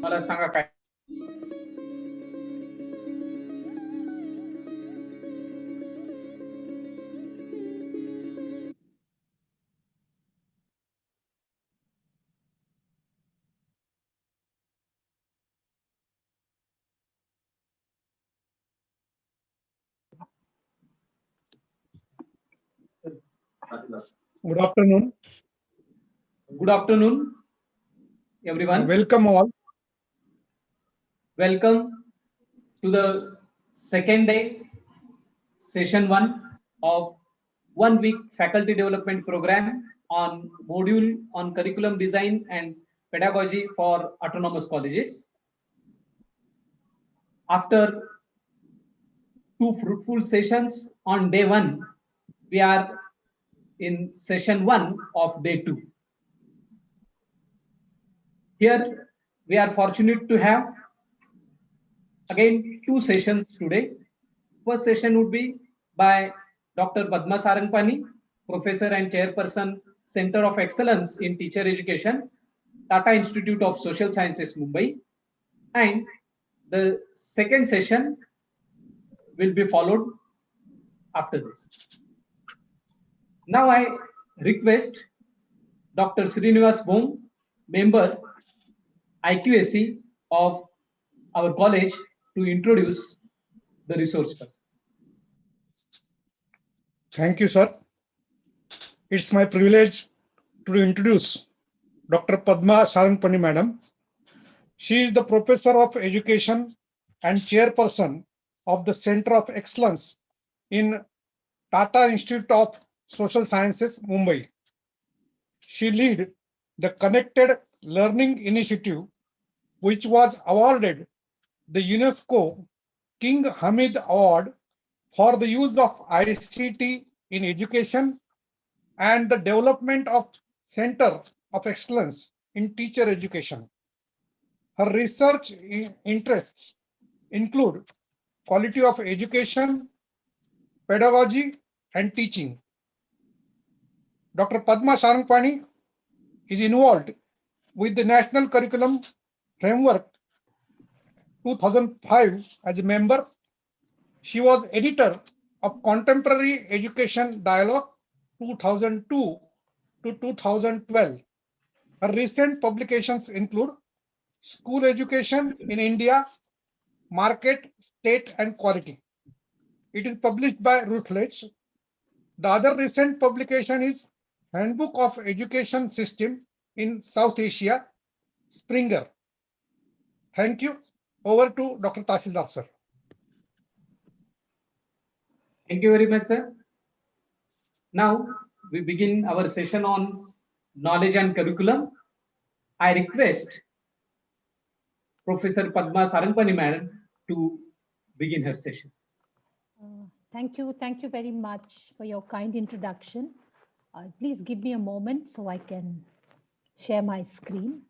मला सांगा काय. Good afternoon. Good afternoon, everyone. Welcome all. Welcome to the second day, session 1 of 1 week faculty development program on module on curriculum design and pedagogy for autonomous colleges. After 2 fruitful sessions on day 1, we are in session 1 of day 2. Here we are fortunate to have again 2 sessions today. First session would be by Dr. Padma Sarangpani, Professor and Chairperson, Center of Excellence in Teacher Education, Tata Institute of Social Sciences, Mumbai. And the second session will be followed after this. Now I request Dr. Srinivas Bhom, member IQAC of our college, to introduce the resource person. Thank you, sir. It's my privilege to introduce Dr. Padma Sarangpani, Madam. She is the Professor of Education and Chairperson of the Center of Excellence in Tata Institute of Social Sciences, Mumbai. She lead the Connected Learning Initiative, which was awarded the UNESCO King Hamid Award for the use of ICT in education and the development of Center of Excellence in Teacher Education. Her research interests include quality of education, pedagogy, and teaching. Dr. Padma Sarangpani is involved with the National Curriculum Framework 2005 as a member. She was editor of Contemporary Education Dialogue 2002 to 2012. Her recent publications include School Education in India, Market, State and Quality. It is published by Routledge. The other recent publication is Handbook of Education System in South Asia, Springer. Thank you. Over to Dr. Tashildar, sir. Thank you very much, sir. Now we begin our session on knowledge and curriculum. I request Professor Padma Sarangpani Madam to begin her session. Thank you very much for your kind introduction. Please give me a moment so I can share my screen.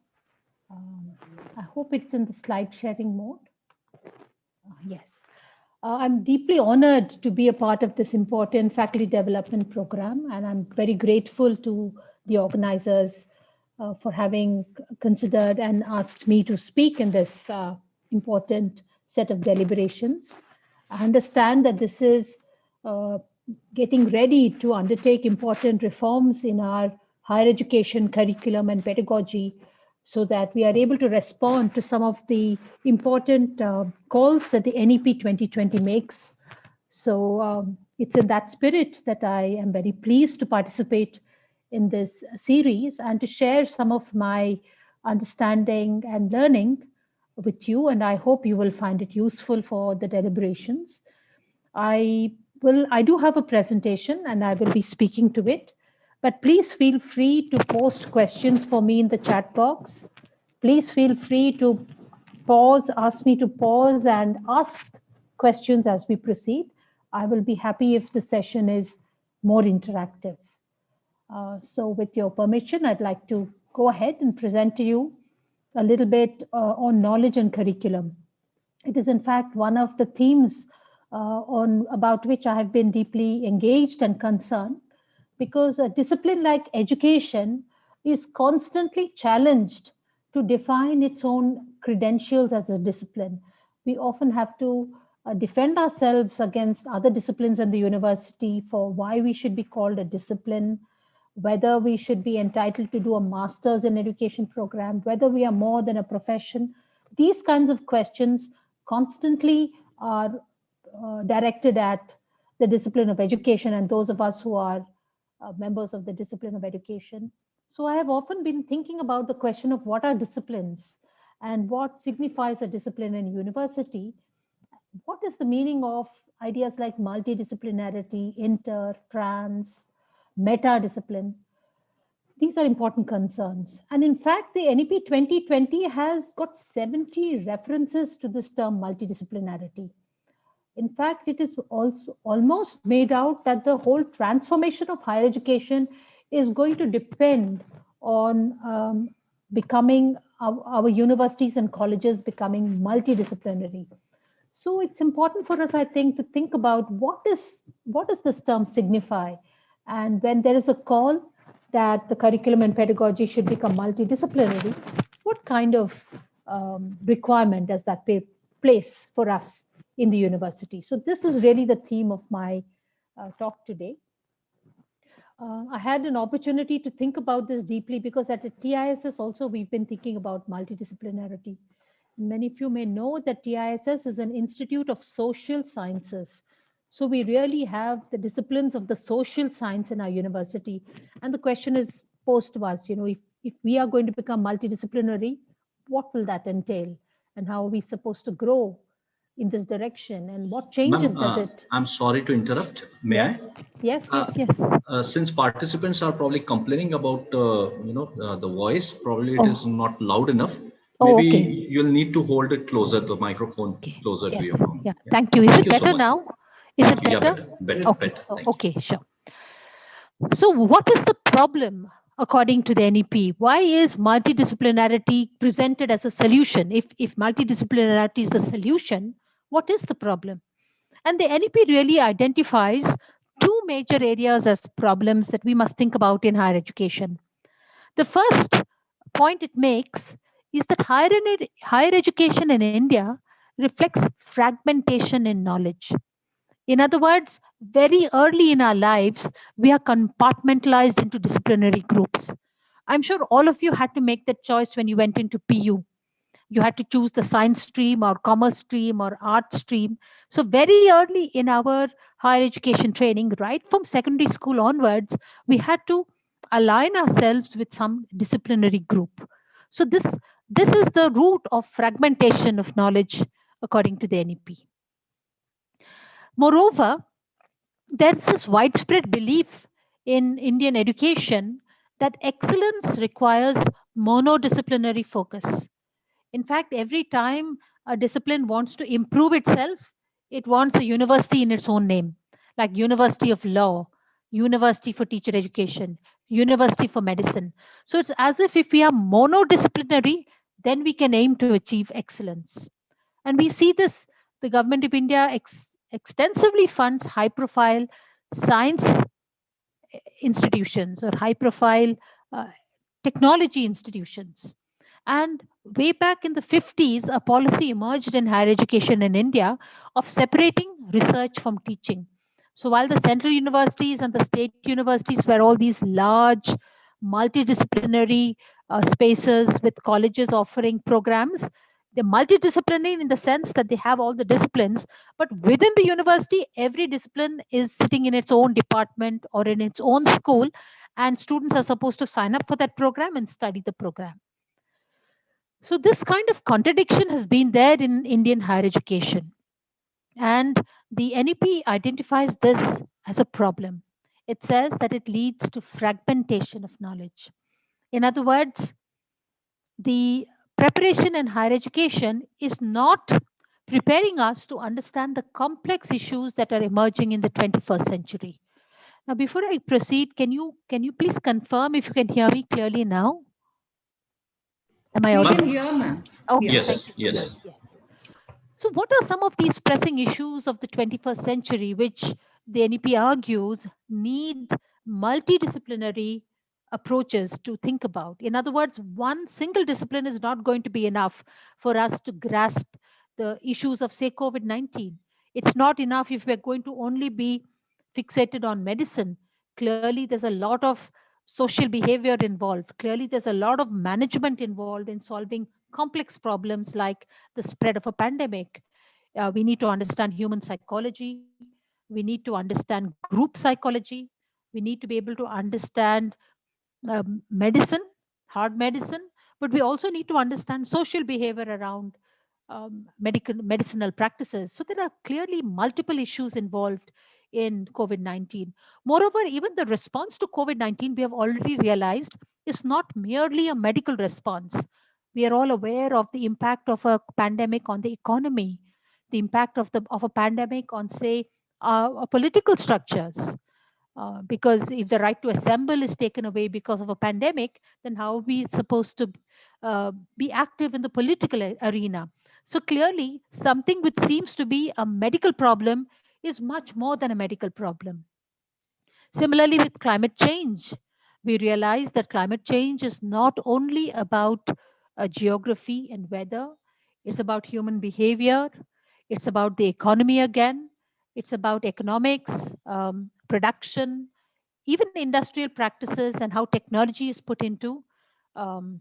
I hope it's in the slide sharing mode. Yes. I'm deeply honored to be a part of this important faculty development program, and I'm very grateful to the organizers for having considered and asked me to speak in this important set of deliberations. I understand that this is getting ready to undertake important reforms in our higher education curriculum and pedagogy, so that we are able to respond to some of the important calls that the NEP 2020 makes. So it's in that spirit that I am very pleased to participate in this series and to share some of my understanding and learning with you, and I hope you will find it useful for the deliberations. I do have a presentation and I will be speaking to it. But please feel free to post questions for me in the chat box. Please feel free to ask me to pause and ask questions as we proceed. I will be happy if the session is more interactive. So with your permission, I'd like to go ahead and present to you a little bit on knowledge and curriculum. It is in fact one of the themes about which I have been deeply engaged and concerned, because a discipline like education is constantly challenged to define its own credentials as a discipline. We often have to defend ourselves against other disciplines in the university for why we should be called a discipline, whether we should be entitled to do a master's in education program, whether we are more than a profession. These kinds of questions constantly are directed at the discipline of education and those of us who are members of the discipline of education. So I have often been thinking about the question of what are disciplines and what signifies a discipline in university. What is the meaning of ideas like multidisciplinarity, inter, trans, meta-discipline? These are important concerns. And in fact, the NEP 2020 has got 70 references to this term multidisciplinarity. In fact, it is also almost made out that the whole transformation of higher education is going to depend on becoming our universities and colleges becoming multidisciplinary. So it's important for us, I think, to think about what does this term signify? And when there is a call that the curriculum and pedagogy should become multidisciplinary, what kind of requirement does that place for us in the university? So this is really the theme of my talk today. I had an opportunity to think about this deeply because at TISS also we've been thinking about multidisciplinarity. Many of you may know that TISS is an institute of social sciences. So we really have the disciplines of the social science in our university. And the question is posed to us, if we are going to become multidisciplinary, what will that entail? And how are we supposed to grow in this direction? And what changes does it? I'm sorry to interrupt. May I? Yes. Since participants are probably complaining about, the voice, probably it is not loud enough. Maybe you'll need to hold it closer, the microphone closer to your mouth. Yeah, thank you. Is it better now? Is it better? Yeah, better. Okay, better. Okay, sure. So what is the problem according to the NEP? Why is multidisciplinarity presented as a solution? If multidisciplinarity is the solution, what is the problem? And the NEP really identifies two major areas as problems that we must think about in higher education. The first point it makes is that higher education in India reflects fragmentation in knowledge. In other words, very early in our lives, we are compartmentalized into disciplinary groups. I'm sure all of you had to make that choice when you went into PU. You had to choose the science stream or commerce stream or art stream. So very early in our higher education training, right from secondary school onwards, we had to align ourselves with some disciplinary group. So this is the root of fragmentation of knowledge according to the NEP. Moreover, there's this widespread belief in Indian education that excellence requires monodisciplinary focus. In fact, every time a discipline wants to improve itself, it wants a university in its own name, like University of Law, University for Teacher Education, University for Medicine. So it's as if we are monodisciplinary, then we can aim to achieve excellence. And we see this, the government of India extensively funds high-profile science institutions or high-profile technology institutions. And way back in the 50s, a policy emerged in higher education in India of separating research from teaching. So while the central universities and the state universities were all these large multidisciplinary spaces with colleges offering programs, they're multidisciplinary in the sense that they have all the disciplines, but within the university, every discipline is sitting in its own department or in its own school, and students are supposed to sign up for that program and study the program. So this kind of contradiction has been there in Indian higher education. And the NEP identifies this as a problem. It says that it leads to fragmentation of knowledge. In other words, the preparation in higher education is not preparing us to understand the complex issues that are emerging in the 21st century. Now, before I proceed, can you please confirm if you can hear me clearly now? Am I We audible? can hear, ma'am. Okay, Yes. thank you. Yes. Yes. So, what are some of these pressing issues of the 21st century, which the NEP argues need multidisciplinary approaches to think about? In other words, one single discipline is not going to be enough for us to grasp the issues of, say, COVID-19. It's not enough if we're going to only be fixated on medicine. Clearly, there's a lot of social behavior involved. Clearly, there's a lot of management involved in solving complex problems like the spread of a pandemic. We need to understand human psychology. We need to understand group psychology. We need to be able to understand medicine, hard medicine, but we also need to understand social behavior around medicinal practices. So there are clearly multiple issues involved in COVID-19. Moreover, even the response to COVID-19, we have already realized, is not merely a medical response. We are all aware of the impact of a pandemic on the economy, the impact of a pandemic on, say, political structures. Because if the right to assemble is taken away because of a pandemic, then how are we supposed to be active in the political arena? So clearly, something which seems to be a medical problem is much more than a medical problem. Similarly, with climate change, we realize that climate change is not only about geography and weather, it's about human behavior, it's about the economy again, it's about economics, production, even industrial practices and how technology is put into um,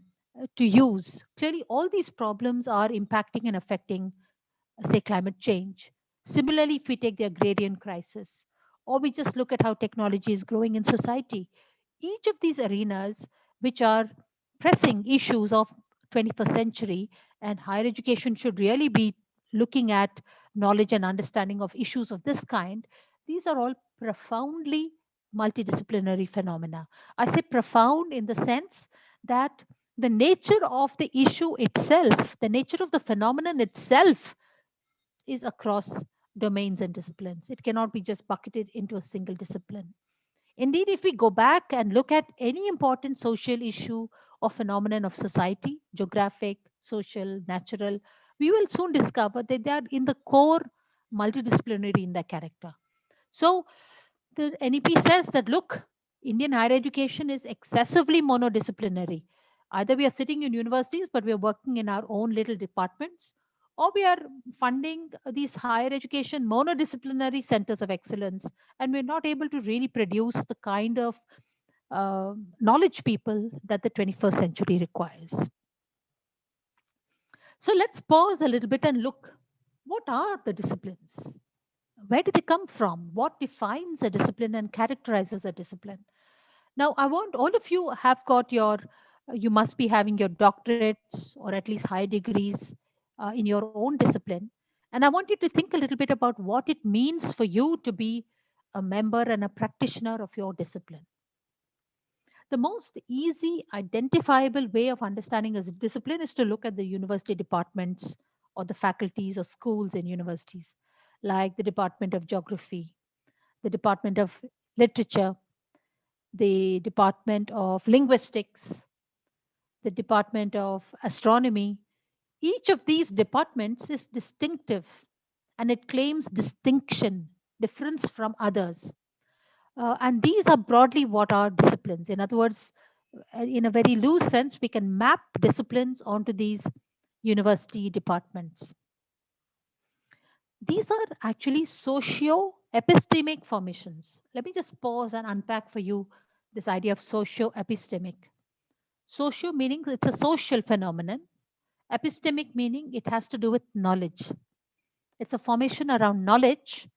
to use. Clearly, all these problems are impacting and affecting, say, climate change. Similarly, if we take the agrarian crisis, or we just look at how technology is growing in society, each of these arenas, which are pressing issues of 21st century, and higher education should really be looking at knowledge and understanding of issues of this kind, these are all profoundly multidisciplinary phenomena. I say profound in the sense that the nature of the issue itself, the nature of the phenomenon itself, is across domains and disciplines. It cannot be just bucketed into a single discipline. Indeed, if we go back and look at any important social issue or phenomenon of society, geographic, social, natural, we will soon discover that they are in the core multidisciplinary in their character. So the NEP says that, look, Indian higher education is excessively monodisciplinary. Either we are sitting in universities, but we are working in our own little departments, or we are funding these higher education monodisciplinary centers of excellence, and we're not able to really produce the kind of knowledge people that the 21st century requires. So let's pause a little bit and look, what are the disciplines? Where do they come from? What defines a discipline and characterizes a discipline? Now, I want all of you have got your, you must be having your doctorates or at least high degrees in your own discipline. And I want you to think a little bit about what it means for you to be a member and a practitioner of your discipline. The most easy identifiable way of understanding a discipline is to look at the university departments or the faculties or schools in universities, like the Department of Geography, the Department of Literature, the Department of Linguistics, the Department of Astronomy. Each of these departments is distinctive and it claims distinction, difference from others. And these are broadly what are disciplines. In other words, in a very loose sense, we can map disciplines onto these university departments. These are actually socio-epistemic formations. Let me just pause and unpack for you this idea of socio-epistemic. Socio meaning it's a social phenomenon. Epistemic meaning it has to do with knowledge. It's a formation around knowledge,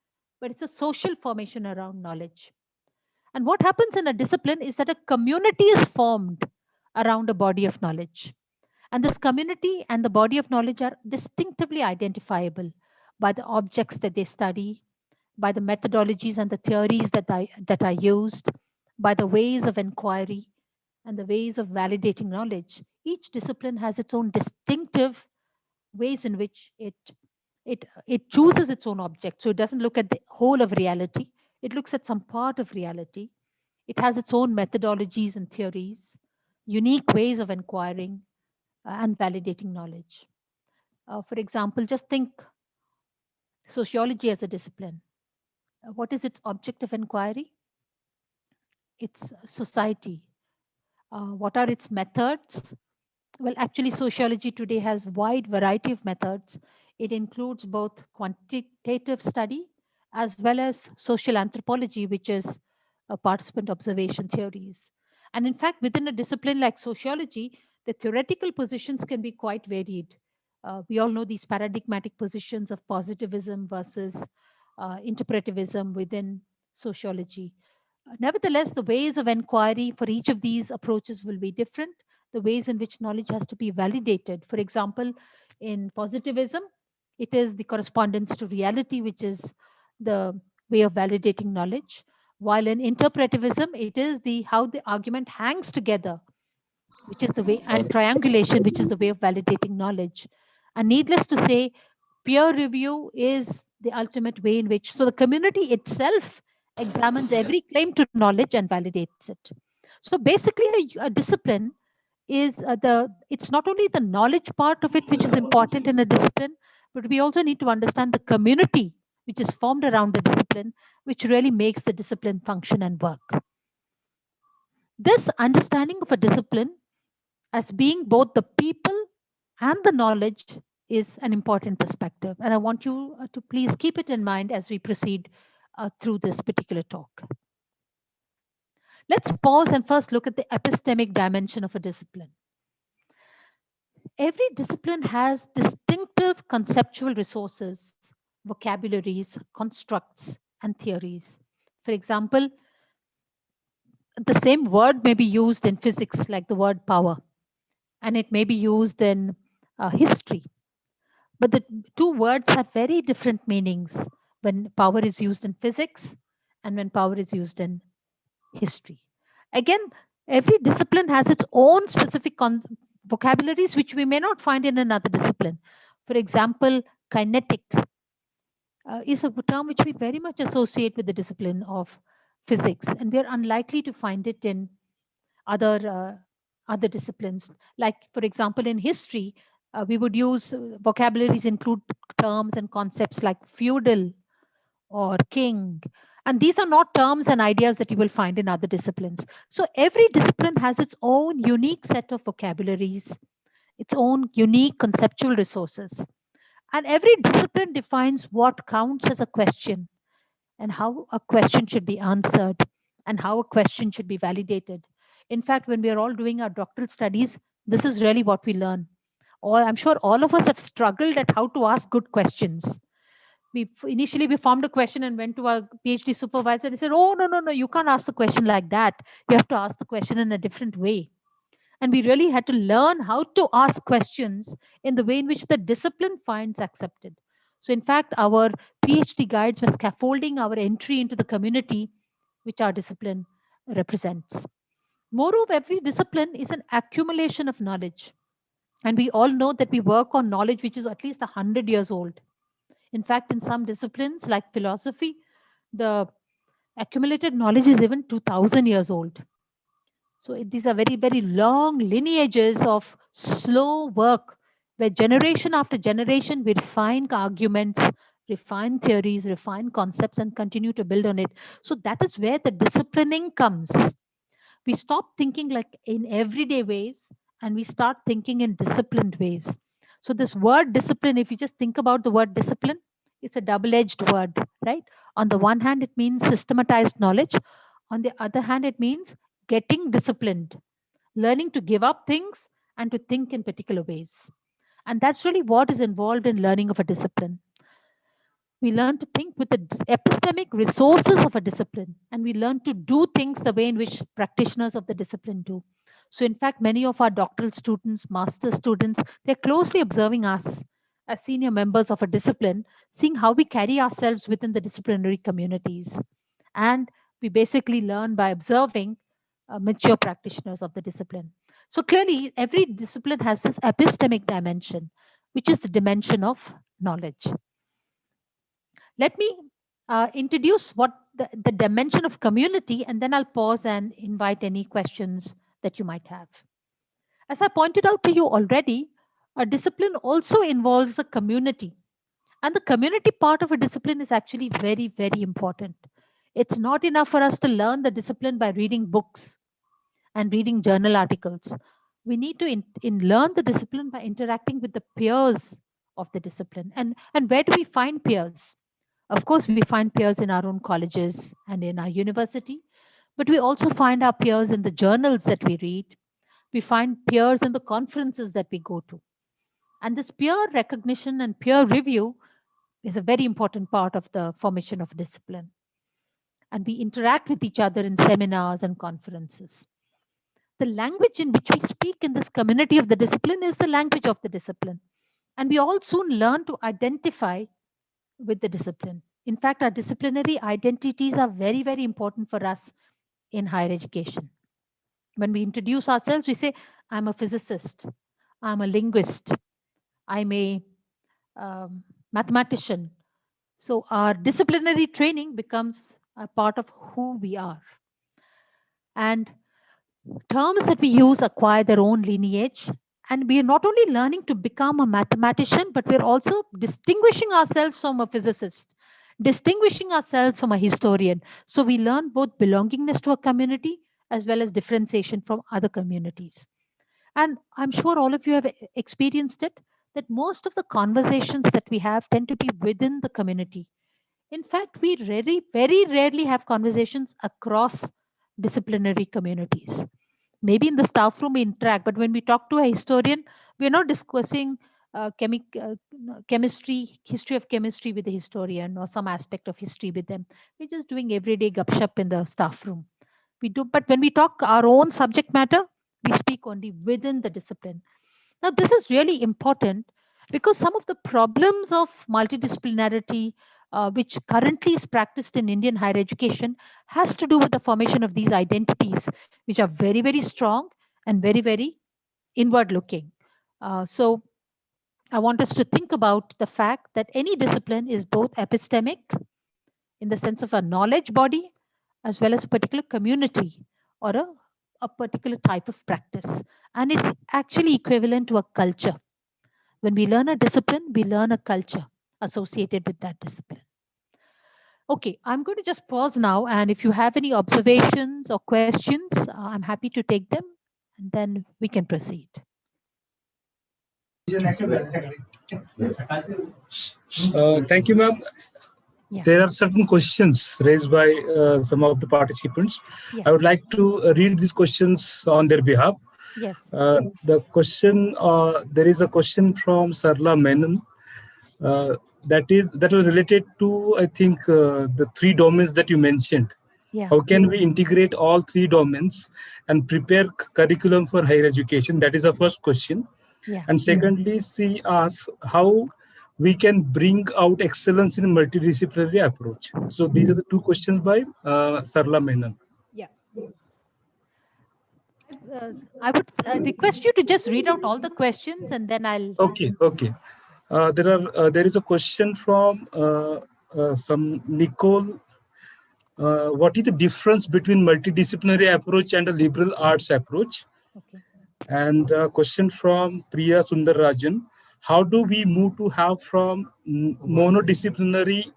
but it's a social formation around knowledge. And what happens in a discipline is that a community is formed around a body of knowledge. And this community and the body of knowledge are distinctively identifiable by the objects that they study, by the methodologies and the theories that are used, by the ways of inquiry, and the ways of validating knowledge, each discipline has its own distinctive ways in which it chooses its own object. So it doesn't look at the whole of reality. It looks at some part of reality. It has its own methodologies and theories, unique ways of inquiring and validating knowledge. For example, just think sociology as a discipline. What is its object of inquiry? It's society. What are its methods? Well, actually, sociology today has wide variety of methods. It includes both quantitative study as well as social anthropology, which is participant observation theories. And in fact, within a discipline like sociology, the theoretical positions can be quite varied. We all know these paradigmatic positions of positivism versus interpretivism within sociology. Nevertheless, the ways of inquiry for each of these approaches will be different. The ways in which knowledge has to be validated. For example, in positivism, it is the correspondence to reality, which is the way of validating knowledge. While in interpretivism, it is the how the argument hangs together, which is the way, and triangulation, which is the way of validating knowledge. And needless to say, peer review is the ultimate way in which, so the community itself examines every claim to knowledge and validates it. So basically, a discipline is it's not only the knowledge part of it which is important in a discipline, but we also need to understand the community which is formed around the discipline, which really makes the discipline function and work. This understanding of a discipline as being both the people and the knowledge is an important perspective. And I want you to please keep it in mind as we proceed through this particular talk. Let's pause and first look at the epistemic dimension of a discipline. Every discipline has distinctive conceptual resources, vocabularies, constructs, and theories. For example, the same word may be used in physics, like the word power, and it may be used in history. But the two words have very different meanings when power is used in physics and when power is used in history. Again, every discipline has its own specific vocabularies, which we may not find in another discipline. For example, kinetic is a term which we very much associate with the discipline of physics, and we are unlikely to find it in other disciplines. Like, for example, in history, we would use vocabularies include terms and concepts like feudal or king. And these are not terms and ideas that you will find in other disciplines. So every discipline has its own unique set of vocabularies, its own unique conceptual resources. And every discipline defines what counts as a question and how a question should be answered and how a question should be validated. In fact, when we are all doing our doctoral studies, this is really what we learn. Or I'm sure all of us have struggled at how to ask good questions. Initially we formed a question and went to our PhD supervisor and he said, oh, no, you can't ask the question like that. You have to ask the question in a different way. And we really had to learn how to ask questions in the way in which the discipline finds accepted. So in fact, our PhD guides were scaffolding our entry into the community which our discipline represents. Moreover, every discipline is an accumulation of knowledge. And we all know that we work on knowledge which is at least 100 years old. In fact, in some disciplines like philosophy, the accumulated knowledge is even 2000 years old. So these are very, very long lineages of slow work where generation after generation we refine arguments, refine theories, refine concepts and continue to build on it. So that is where the disciplining comes. We stop thinking like in everyday ways and we start thinking in disciplined ways. So this word discipline, if you just think about the word discipline, it's a double-edged word, right? On the one hand, it means systematized knowledge. On the other hand, it means getting disciplined, learning to give up things and to think in particular ways. And that's really what is involved in learning of a discipline. We learn to think with the epistemic resources of a discipline, and we learn to do things the way in which practitioners of the discipline do. So in fact, many of our doctoral students, master students, they're closely observing us as senior members of a discipline, seeing how we carry ourselves within the disciplinary communities. And we basically learn by observing mature practitioners of the discipline. So clearly, every discipline has this epistemic dimension, which is the dimension of knowledge. Let me introduce what the dimension of community, and then I'll pause and invite any questions that you might have. As I pointed out to you already, a discipline also involves a community. And the community part of a discipline is actually very, very important. It's not enough for us to learn the discipline by reading books and reading journal articles. We need to learn the discipline by interacting with the peers of the discipline. And where do we find peers? Of course, we find peers in our own colleges and in our university, but we also find our peers in the journals that we read. We find peers in the conferences that we go to. And this peer recognition and peer review is a very important part of the formation of discipline. And we interact with each other in seminars and conferences. The language in which we speak in this community of the discipline is the language of the discipline. And we all soon learn to identify with the discipline. In fact, our disciplinary identities are very, very important for us in higher education. When we introduce ourselves, we say, I'm a physicist, I'm a linguist, I'm a mathematician. So our disciplinary training becomes a part of who we are. And terms that we use acquire their own lineage. And we are not only learning to become a mathematician, but we're also distinguishing ourselves from a physicist, distinguishing ourselves from a historian. So we learn both belongingness to a community as well as differentiation from other communities. And I'm sure all of you have experienced it, that most of the conversations that we have tend to be within the community. In fact, we very, very rarely have conversations across disciplinary communities. Maybe in the staff room we interact, but when we talk to a historian, we're not discussing chemistry, history of chemistry with the historian or some aspect of history with them. We're just doing everyday gupshup in the staff room. We do, but when we talk our own subject matter, we speak only within the discipline. Now, this is really important because some of the problems of multidisciplinarity, which currently is practiced in Indian higher education, has to do with the formation of these identities, which are very, very strong and very, very inward looking. So I want us to think about the fact that any discipline is both epistemic in the sense of a knowledge body, as well as a particular community or a particular type of practice. And it's actually equivalent to a culture. When we learn a discipline, we learn a culture associated with that discipline. Okay, I'm going to just pause now. And if you have any observations or questions, I'm happy to take them and then we can proceed. Thank you, ma'am. Yeah. There are certain questions raised by some of the participants. Yeah. I would like to read these questions on their behalf. Yes. The question, there is a question from Sarla Menon that was related to, I think, the 3 domains that you mentioned. Yeah. How can we integrate all 3 domains and prepare curriculum for higher education? That is the first question. Yeah. And secondly, she asks how we can bring out excellence in a multidisciplinary approach. So these are the 2 questions by Sarla Menon. Yeah. I would request you to just read out all the questions and then I'll. Okay. There is a question from some Nicole. What is the difference between multidisciplinary approach and a liberal arts approach? Okay. And a question from Priya Sundararajan. How do we move to have from monodisciplinary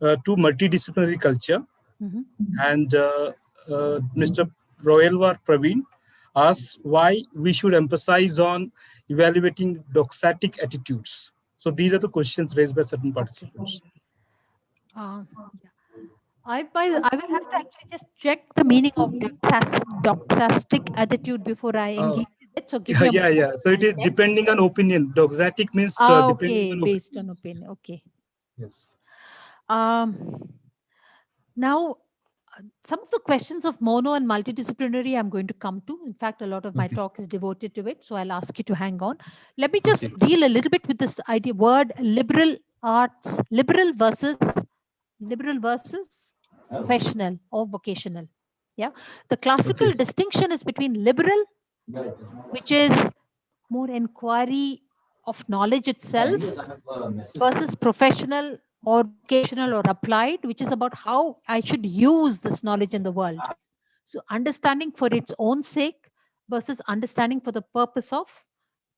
to multidisciplinary culture? Mm-hmm. And Mr. Royalwar Praveen asks why we should emphasize on evaluating doxatic attitudes. So these are the questions raised by certain participants. Yeah. I will have to actually just check the meaning of doxastic attitude before I engage with it. So give me a moment. Yeah. So it is depending on opinion. Doxatic means okay, based on opinion. Okay. Yes. Now, some of the questions of mono and multidisciplinary I'm going to come to. In fact, a lot of my talk is devoted to it. So I'll ask you to hang on. Let me just deal a little bit with this idea word liberal arts, liberal versus professional or vocational. Yeah, the classical Okay. distinction is between liberal, which is more inquiry of knowledge itself, versus professional or vocational or applied, which is about how I should use this knowledge in the world. So understanding for its own sake versus understanding for the purpose of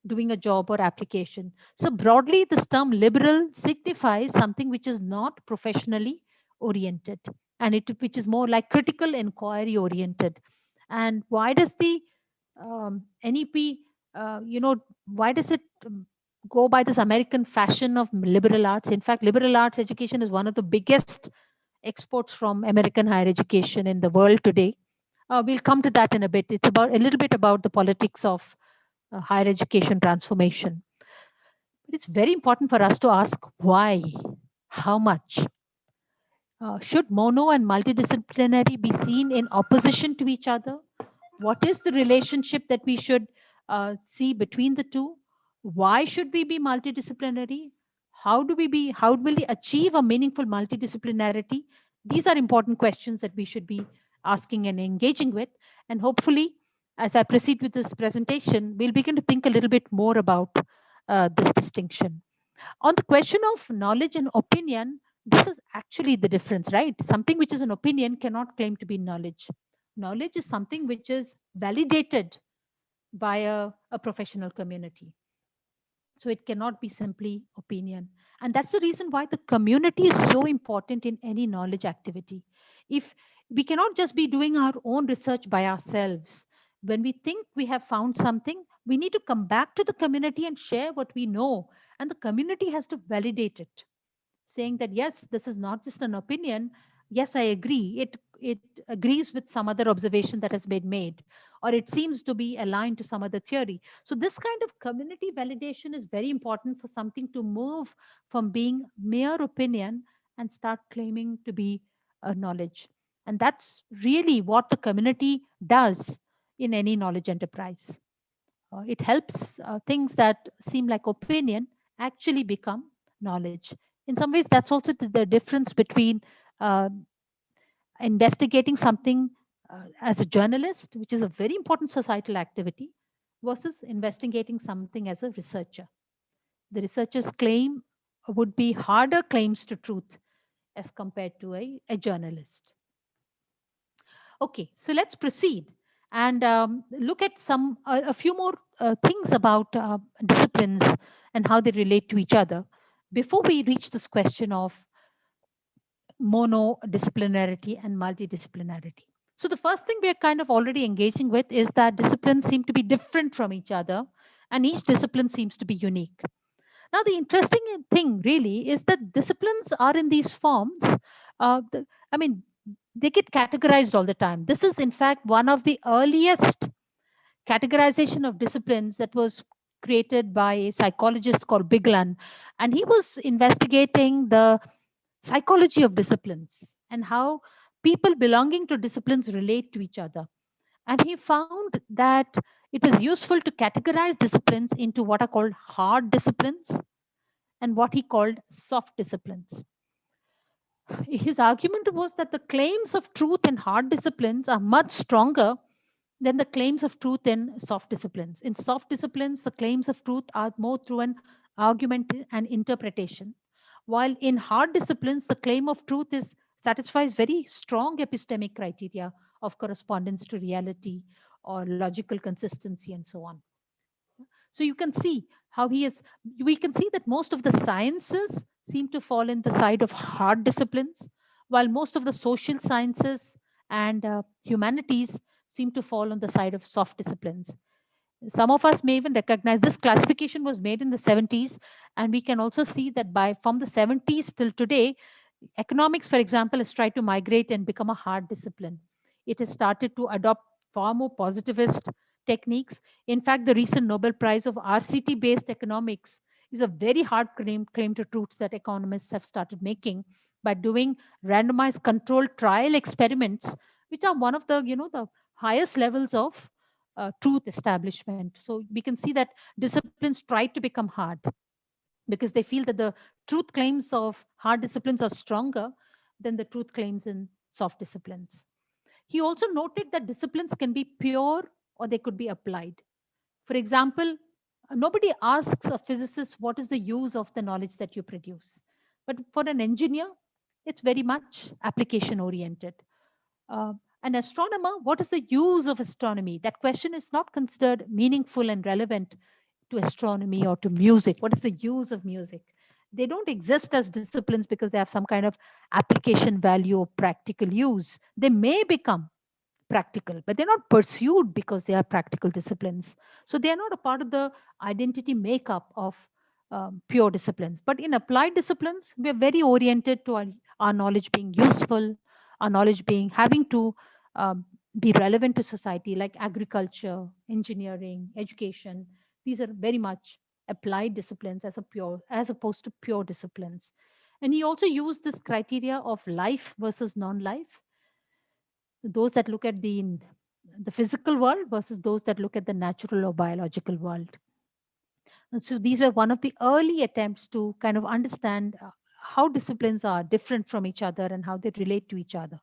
doing a job or application. So broadly, this term liberal signifies something which is not professionally oriented, and which is more like critical inquiry oriented. And why does the NEP, why does it go by this American fashion of liberal arts? In fact, liberal arts education is one of the biggest exports from American higher education in the world today. We'll come to that in a bit. It's about a little bit about the politics of higher education transformation. But it's very important for us to ask why, how much. Should mono and multidisciplinary be seen in opposition to each other? What is the relationship that we should see between the two? Why should we be multidisciplinary? How will we achieve a meaningful multidisciplinarity? These are important questions that we should be asking and engaging with. And hopefully, as I proceed with this presentation, we'll begin to think a little bit more about this distinction. On the question of knowledge and opinion, this is actually the difference, right? Something which is an opinion cannot claim to be knowledge. Knowledge is something which is validated by a professional community. So it cannot be simply opinion. And that's the reason why the community is so important in any knowledge activity. If we cannot just be doing our own research by ourselves, when we think we have found something, we need to come back to the community and share what we know. And the community has to validate it, saying that, yes, this is not just an opinion. Yes, I agree. It agrees with some other observation that has been made, or it seems to be aligned to some other theory. So this kind of community validation is very important for something to move from being mere opinion and start claiming to be knowledge. And that's really what the community does in any knowledge enterprise. It helps things that seem like opinion actually become knowledge. In some ways, that's also the difference between uh, investigating something as a journalist, which is a very important societal activity, versus investigating something as a researcher. The researcher's claim would be harder claims to truth as compared to a journalist. Okay, so let's proceed and look at a few more things about disciplines and how they relate to each other before we reach this question of monodisciplinarity and multidisciplinarity. So the first thing we are kind of already engaging with is that disciplines seem to be different from each other, and each discipline seems to be unique. Now, the interesting thing really is that disciplines are in these forms. I mean, they get categorized all the time. This is, in fact, one of the earliest categorization of disciplines that was created by a psychologist called Biglan. And he was investigating the psychology of disciplines and how people belonging to disciplines relate to each other. And he found that it is useful to categorize disciplines into what are called hard disciplines and what he called soft disciplines. His argument was that the claims of truth in hard disciplines are much stronger than the claims of truth in soft disciplines. In soft disciplines, the claims of truth are more through an argument and interpretation, while in hard disciplines, the claim of truth satisfies very strong epistemic criteria of correspondence to reality or logical consistency and so on. So you can see how we can see that most of the sciences seem to fall in the side of hard disciplines, while most of the social sciences and humanities seem to fall on the side of soft disciplines. Some of us may even recognize this classification was made in the 70s, and we can also see that from the 70s till today, economics, for example, has tried to migrate and become a hard discipline. It has started to adopt far more positivist techniques. In fact, the recent Nobel Prize of RCT-based economics is a very hard claim to truths that economists have started making by doing randomized controlled trial experiments, which are one of the highest levels of truth establishment. So we can see that disciplines try to become hard because they feel that the truth claims of hard disciplines are stronger than the truth claims in soft disciplines. He also noted that disciplines can be pure or they could be applied. For example, nobody asks a physicist what is the use of the knowledge that you produce. But for an engineer, it's very much application oriented. Uh, an astronomer, what is the use of astronomy? That question is not considered meaningful and relevant to astronomy or to music. What is the use of music? They don't exist as disciplines because they have some kind of application value or practical use. They may become practical, but they're not pursued because they are practical disciplines. So they are not a part of the identity makeup of pure disciplines. But in applied disciplines, we are very oriented to our knowledge being useful, our knowledge being having to be relevant to society, like agriculture, engineering, education. These are very much applied disciplines as opposed to pure disciplines. And he also used this criteria of life versus non-life, those that look at the physical world versus those that look at the natural or biological world. And so these were one of the early attempts to kind of understand how disciplines are different from each other and how they relate to each other.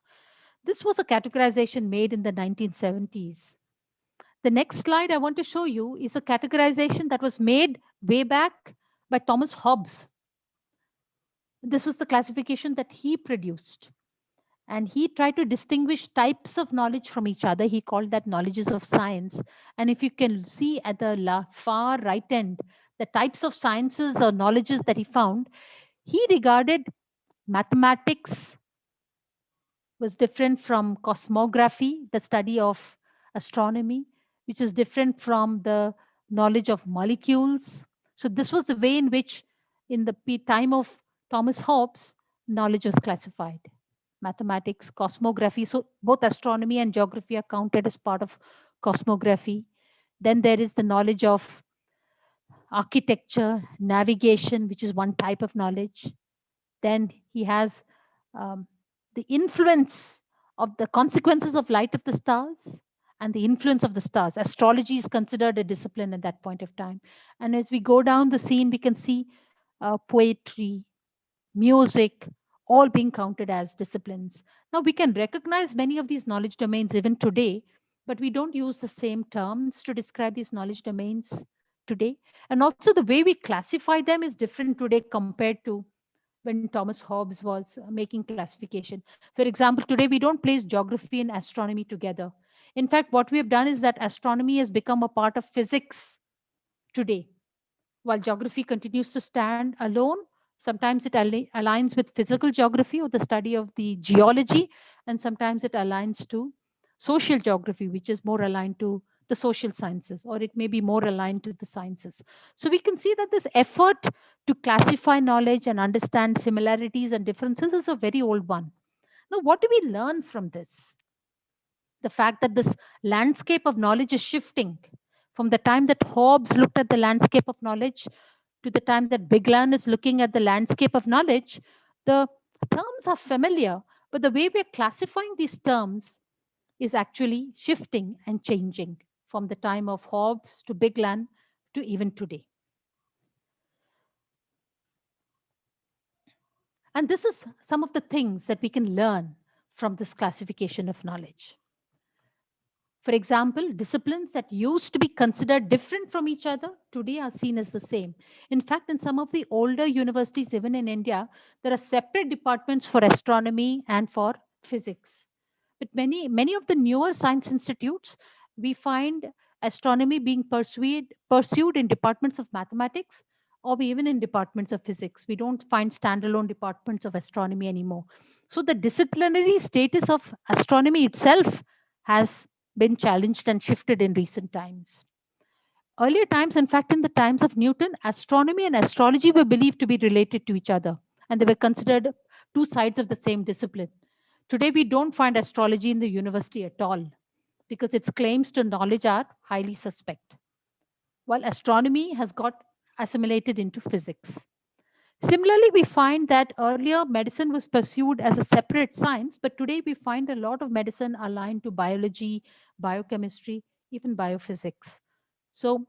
This was a categorization made in the 1970s. The next slide I want to show you is a categorization that was made way back by Thomas Hobbes. This was the classification that he produced. And he tried to distinguish types of knowledge from each other. He called that knowledges of science. And if you can see at the far right end, the types of sciences or knowledges that he found, he regarded mathematics was different from cosmography, the study of astronomy, which is different from the knowledge of molecules. So this was the way in which, in the time of Thomas Hobbes, knowledge was classified. Mathematics, cosmography. So both astronomy and geography are counted as part of cosmography. Then there is the knowledge of architecture, navigation, which is one type of knowledge. Then he has the influence of the consequences of light of the stars and the influence of the stars. Astrology is considered a discipline at that point of time. And as we go down the scene, we can see poetry, music, all being counted as disciplines. Now we can recognize many of these knowledge domains even today, but we don't use the same terms to describe these knowledge domains today. And also the way we classify them is different today compared to when Thomas Hobbes was making classification. For example, today we don't place geography and astronomy together. In fact, what we have done is that astronomy has become a part of physics today, while geography continues to stand alone. Sometimes it aligns with physical geography or the study of the geology, and sometimes it aligns to social geography, which is more aligned to the social sciences, or it may be more aligned to the sciences. So we can see that this effort to classify knowledge and understand similarities and differences is a very old one. Now, what do we learn from this? The fact that this landscape of knowledge is shifting from the time that Hobbes looked at the landscape of knowledge to the time that Biglan is looking at the landscape of knowledge. The terms are familiar, but the way we're classifying these terms is actually shifting and changing from the time of Hobbes to Biglan to even today. And this is some of the things that we can learn from this classification of knowledge. For example, disciplines that used to be considered different from each other today are seen as the same. In fact, in some of the older universities, even in India, there are separate departments for astronomy and for physics. But many of the newer science institutes, we find astronomy being pursued in departments of mathematics or even in departments of physics. We don't find standalone departments of astronomy anymore. So the disciplinary status of astronomy itself has been challenged and shifted in recent times. Earlier times, in fact, in the times of Newton, astronomy and astrology were believed to be related to each other, and they were considered two sides of the same discipline. Today, we don't find astrology in the university at all because its claims to knowledge are highly suspect, while astronomy has got assimilated into physics. Similarly, we find that earlier medicine was pursued as a separate science, but today we find a lot of medicine aligned to biology, biochemistry, even biophysics. So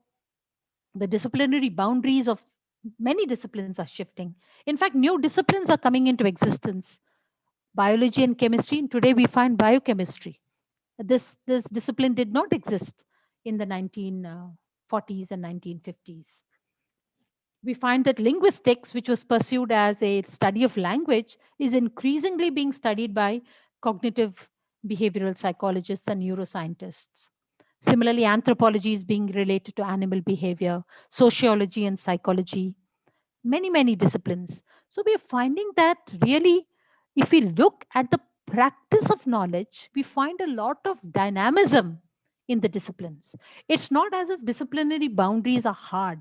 the disciplinary boundaries of many disciplines are shifting. In fact, new disciplines are coming into existence. Biology and chemistry, and today we find biochemistry. This discipline did not exist in the 1940s and 1950s. We find that linguistics, which was pursued as a study of language, is increasingly being studied by cognitive behavioral psychologists and neuroscientists. Similarly, anthropology is being related to animal behavior, sociology and psychology, many disciplines. So we are finding that really, if we look at the practice of knowledge, we find a lot of dynamism in the disciplines. It's not as if disciplinary boundaries are hard,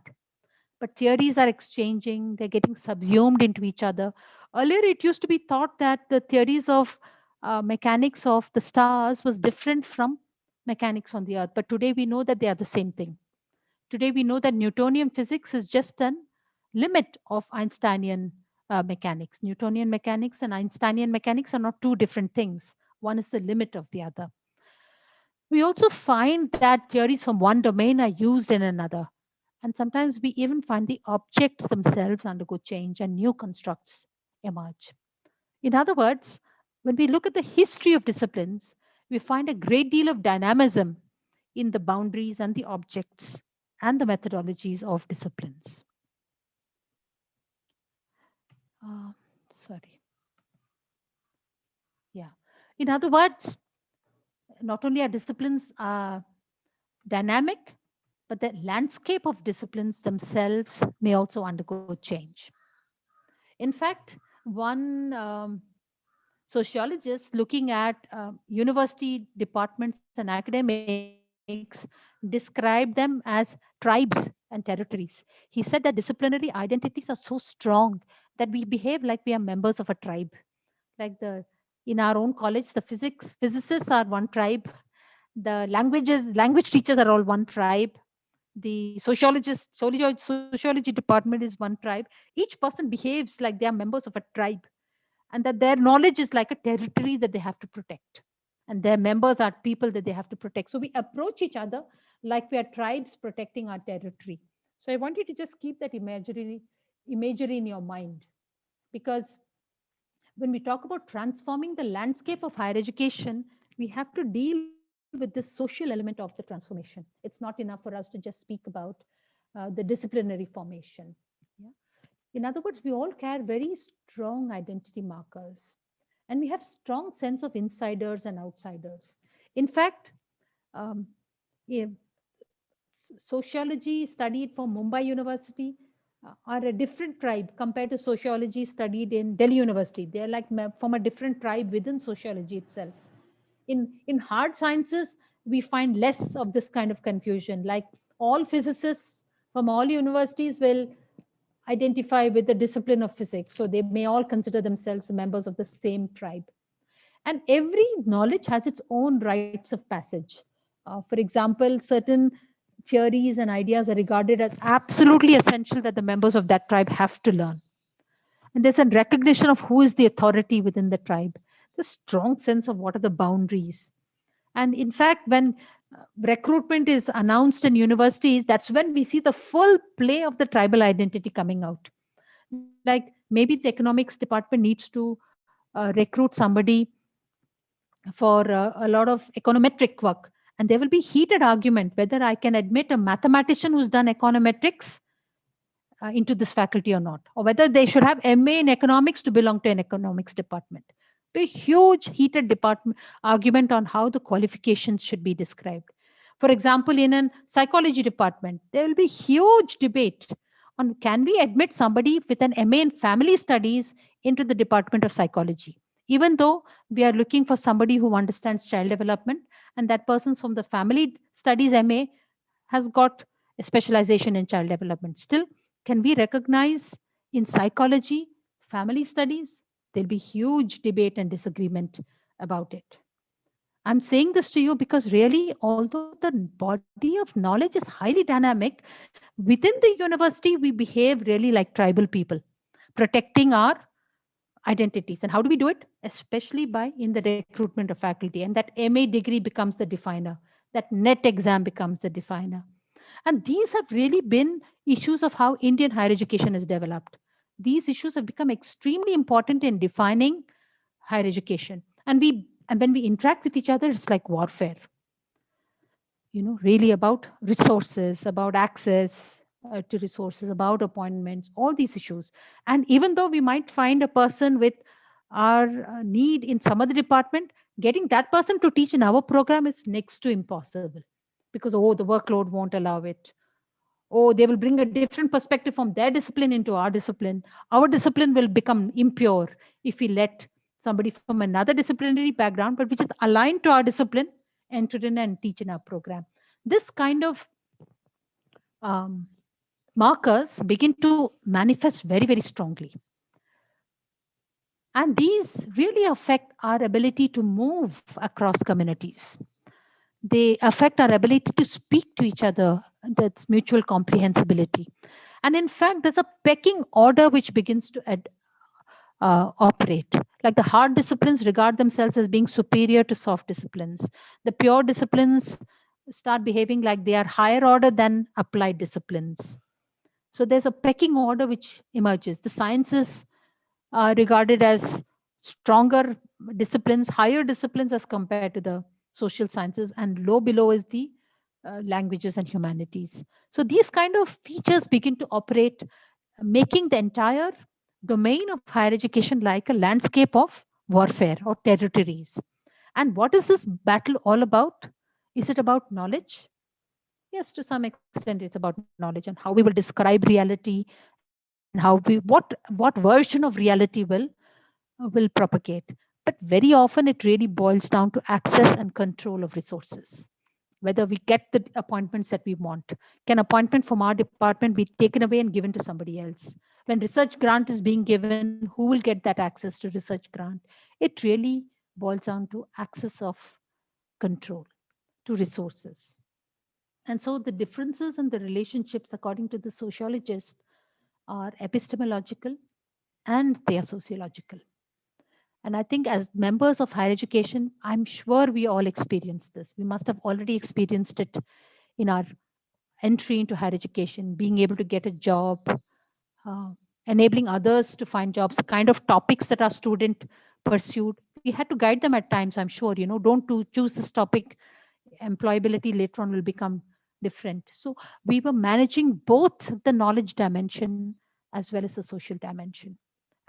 but theories are exchanging, they're getting subsumed into each other. Earlier, it used to be thought that the theories of mechanics of the stars was different from mechanics on the earth, but today we know that they are the same thing. Today we know that Newtonian physics is just a limit of Einsteinian mechanics. Newtonian mechanics and Einsteinian mechanics are not two different things. One is the limit of the other. We also find that theories from one domain are used in another. And sometimes we even find the objects themselves undergo change and new constructs emerge. In other words, when we look at the history of disciplines, we find a great deal of dynamism in the boundaries and the objects and the methodologies of disciplines. Sorry. Yeah. In other words, not only are disciplines dynamic, but the landscape of disciplines themselves may also undergo change. In fact, one sociologist looking at university departments and academics described them as tribes and territories. He said that disciplinary identities are so strong that we behave like we are members of a tribe. Like in our own college, the physicists are one tribe, the language teachers are all one tribe, the sociology department is one tribe. Each person behaves like they are members of a tribe, and that their knowledge is like a territory that they have to protect, and their members are people that they have to protect. So we approach each other like we are tribes protecting our territory. So I want you to just keep that imagery in your mind, because when we talk about transforming the landscape of higher education, we have to deal with this social element of the transformation. It's not enough for us to just speak about the disciplinary formation. Yeah? In other words, we all carry very strong identity markers, and we have strong sense of insiders and outsiders. In fact, um, yeah, sociology studied from Mumbai University are a different tribe compared to sociology studied in Delhi University. They're like from a different tribe within sociology itself. In hard sciences, we find less of this kind of confusion. Like all physicists from all universities will identify with the discipline of physics. So they may all consider themselves members of the same tribe. And every knowledge has its own rites of passage. For example, certain theories and ideas are regarded as absolutely essential that the members of that tribe have to learn. And there's a recognition of who is the authority within the tribe. There's a strong sense of what are the boundaries. And in fact, when recruitment is announced in universities, that's when we see the full play of the tribal identity coming out. Like maybe the economics department needs to recruit somebody for a lot of econometric work. And there will be heated argument whether I can admit a mathematician who's done econometrics into this faculty or not, or whether they should have MA in economics to belong to an economics department. A huge heated department argument on how the qualifications should be described. For example, in a psychology department, there will be huge debate on can we admit somebody with an MA in family studies into the department of psychology, even though we are looking for somebody who understands child development, and that person's from the family studies MA has got a specialization in child development. Still, can we recognize in psychology, family studies? There'll be huge debate and disagreement about it. I'm saying this to you because really, although the body of knowledge is highly dynamic, within the university, we behave really like tribal people, protecting our identities. And how do we do it? Especially by in the recruitment of faculty. And that MA degree becomes the definer. That NET exam becomes the definer. And these have really been issues of how Indian higher education is developed. These issues have become extremely important in defining higher education. And we And when we interact with each other, it's like warfare. Really about resources, about access to resources, about appointments, all these issues. And even though we might find a person with our need in some other department, getting that person to teach in our program is next to impossible, because, oh, the workload won't allow it. Oh, they will bring a different perspective from their discipline into our discipline. Our discipline will become impure if we let somebody from another disciplinary background, but which is aligned to our discipline, enter in and teach in our program. This kind of markers begin to manifest very, very strongly. And these really affect our ability to move across communities. They affect our ability to speak to each other. That's mutual comprehensibility. And in fact, there's a pecking order which begins to operate. Like the hard disciplines regard themselves as being superior to soft disciplines. The pure disciplines start behaving like they are higher order than applied disciplines. So there's a pecking order which emerges. The sciences are regarded as stronger disciplines, higher disciplines as compared to the social sciences, and low below is the languages and humanities. So these kind of features begin to operate, making the entire domain of higher education like a landscape of warfare or territories. And what is this battle all about? Is it about knowledge? Yes, to some extent, it's about knowledge and how we will describe reality, and how what version of reality will propagate. But very often, it really boils down to access and control of resources. Whether we get the appointments that we want. Can appointment from our department be taken away and given to somebody else? When research grant is being given, who will get that access to research grant? It really boils down to access of control to resources. And so the differences in the relationships, according to the sociologist, are epistemological and they are sociological. And I think as members of higher education, I'm sure we all experience this. We must have already experienced it in our entry into higher education, being able to get a job, enabling others to find jobs, the kind of topics that our student pursued. We had to guide them at times, I'm sure, don't choose this topic. Employability later on will become different. So we were managing both the knowledge dimension as well as the social dimension.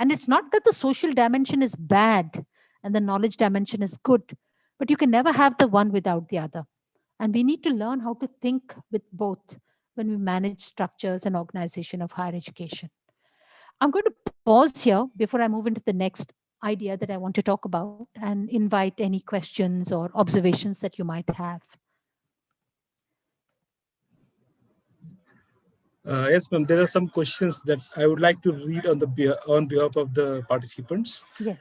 And it's not that the social dimension is bad and the knowledge dimension is good, but you can never have the one without the other. And we need to learn how to think with both when we manage structures and organization of higher education. I'm going to pause here before I move into the next idea that I want to talk about and invite any questions or observations that you might have. Yes, ma'am. There are some questions that I would like to read on behalf of the participants. Yes.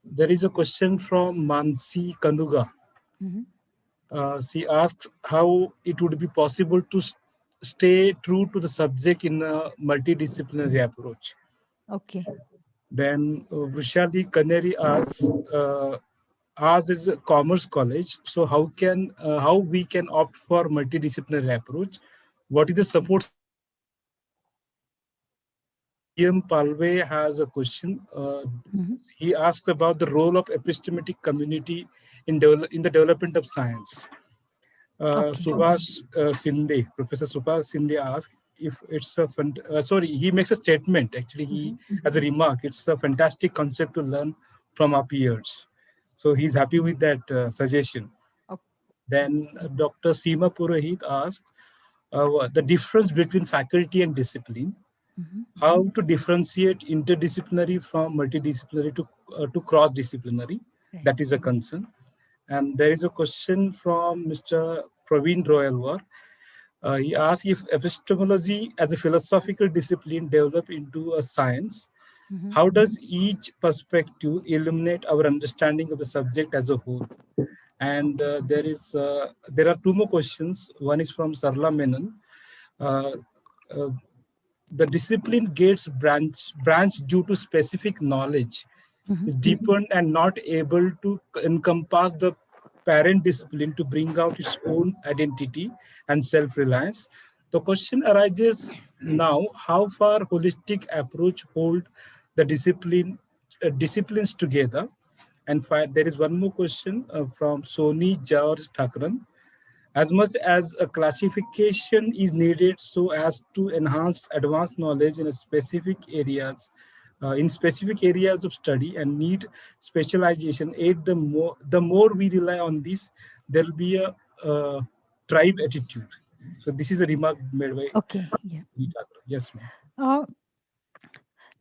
There is a question from Mansi Kanuga. She asks how it would be possible to stay true to the subject in a multidisciplinary approach. Okay. Then Vrushali Kaneri asks, ours is a commerce college, so how we can opt for multidisciplinary approach? What is the support? Ian Palve has a question. He asked about the role of epistemic community in the development of science. Subhash Sinde, Professor Subhash Sinde asked if it's he makes a statement, actually, he has a remark, it's a fantastic concept to learn from our peers. So he's happy with that suggestion. Okay. Then Dr. Seema Purohit asked the difference between faculty and discipline, how to differentiate interdisciplinary from multidisciplinary to cross-disciplinary. Right. That is a concern. And there is a question from Mr. Praveen Royalwar. He asked if epistemology as a philosophical discipline developed into a science, how does each perspective illuminate our understanding of the subject as a whole? And there are two more questions. One is from Sarla Menon. The discipline gets branched due to specific knowledge, is deepened and not able to encompass the parent discipline to bring out its own identity and self-reliance. The question arises now, how far holistic approach hold the disciplines together? And there is one more question from Sony George Thakran. As much as a classification is needed so as to enhance advanced knowledge in specific areas of study and need specialization, the more we rely on this, there will be a tribe attitude. So this is the remark made by. Okay. Yeah. Yes, ma'am.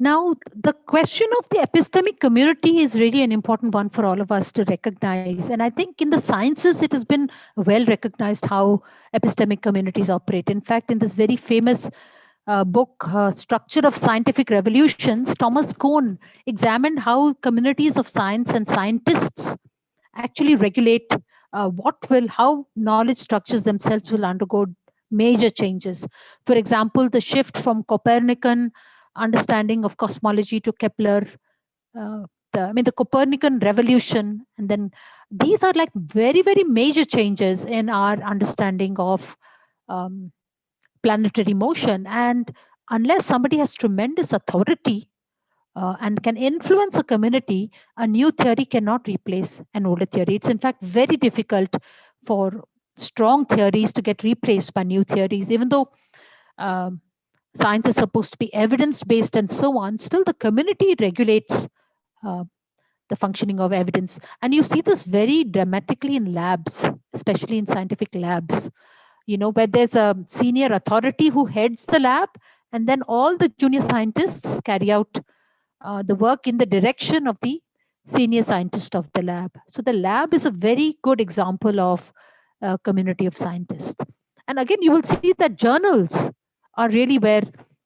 Now, the question of the epistemic community is really an important one for all of us to recognize. And I think in the sciences, it has been well recognized how epistemic communities operate. In fact, in this very famous book, Structure of Scientific Revolutions, Thomas Kuhn examined how communities of science and scientists actually regulate how knowledge structures themselves will undergo major changes. For example, the shift from Copernican understanding of cosmology to Kepler, the Copernican revolution, and then these are like very, very major changes in our understanding of planetary motion. And unless somebody has tremendous authority and can influence a community, a new theory cannot replace an older theory. It's in fact very difficult for strong theories to get replaced by new theories, even though science is supposed to be evidence-based and so on, still the community regulates the functioning of evidence. And you see this very dramatically in labs, especially in scientific labs, where there's a senior authority who heads the lab, and then all the junior scientists carry out the work in the direction of the senior scientist of the lab. So the lab is a very good example of a community of scientists. And again, you will see that journals are really where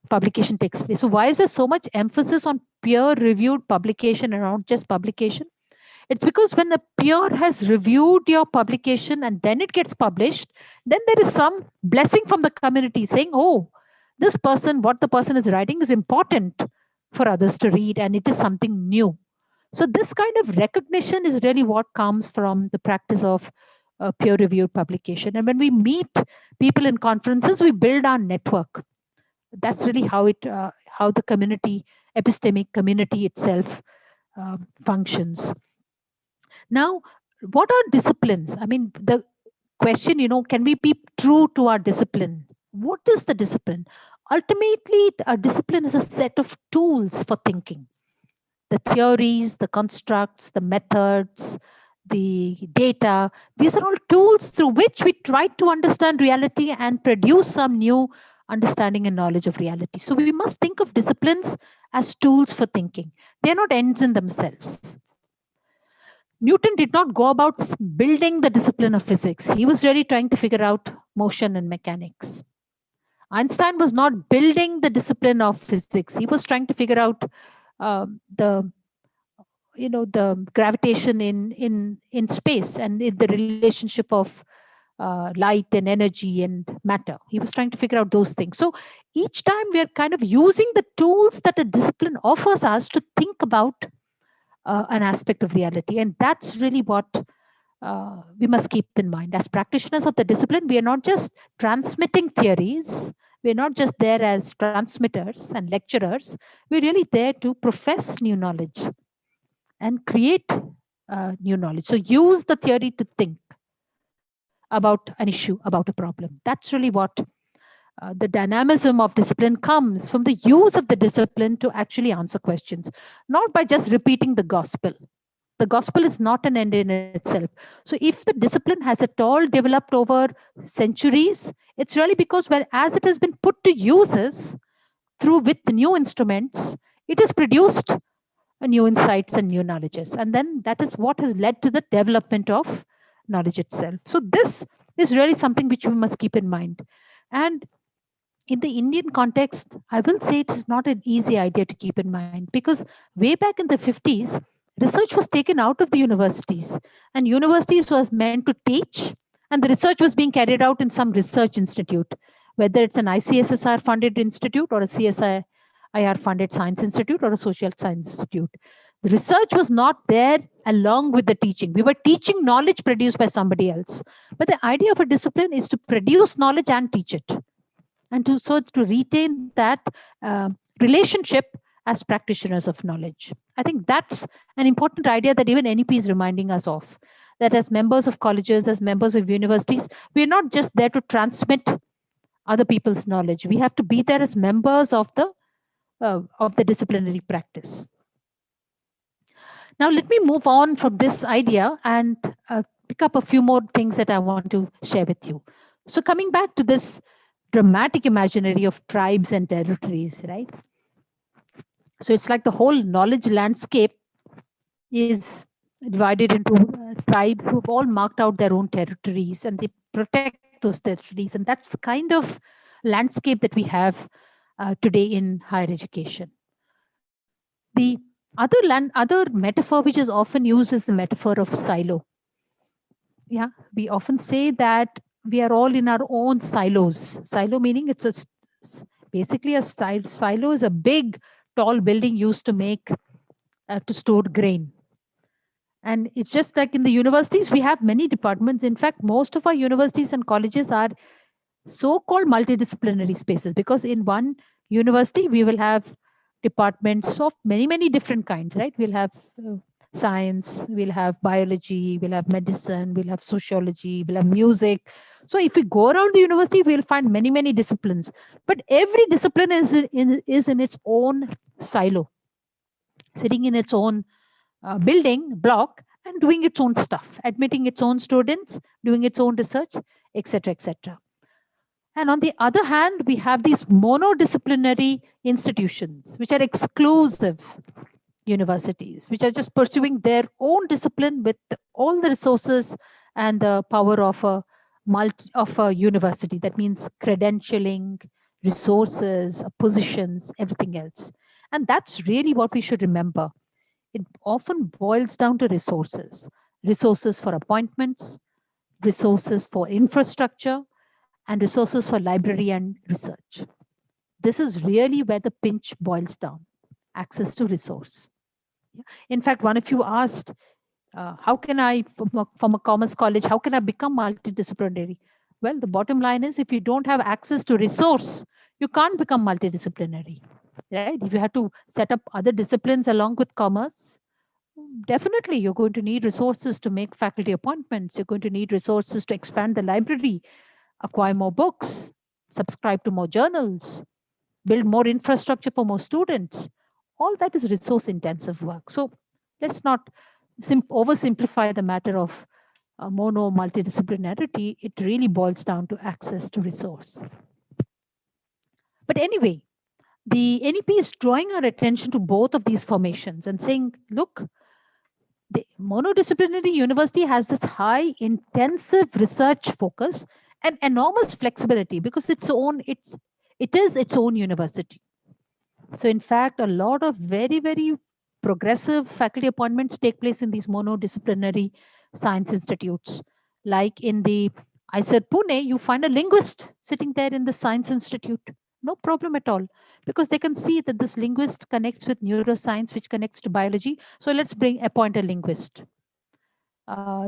publication takes place. So why is there so much emphasis on peer-reviewed publication and not just publication? It's because when a peer has reviewed your publication and then it gets published, then there is some blessing from the community saying, oh, this person, what the person is writing is important for others to read, and it is something new. So this kind of recognition is really what comes from the practice of peer-reviewed publication. And when we meet people in conferences, we build our network. That's really how the community, epistemic community itself functions. Now, what are disciplines? I mean, the question, can we be true to our discipline? What is the discipline? Ultimately, a discipline is a set of tools for thinking. The theories, the constructs, the methods, the data, these are all tools through which we try to understand reality and produce some new understanding and knowledge of reality. So we must think of disciplines as tools for thinking. They're not ends in themselves. Newton did not go about building the discipline of physics. He was really trying to figure out motion and mechanics. Einstein was not building the discipline of physics. He was trying to figure out the gravitation in space and in the relationship of light and energy and matter. He was trying to figure out those things. So each time we are kind of using the tools that a discipline offers us to think about an aspect of reality. And that's really what we must keep in mind. As practitioners of the discipline, we are not just transmitting theories. We're not just there as transmitters and lecturers. We're really there to profess new knowledge and create new knowledge. So use the theory to think about an issue, about a problem. That's really what the dynamism of discipline comes from, the use of the discipline to actually answer questions, not by just repeating the gospel. The gospel is not an end in itself. So if the discipline has at all developed over centuries, it's really because as it has been put to uses with new instruments, it has produced new insights and new knowledges. And then that is what has led to the development of knowledge itself. So this is really something which we must keep in mind. And in the Indian context, I will say it is not an easy idea to keep in mind, because way back in the 50s, research was taken out of the universities, and universities was meant to teach, and the research was being carried out in some research institute, whether it's an ICSSR funded institute or a CSIR funded science institute or a social science institute. The research was not there along with the teaching. We were teaching knowledge produced by somebody else. But the idea of a discipline is to produce knowledge and teach it. And to retain that relationship as practitioners of knowledge. I think that's an important idea that even NEP is reminding us of, that as members of colleges, as members of universities, we're not just there to transmit other people's knowledge. We have to be there as members of the disciplinary practice. Now, let me move on from this idea and pick up a few more things that I want to share with you. So coming back to this dramatic imaginary of tribes and territories, right? So it's like the whole knowledge landscape is divided into tribes who've all marked out their own territories and they protect those territories. And that's the kind of landscape that we have today in higher education. The other metaphor which is often used is the metaphor of silo. Yeah, we often say that we are all in our own silos. Silo meaning it's basically a silo is a big, tall building used to make to store grain. And it's just like in the universities, we have many departments. In fact, most of our universities and colleges are so-called multidisciplinary spaces, because in one university, we will have departments of many different kinds, right? We'll have science, we'll have biology, we'll have medicine, we'll have sociology, we'll have music. So if we go around the university, we'll find many disciplines. But every discipline is in its own silo, sitting in its own building block and doing its own stuff, admitting its own students, doing its own research, etc., etc. And on the other hand, we have these monodisciplinary institutions, which are exclusive universities, which are just pursuing their own discipline with all the resources and the power of a university. That means credentialing, resources, positions, everything else. And that's really what we should remember. It often boils down to resources for appointments, resources for infrastructure, and resources for library and research. This is really where the pinch boils down, access to resource. In fact, one of you asked, how can I, from a commerce college, how can I become multidisciplinary? Well, the bottom line is if you don't have access to resource, you can't become multidisciplinary, right? If you have to set up other disciplines along with commerce, definitely you're going to need resources to make faculty appointments. You're going to need resources to expand the library, acquire more books, subscribe to more journals, build more infrastructure for more students. All that is resource intensive work. So let's not oversimplify the matter of multidisciplinarity. It really boils down to access to resource. But anyway, the NEP is drawing our attention to both of these formations and saying, look, the monodisciplinary university has this high intensive research focus and enormous flexibility because it is its own university. So in fact, a lot of very progressive faculty appointments take place in these monodisciplinary science institutes. Like in the ISER Pune, you find a linguist sitting there in the science institute. No problem at all, because they can see that this linguist connects with neuroscience, which connects to biology. So let's appoint a linguist.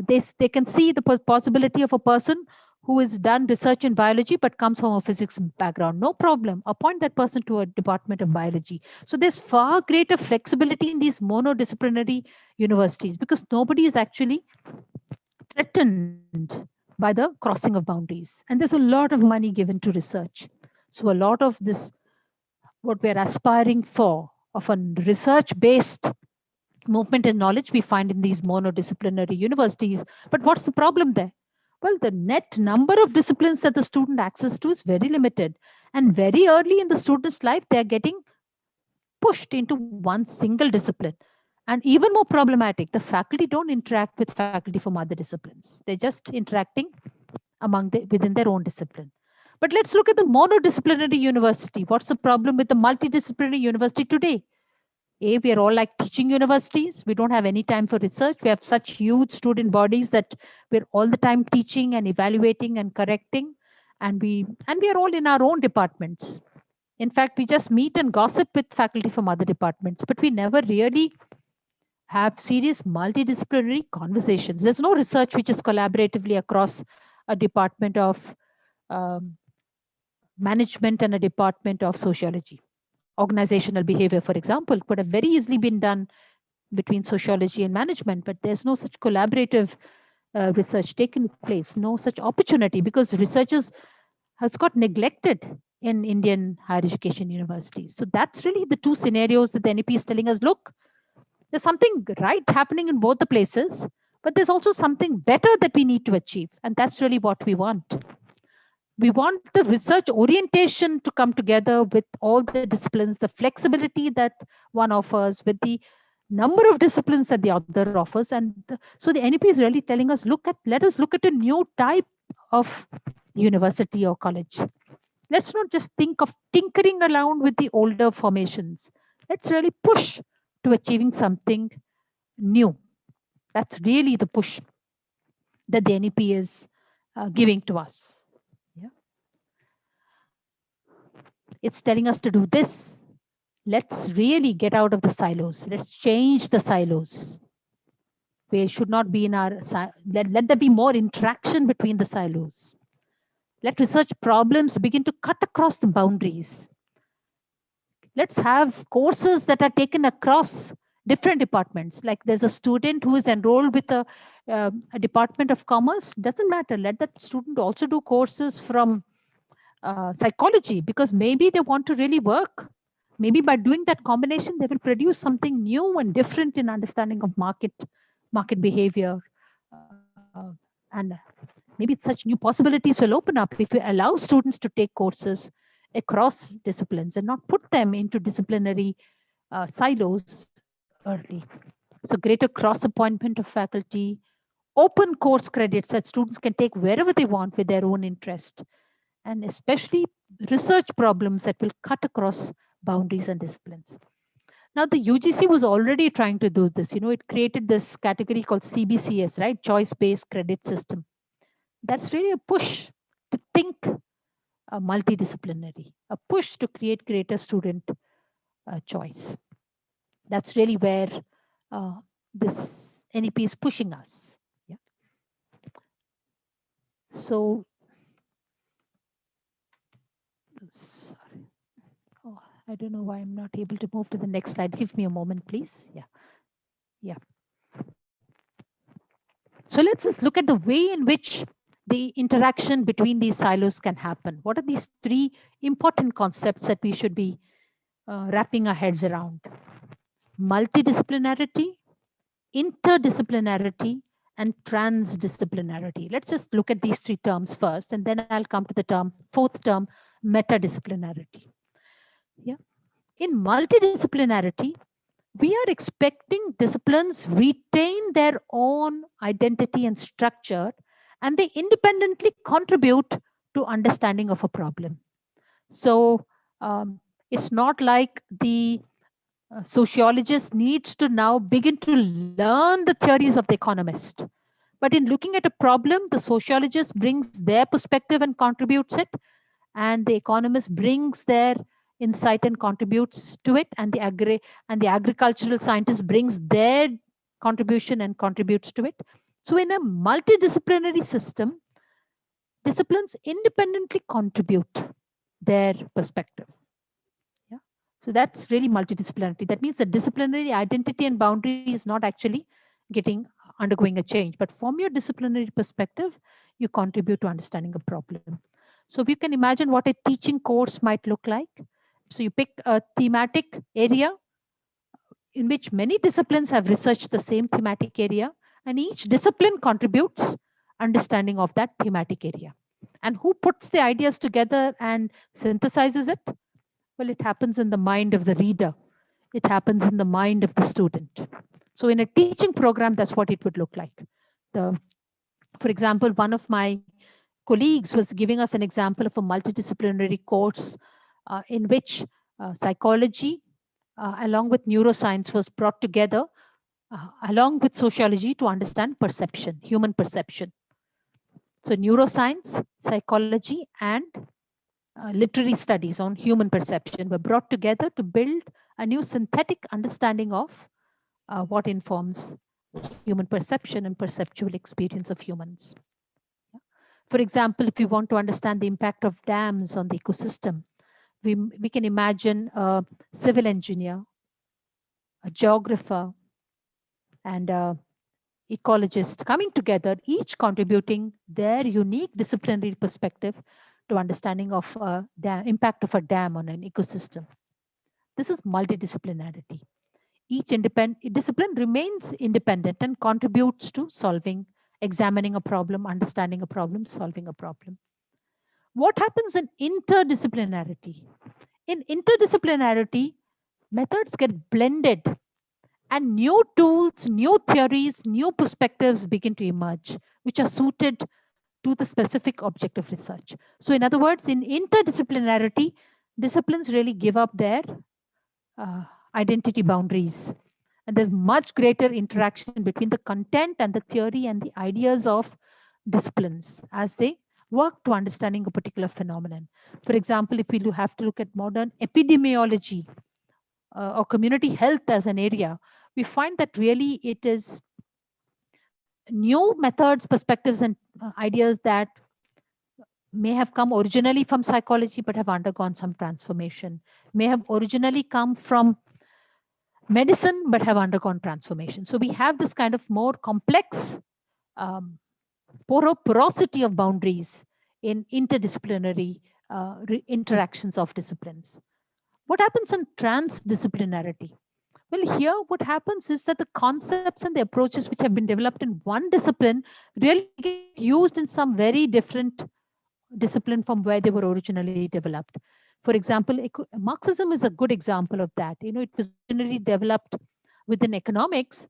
They can see the possibility of a person who has done research in biology but comes from a physics background. No problem. Appoint that person to a department of biology. So there's far greater flexibility in these monodisciplinary universities because nobody is actually threatened by the crossing of boundaries. And there's a lot of money given to research. So a lot of this, what we're aspiring for, of a research-based movement and knowledge, we find in these monodisciplinary universities. But what's the problem there? Well, the net number of disciplines that the student access to is very limited. And very early in the student's life, they're getting pushed into one single discipline. And even more problematic, the faculty don't interact with faculty from other disciplines. They're just interacting within their own discipline. But let's look at the monodisciplinary university. What's the problem with the multidisciplinary university today? We are all like teaching universities. We don't have any time for research. We have such huge student bodies that we're all the time teaching and evaluating and correcting. And we are all in our own departments. In fact, we just meet and gossip with faculty from other departments, but we never really have serious multidisciplinary conversations. There's no research which is collaboratively across a department of management and a department of sociology. organizational behavior, for example, could have very easily been done between sociology and management, but there's no such collaborative research taken place, no such opportunity, because researchers has got neglected in Indian higher education universities. So that's really the two scenarios that the NEP is telling us, look, there's something right happening in both the places, but there's also something better that we need to achieve. And that's really what we want. We want the research orientation to come together with all the disciplines, the flexibility that one offers with the number of disciplines that the other offers. And so the NEP is really telling us, let us look at a new type of university or college. Let's not just think of tinkering around with the older formations. Let's really push to achieving something new. That's really the push that the NEP is giving to us. Yeah. It's telling us to do this. Let's really get out of the silos. Let's change the silos. We should not be in our, let there be more interaction between the silos. Let research problems begin to cut across the boundaries. Let's have courses that are taken across different departments. Like there's a student who is enrolled with a department of commerce. Doesn't matter. Let that student also do courses from psychology, because maybe they want to really work. Maybe by doing that combination, they will produce something new and different in understanding of market behavior. And maybe such new possibilities will open up if we allow students to take courses across disciplines and not put them into disciplinary silos early. So greater cross-appointment of faculty, open course credits that students can take wherever they want with their own interest, and especially research problems that will cut across boundaries and disciplines. Now, the UGC was already trying to do this. It created this category called CBCS, right? Choice-based credit system. That's really a push to think multidisciplinary, a push to create greater student choice. That's really where this NEP is pushing us. Yeah. So, sorry. Oh, I don't know why I'm not able to move to the next slide. Give me a moment, please. Yeah. Yeah. So let's just look at the way in which the interaction between these silos can happen. What are these three important concepts that we should be wrapping our heads around? Multidisciplinarity, interdisciplinarity, and transdisciplinarity. Let's just look at these three terms first, and then I'll come to the fourth term, metadisciplinarity. Yeah. In multidisciplinarity, we are expecting disciplines retain their own identity and structure, and they independently contribute to understanding of a problem. So it's not like the sociologist needs to now begin to learn the theories of the economist. But in looking at a problem, the sociologist brings their perspective and contributes it, and the economist brings their insight and contributes to it, and the agricultural scientist brings their contribution and contributes to it. So in a multidisciplinary system, disciplines independently contribute their perspective. Yeah. So that's really multidisciplinarity. That means the disciplinary identity and boundary is not actually undergoing a change, but from your disciplinary perspective, you contribute to understanding a problem. So if you can imagine what a teaching course might look like. So you pick a thematic area in which many disciplines have researched the same thematic area, and each discipline contributes understanding of that thematic area. And who puts the ideas together and synthesizes it? Well, it happens in the mind of the reader. It happens in the mind of the student. So in a teaching program, that's what it would look like. For example, one of my colleagues was giving us an example of a multidisciplinary course in which psychology along with neuroscience was brought together along with sociology to understand perception, human perception. So neuroscience, psychology, and literary studies on human perception were brought together to build a new synthetic understanding of what informs human perception and perceptual experience of humans. For example, if we want to understand the impact of dams on the ecosystem, we can imagine a civil engineer, a geographer, and a ecologist coming together, each contributing their unique disciplinary perspective to understanding of impact of a dam on an ecosystem. This is multidisciplinarity. Each discipline remains independent and contributes to examining a problem, understanding a problem, solving a problem. What happens in interdisciplinarity? In interdisciplinarity, methods get blended and new tools, new theories, new perspectives begin to emerge, which are suited to the specific object of research. So in other words, in interdisciplinarity, disciplines really give up their identity boundaries. And there's much greater interaction between the content and the theory and the ideas of disciplines as they work to understanding a particular phenomenon. For example, if we have to look at modern epidemiology or community health as an area, we find that really it is new methods, perspectives, and ideas that may have come originally from psychology but have undergone some transformation, may have originally come from medicine but have undergone transformation. So we have this kind of more complex porosity of boundaries in interdisciplinary interactions of disciplines. What happens in transdisciplinarity? Well, here what happens is that the concepts and the approaches which have been developed in one discipline really get used in some very different discipline from where they were originally developed. For example, Marxism is a good example of that. You know, it was originally developed within economics,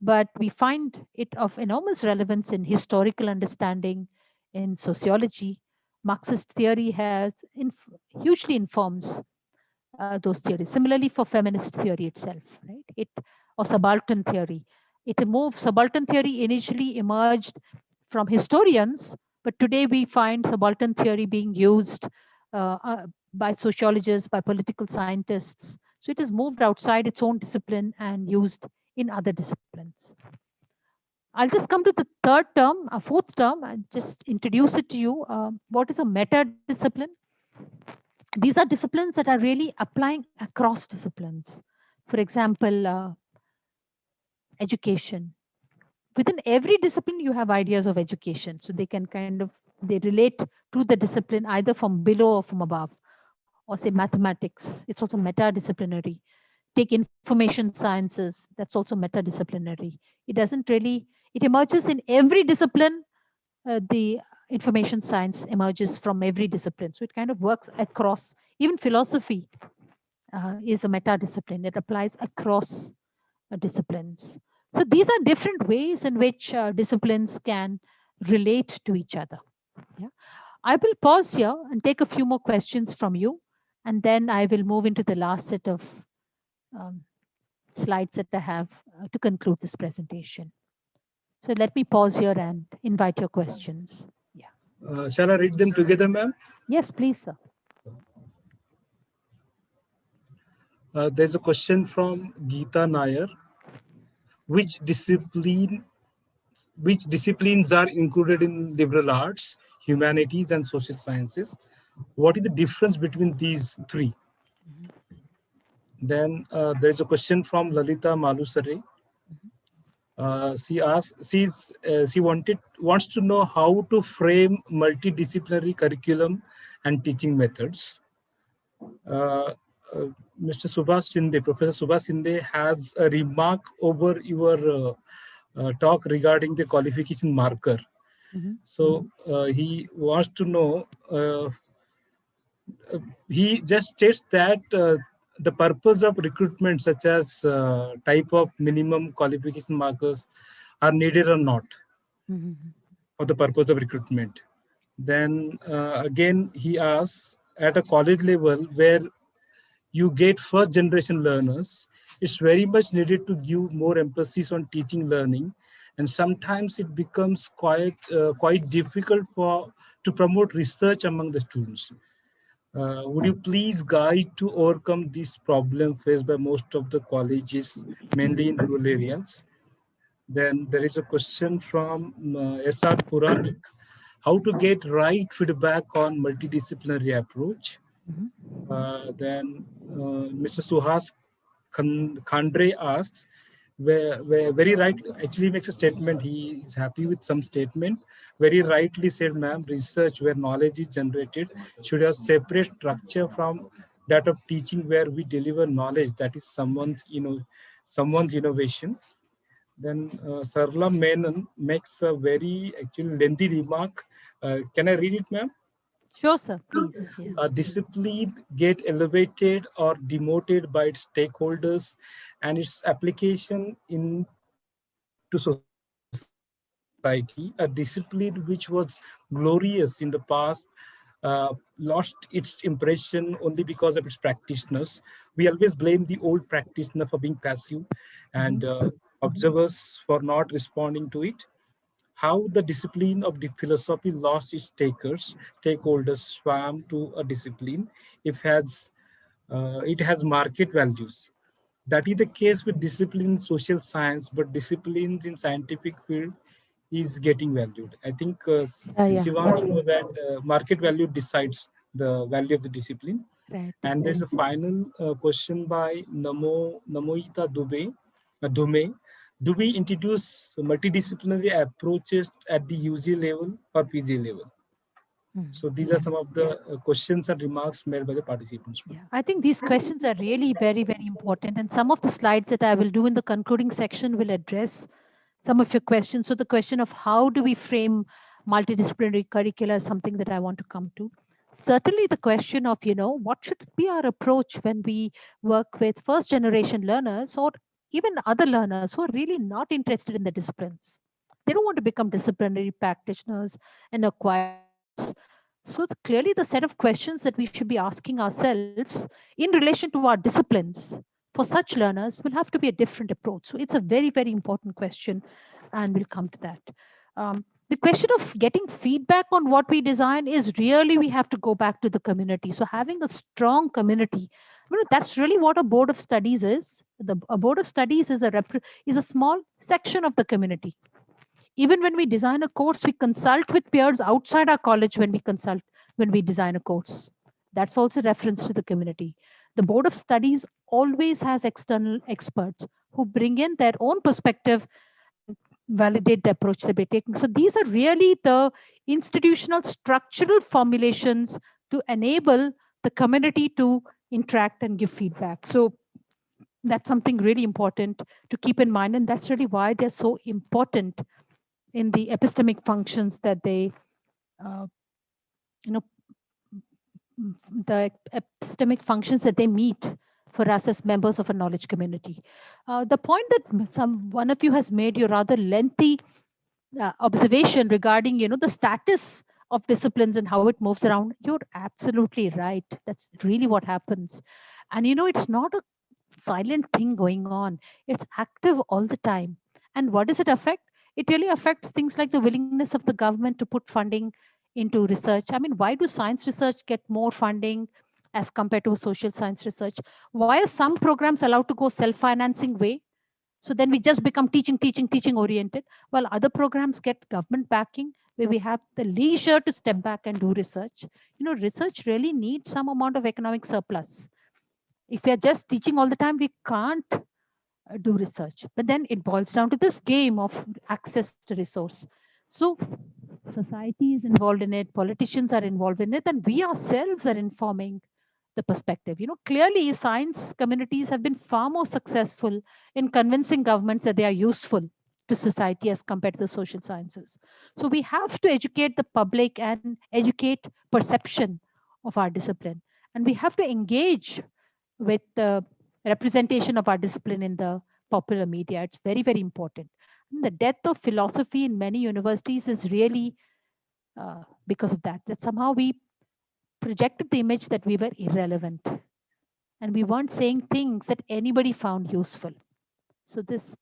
but we find it of enormous relevance in historical understanding, in sociology. Marxist theory hugely informs those theories. Similarly, for feminist theory itself, right? Or subaltern theory. Subaltern theory initially emerged from historians, but today we find subaltern theory being used by sociologists, by political scientists. So it has moved outside its own discipline and used in other disciplines. I'll just come to the fourth term, and just introduce it to you. What is a meta-discipline? These are disciplines that are really applying across disciplines. For example, education. Within every discipline, you have ideas of education. So they can they relate to the discipline either from below or from above. Or say mathematics, it's also meta-disciplinary. Take information sciences, that's also meta-disciplinary. It emerges in every discipline. The information science emerges from every discipline. So it kind of works across. Even philosophy is a meta-discipline. It applies across disciplines. So these are different ways in which disciplines can relate to each other. Yeah. I will pause here and take a few more questions from you, and then I will move into the last set of slides that I have to conclude this presentation. So let me pause here and invite your questions. Yeah. Shall I read them together, ma'am? Yes, please, sir. There's a question from Geeta Nair. Which disciplines are included in liberal arts, humanities, and social sciences? What is the difference between these three? Then there's a question from Lalita Malusare. She wants to know how to frame multidisciplinary curriculum and teaching methods. Mr. Subhash Shinde, Professor Subhash Shinde has a remark over your talk regarding the qualification marker. So he wants to know, he just states that the purpose of recruitment, such as type of minimum qualification markers, are needed or not, for the purpose of recruitment. Then again, he asks, at a college level where you get first generation learners, it's very much needed to give more emphasis on teaching learning, and sometimes it becomes quite difficult to promote research among the students. Would you please guide to overcome this problem faced by most of the colleges, mainly in rural areas? Then there is a question from S.R. Puranik. How to get right feedback on multidisciplinary approach? Then Mr. Suhas Khandre asks, where very right, actually makes a statement. He is happy with some statement. Very rightly said, ma'am, research where knowledge is generated should have separate structure from that of teaching where we deliver knowledge. That is someone's innovation. Then Sarla Menon makes a very actually lengthy remark. Can I read it, ma'am? Sure, sir, please. Yeah. A discipline get elevated or demoted by its stakeholders and its application into society. A discipline which was glorious in the past lost its impression only because of its practitioners. We always blame the old practitioner for being passive and observers for not responding to it. How the discipline of the philosophy lost its stakeholders swam to a discipline if it has market values. That is the case with discipline in social science, but disciplines in scientific field is getting valued. I think Yeah. Shivansh know that market value decides the value of the discipline. Right. And there's a final question by Namoita Dume. Do we introduce multidisciplinary approaches at the UG level or PG level? So these are some of the questions and remarks made by the participants. Yeah, I think these questions are really very, very important. And some of the slides that I will do in the concluding section will address some of your questions. So the question of how do we frame multidisciplinary curricula is something that I want to come to. Certainly the question of, what should be our approach when we work with first generation learners or even other learners who are really not interested in the disciplines. They don't want to become disciplinary practitioners and acquire skills. So clearly the set of questions that we should be asking ourselves in relation to our disciplines for such learners will have to be a different approach. So it's a very, very important question, and we'll come to that. The question of getting feedback on what we design is really, we have to go back to the community. So having a strong community, that's really what a board of studies is. A board of studies is a small section of the community. Even when we design a course, we consult with peers outside our college when we design a course. That's also reference to the community. The board of studies always has external experts who bring in their own perspective and validate the approach that we're taking. So these are really the institutional structural formulations to enable the community to interact and give feedback. So that's something really important to keep in mind. And that's really why they're so important in the epistemic functions that they, the epistemic functions that they meet for us as members of a knowledge community. The point that one of you has made, your rather lengthy observation regarding, the status of disciplines and how it moves around, you're absolutely right. That's really what happens. And, it's not a silent thing going on. It's active all the time. And what does it affect? It really affects things like the willingness of the government to put funding into research. I mean, why do science research get more funding as compared to social science research? Why are some programs allowed to go self-financing way? So then we just become teaching oriented, while other programs get government backing where we have the leisure to step back and do research. Research really needs some amount of economic surplus. If we are just teaching all the time, we can't do research. But then it boils down to this game of access to resource. So society is involved in it, politicians are involved in it, and we ourselves are informing the perspective. Clearly science communities have been far more successful in convincing governments that they are useful to society as compared to the social sciences. So we have to educate the public and educate perception of our discipline. And we have to engage with the representation of our discipline in the popular media. It's very, very important. And the death of philosophy in many universities is really because of that somehow we projected the image that we were irrelevant and we weren't saying things that anybody found useful. So this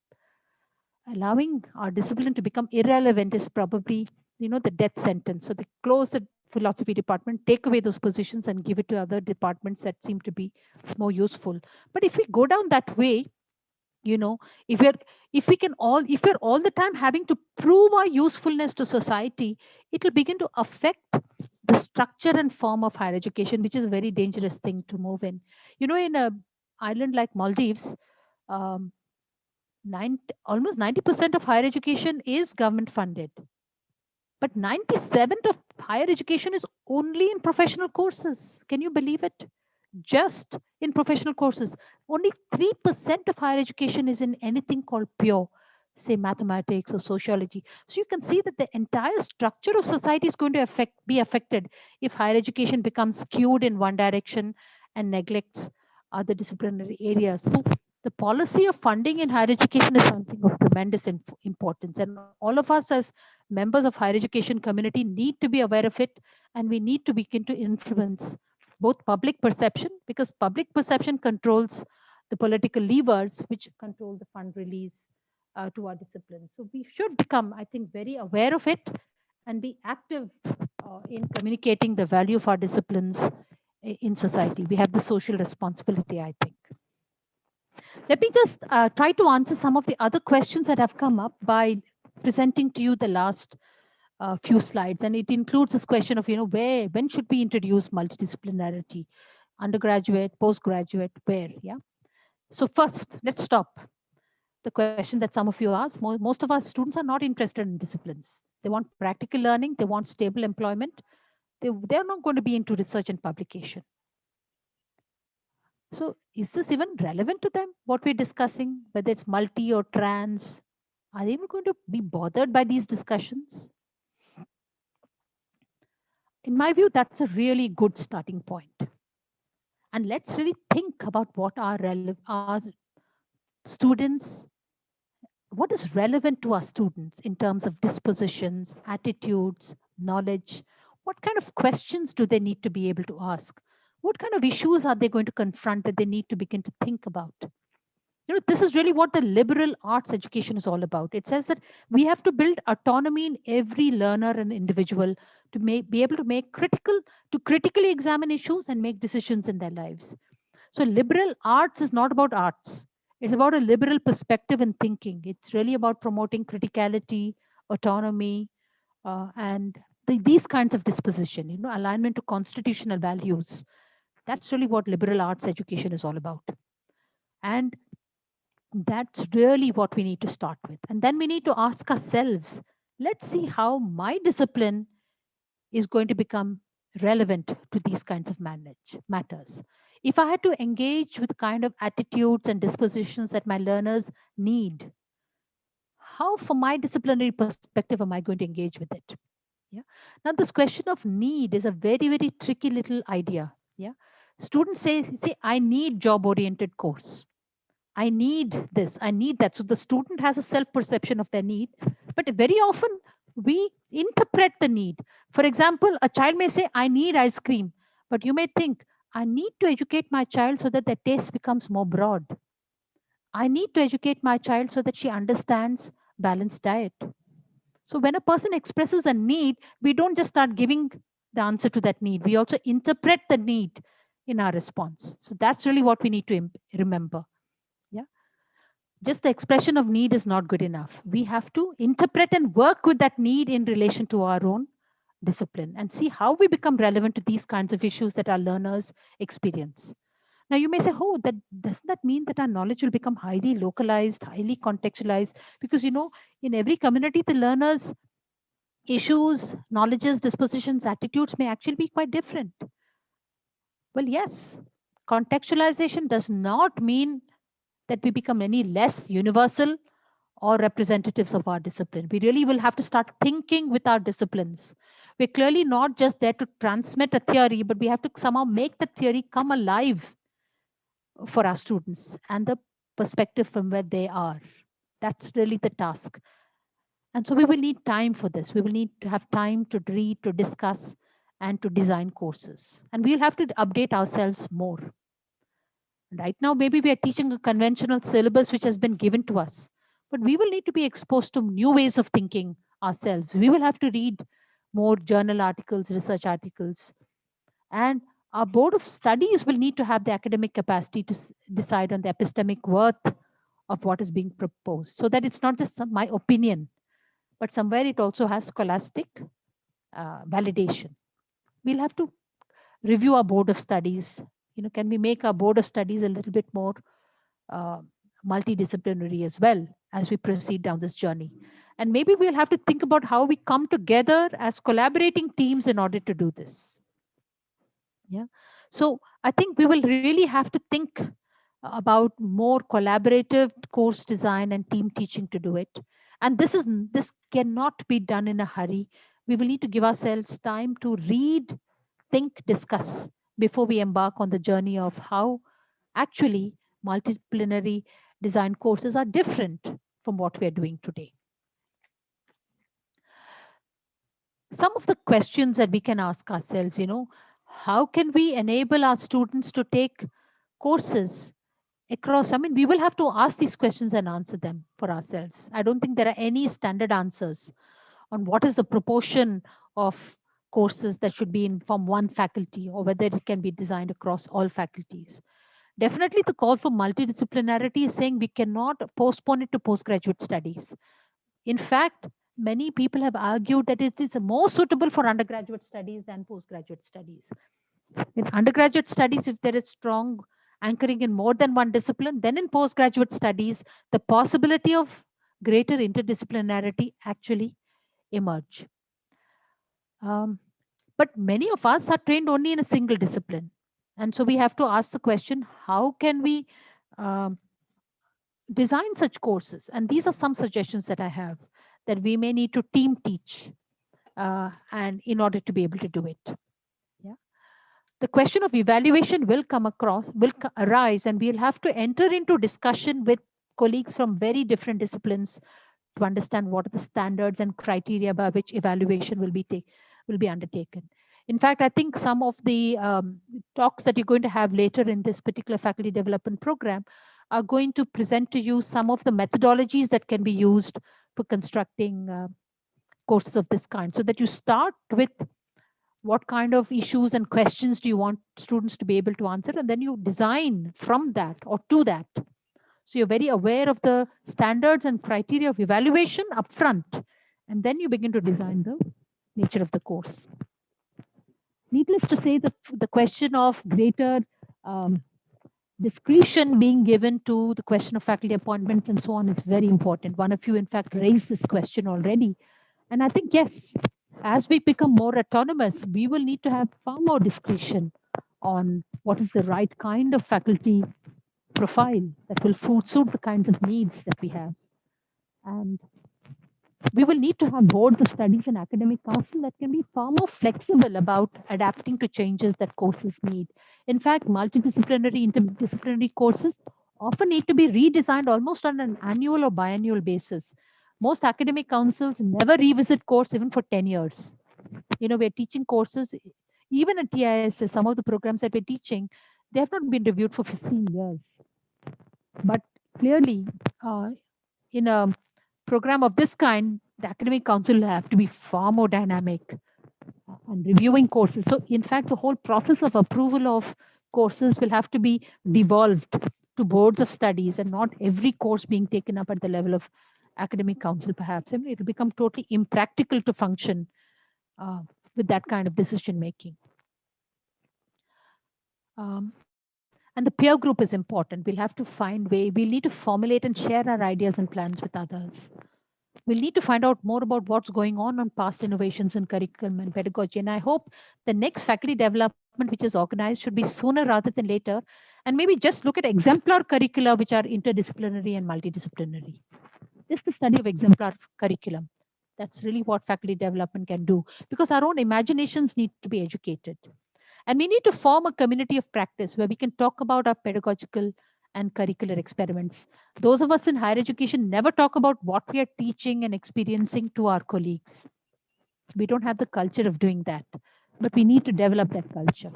allowing our discipline to become irrelevant is probably, the death sentence. So they close the philosophy department, take away those positions and give it to other departments that seem to be more useful. But if we go down that way, if we're all the time having to prove our usefulness to society, it will begin to affect the structure and form of higher education, which is a very dangerous thing to move in. You know, in a island like Maldives, um, almost 90% of higher education is government funded. But 97% of higher education is only in professional courses. Can you believe it? Just in professional courses. Only 3% of higher education is in anything called pure, say, mathematics or sociology. So you can see that the entire structure of society is going to be affected if higher education becomes skewed in one direction and neglects other disciplinary areas. So the policy of funding in higher education is something of tremendous importance. And all of us as members of higher education community need to be aware of it, and we need to begin to influence both public perception, because public perception controls the political levers which control the fund release to our disciplines. So we should become, I think, very aware of it and be active in communicating the value of our disciplines in society. We have the social responsibility, I think. Let me just try to answer some of the other questions that have come up by presenting to you the last few slides. And it includes this question of, when should we introduce multidisciplinarity? Undergraduate, postgraduate, where? Yeah. So first, let's stop the question that some of you asked. Most of our students are not interested in disciplines. They want practical learning. They want stable employment. They're not going to be into research and publication. So is this even relevant to them, what we're discussing, whether it's multi or trans? Are they even going to be bothered by these discussions? In my view, that's a really good starting point. And let's really think about what our students, what is relevant to our students in terms of dispositions, attitudes, knowledge. What kind of questions do they need to be able to ask? What kind of issues are they going to confront that they need to begin to think about? This is really what the liberal arts education is all about. It says that we have to build autonomy in every learner and individual to be able to critically examine issues and make decisions in their lives. So liberal arts is not about arts. It's about a liberal perspective in thinking. It's really about promoting criticality, autonomy, and these kinds of disposition, alignment to constitutional values. That's really what liberal arts education is all about. And that's really what we need to start with. And then we need to ask ourselves, let's see how my discipline is going to become relevant to these kinds of matters. If I had to engage with the kind of attitudes and dispositions that my learners need, how from my disciplinary perspective am I going to engage with it? Yeah. Now this question of need is a very, very tricky little idea. Yeah. Students say, I need job-oriented course. I need this, I need that. So the student has a self-perception of their need, but very often we interpret the need. For example, a child may say, I need ice cream, but you may think, I need to educate my child so that their taste becomes more broad. I need to educate my child so that she understands balanced diet. So when a person expresses a need, we don't just start giving the answer to that need. We also interpret the need in our response. So that's really what we need to remember. Just the expression of need is not good enough. We have to interpret and work with that need in relation to our own discipline and see how we become relevant to these kinds of issues that our learners experience. Now you may say, doesn't that mean that our knowledge will become highly localized, highly contextualized? Because, in every community, the learners' issues, knowledges, dispositions, attitudes may actually be quite different. Well, yes, contextualization does not mean that we become any less universal or representatives of our discipline. We really will have to start thinking with our disciplines. We're clearly not just there to transmit a theory, but we have to somehow make the theory come alive for our students and the perspective from where they are. That's really the task. And so we will need time for this. We will need to have time to read, to discuss, and to design courses. And we'll have to update ourselves more. Right now, maybe we are teaching a conventional syllabus which has been given to us, but we will need to be exposed to new ways of thinking ourselves. We will have to read more journal articles, research articles, and our board of studies will need to have the academic capacity to decide on the epistemic worth of what is being proposed, so that it's not just my opinion, but somewhere it also has scholastic validation. we'll have to review our board of studies. Can we make our board of studies a little bit more multidisciplinary as well as we proceed down this journey? And maybe we'll have to think about how we come together as collaborating teams in order to do this. Yeah. So I think we will really have to think about more collaborative course design and team teaching to do it. And this cannot be done in a hurry. We will need to give ourselves time to read, think, discuss before we embark on the journey of how actually multidisciplinary design courses are different from what we are doing today. Some of the questions that we can ask ourselves, how can we enable our students to take courses across? I mean, we will have to ask these questions and answer them for ourselves. I don't think there are any standard answers on what is the proportion of courses that should be in from one faculty or whether it can be designed across all faculties. Definitely the call for multidisciplinarity is saying we cannot postpone it to postgraduate studies. In fact, many people have argued that it is more suitable for undergraduate studies than postgraduate studies. In undergraduate studies, if there is strong anchoring in more than one discipline, then in postgraduate studies, the possibility of greater interdisciplinarity actually emerge. But many of us are trained only in a single discipline. And so we have to ask the question, how can we design such courses? And these are some suggestions that I have, that we may need to team teach and in order to be able to do it. Yeah. The question of evaluation will arise, and we'll have to enter into discussion with colleagues from very different disciplines to understand what are the standards and criteria by which evaluation will be undertaken. In fact, I think some of the talks that you're going to have later in this particular faculty development program are going to present to you some of the methodologies that can be used for constructing courses of this kind, so that you start with what kind of issues and questions do you want students to be able to answer, and then you design from that or to that. So you're very aware of the standards and criteria of evaluation upfront, and then you begin to design the nature of the course. Needless to say, the question of greater discretion being given to the question of faculty appointments and so on is very important. One of you, in fact, raised this question already. And I think, yes, as we become more autonomous, we will need to have far more discretion on what is the right kind of faculty profile that will suit the kinds of needs that we have. And we will need to have boards of studies and academic council that can be far more flexible about adapting to changes that courses need. In fact, multidisciplinary, interdisciplinary courses often need to be redesigned almost on an annual or biannual basis. Most academic councils never revisit course even for 10 years. We're teaching courses, even at TIS, some of the programs that we're teaching, they have not been reviewed for 15 years. But clearly, in a program of this kind, the academic council will have to be far more dynamic and reviewing courses. So in fact, the whole process of approval of courses will have to be devolved to boards of studies, and not every course being taken up at the level of academic council, perhaps. I mean, it will become totally impractical to function with that kind of decision making. And the peer group is important. We'll have to find we'll need to formulate and share our ideas and plans with others. We'll need to find out more about what's going on past innovations in curriculum and pedagogy. And I hope the next faculty development, which is organized, should be sooner rather than later. And maybe just look at exemplar curricula, which are interdisciplinary and multidisciplinary. Just the study of exemplar curriculum. That's really what faculty development can do, because our own imaginations need to be educated. And we need to form a community of practice where we can talk about our pedagogical and curricular experiments. Those of us in higher education never talk about what we are teaching and experiencing to our colleagues. We don't have the culture of doing that, but we need to develop that culture.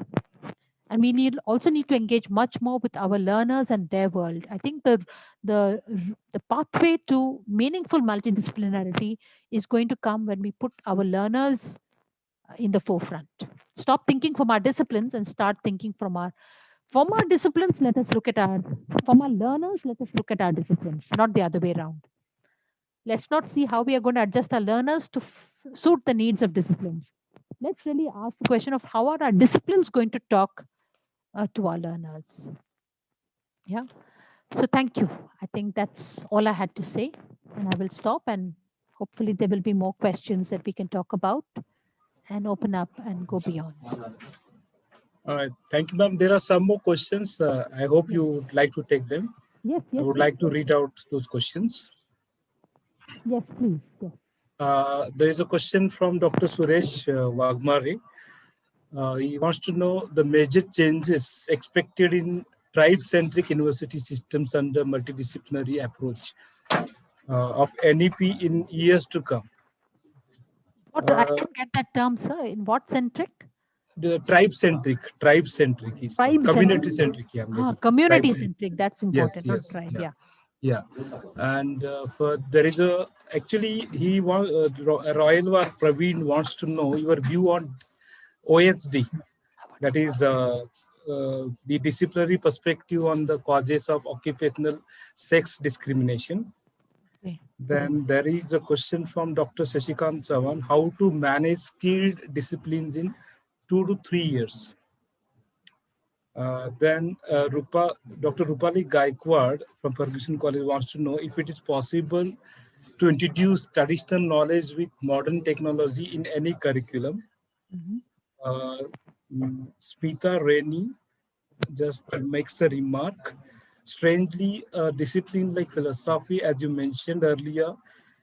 And we also need to engage much more with our learners and their world. I think the pathway to meaningful multidisciplinarity is going to come when we put our learners in the forefront. Stop thinking from our disciplines and start thinking from our disciplines. Let us look at from our learners, let us look at our disciplines, not the other way around. Let's not see how we are going to adjust our learners to suit the needs of disciplines. let's really ask the question of how are our disciplines going to talk to our learners. Yeah. So thank you. I think that's all I had to say, and I will stop, and hopefully there will be more questions that we can talk about and open up and go beyond. All right. Thank you, ma'am. There are some more questions. I hope you would Yes. like to take them. Yes, I yes. would like to read out those questions. Yes, please. Yes. There is a question from Dr. Suresh Wagmare. He wants to know the major changes expected in tribe-centric university systems under multidisciplinary approach of NEP in years to come. What, I don't get that term, sir. In what centric? The tribe-centric is community-centric. Yeah, maybe. Community-centric. That's important. Yes, Not yes, tribe. yeah. Yeah, and there is a actually he wants Royal War Praveen wants to know your view on OSD, that is the disciplinary perspective on the causes of occupational sex discrimination. Okay. Then there is a question from Dr. Shashikant Chavan, how to manage skilled disciplines in 2 to 3 years. Then Dr. Rupali Gaikwad from Ferguson College wants to know if it is possible to introduce traditional knowledge with modern technology in any curriculum. Smita Reni just makes a remark. Strangely, a discipline like philosophy, as you mentioned earlier,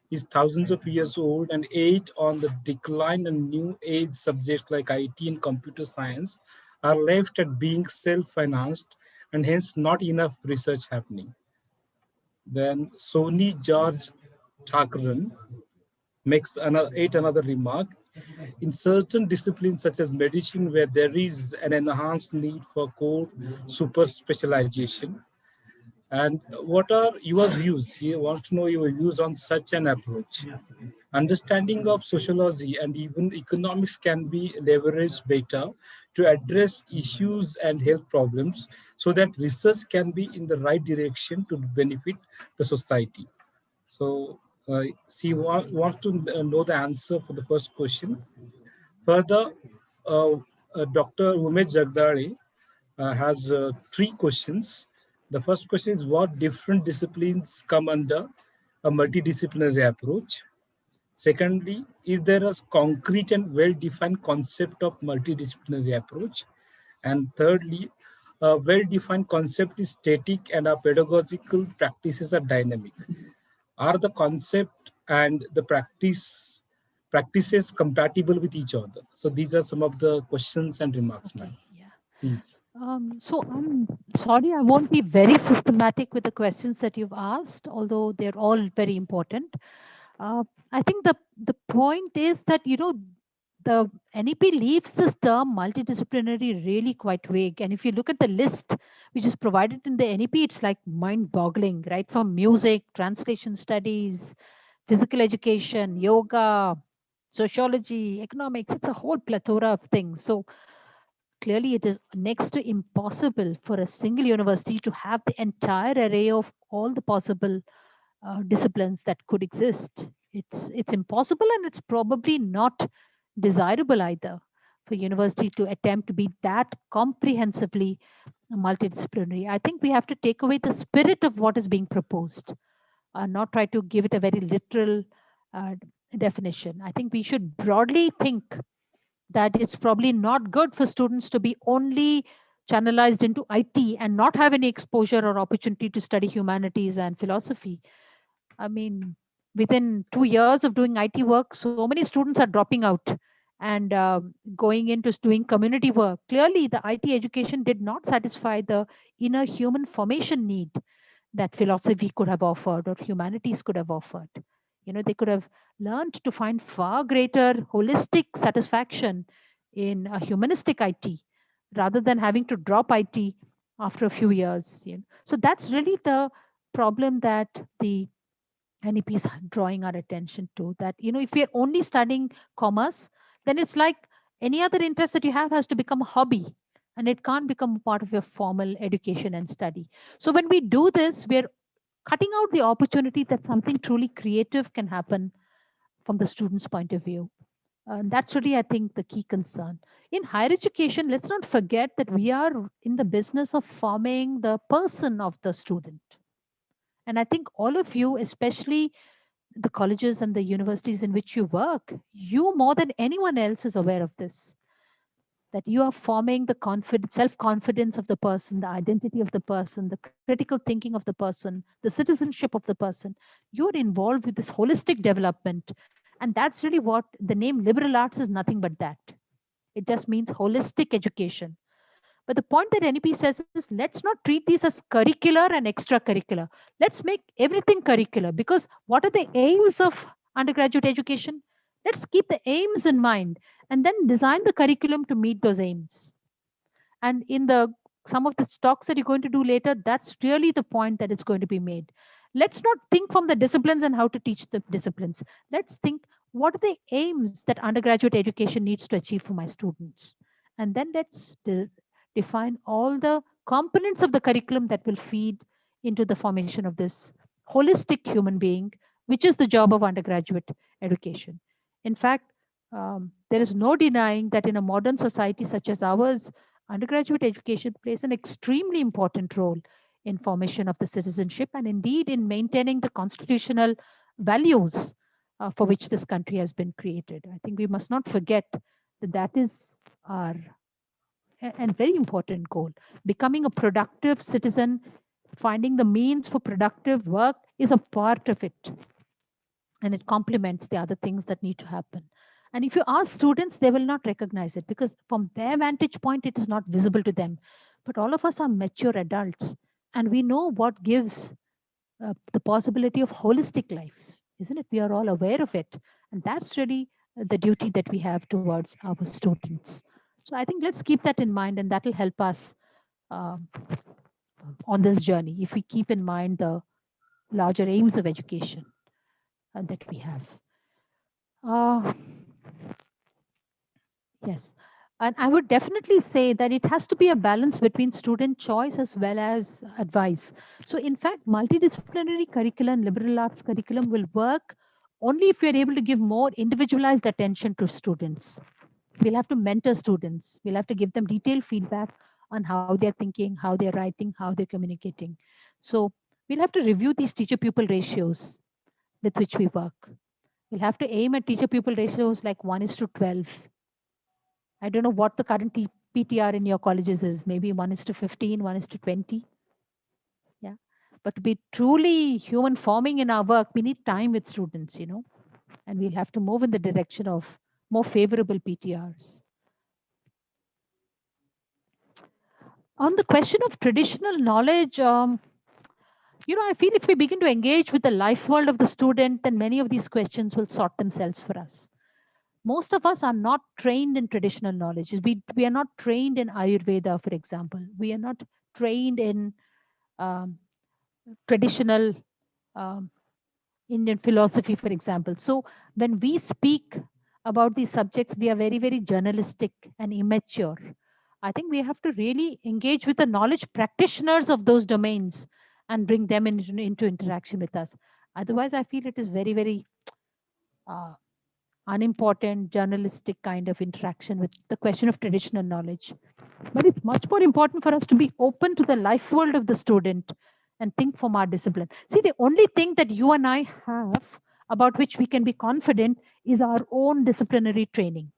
is thousands of years old and age on the decline, and new age subjects like IT and computer science are left at being self-financed and hence not enough research happening. Then Sony George Thakran makes another remark. In certain disciplines such as medicine, where there is an enhanced need for core super specialization, and what are your views? He wants to know your views on such an approach. Understanding of sociology and even economics can be leveraged better to address issues and health problems so that research can be in the right direction to benefit the society. So she wants to know the answer for the first question. Further, Dr. Umesh Jagdale has 3 questions. The first question is, what different disciplines come under a multidisciplinary approach? Secondly, is there a concrete and well-defined concept of multidisciplinary approach? And thirdly, a well-defined concept is static and our pedagogical practices are dynamic. Are the concept and the practices compatible with each other? So these are some of the questions and remarks, Okay, ma'am. yeah. Please. So I'm sorry, I won't be very systematic with the questions that you've asked, although they're all very important. I think the point is that, the NEP leaves this term multidisciplinary really quite vague. And if you look at the list which is provided in the NEP, it's like mind-boggling, right? From music, translation studies, physical education, yoga, sociology, economics, it's a whole plethora of things. So clearly it is next to impossible for a single university to have the entire array of all the possible disciplines that could exist. It's impossible, and it's probably not desirable either for university to attempt to be that comprehensively multidisciplinary. I think we have to take away the spirit of what is being proposed and not try to give it a very literal definition. I think we should broadly think that it's probably not good for students to be only channelized into IT and not have any exposure or opportunity to study humanities and philosophy. I mean, within 2 years of doing IT work, so many students are dropping out and going into doing community work. Clearly, the IT education did not satisfy the inner human formation need that philosophy could have offered or humanities could have offered. They could have learned to find far greater holistic satisfaction in a humanistic IT rather than having to drop IT after a few years. So that's really the problem that the NEP is drawing our attention to, that if we are only studying commerce, then it's like any other interest that you have has to become a hobby, and it can't become a part of your formal education and study. So when we do this, we're cutting out the opportunity that something truly creative can happen from the student's point of view. That's really, I think, the key concern. In higher education, let's not forget that we are in the business of forming the person of the student. And I think all of you, especially the colleges and the universities in which you work, you more than anyone else is aware of this, that you are forming the self-confidence of the person, the identity of the person, the critical thinking of the person, the citizenship of the person. You're involved with this holistic development. And that's really what the name liberal arts is nothing but that. It just means holistic education. But the point that NEP says is let's not treat these as curricular and extracurricular. Let's make everything curricular, because what are the aims of undergraduate education? Let's keep the aims in mind and then design the curriculum to meet those aims. And in the some of the talks that you're going to do later, that's really the point that is going to be made. Let's not think from the disciplines and how to teach the disciplines. Let's think what are the aims that undergraduate education needs to achieve for my students. And then let's define all the components of the curriculum that will feed into the formation of this holistic human being, which is the job of undergraduate education. In fact, there is no denying that in a modern society such as ours, undergraduate education plays an extremely important role in formation of the citizenship and indeed in maintaining the constitutional values for which this country has been created. I think we must not forget that that is our and very important goal. Becoming a productive citizen, finding the means for productive work is a part of it. And it complements the other things that need to happen. And if you ask students, they will not recognize it because from their vantage point, it is not visible to them. But all of us are mature adults and we know what gives the possibility of holistic life, isn't it? We are all aware of it. And that's really the duty that we have towards our students. So I think let's keep that in mind and that will help us on this journey if we keep in mind the larger aims of education that we have. Yes. And I would definitely say that it has to be a balance between student choice as well as advice. So in fact, multidisciplinary curriculum, liberal arts curriculum will work only if we're able to give more individualized attention to students. We'll have to mentor students. We'll have to give them detailed feedback on how they're thinking, how they're writing, how they're communicating. So we'll have to review these teacher-pupil ratios with which we work. We'll have to aim at teacher-pupil ratios like 1:12. I don't know what the current PTR in your colleges is, maybe 1:15, 1:20. Yeah. But to be truly human forming in our work, we need time with students, and we'll have to move in the direction of more favorable PTRs. On the question of traditional knowledge, I feel if we begin to engage with the life world of the student, then many of these questions will sort themselves for us. Most of us are not trained in traditional knowledge. We are not trained in Ayurveda, for example. We are not trained in traditional Indian philosophy, for example. So when we speak about these subjects, we are very, very journalistic and immature. I think we have to really engage with the knowledge practitioners of those domains and bring them into interaction with us. Otherwise, I feel it is very, very unimportant journalistic kind of interaction with the question of traditional knowledge. But it's much more important for us to be open to the life world of the student and think from our discipline. See, the only thing that you and I have about which we can be confident is our own disciplinary training,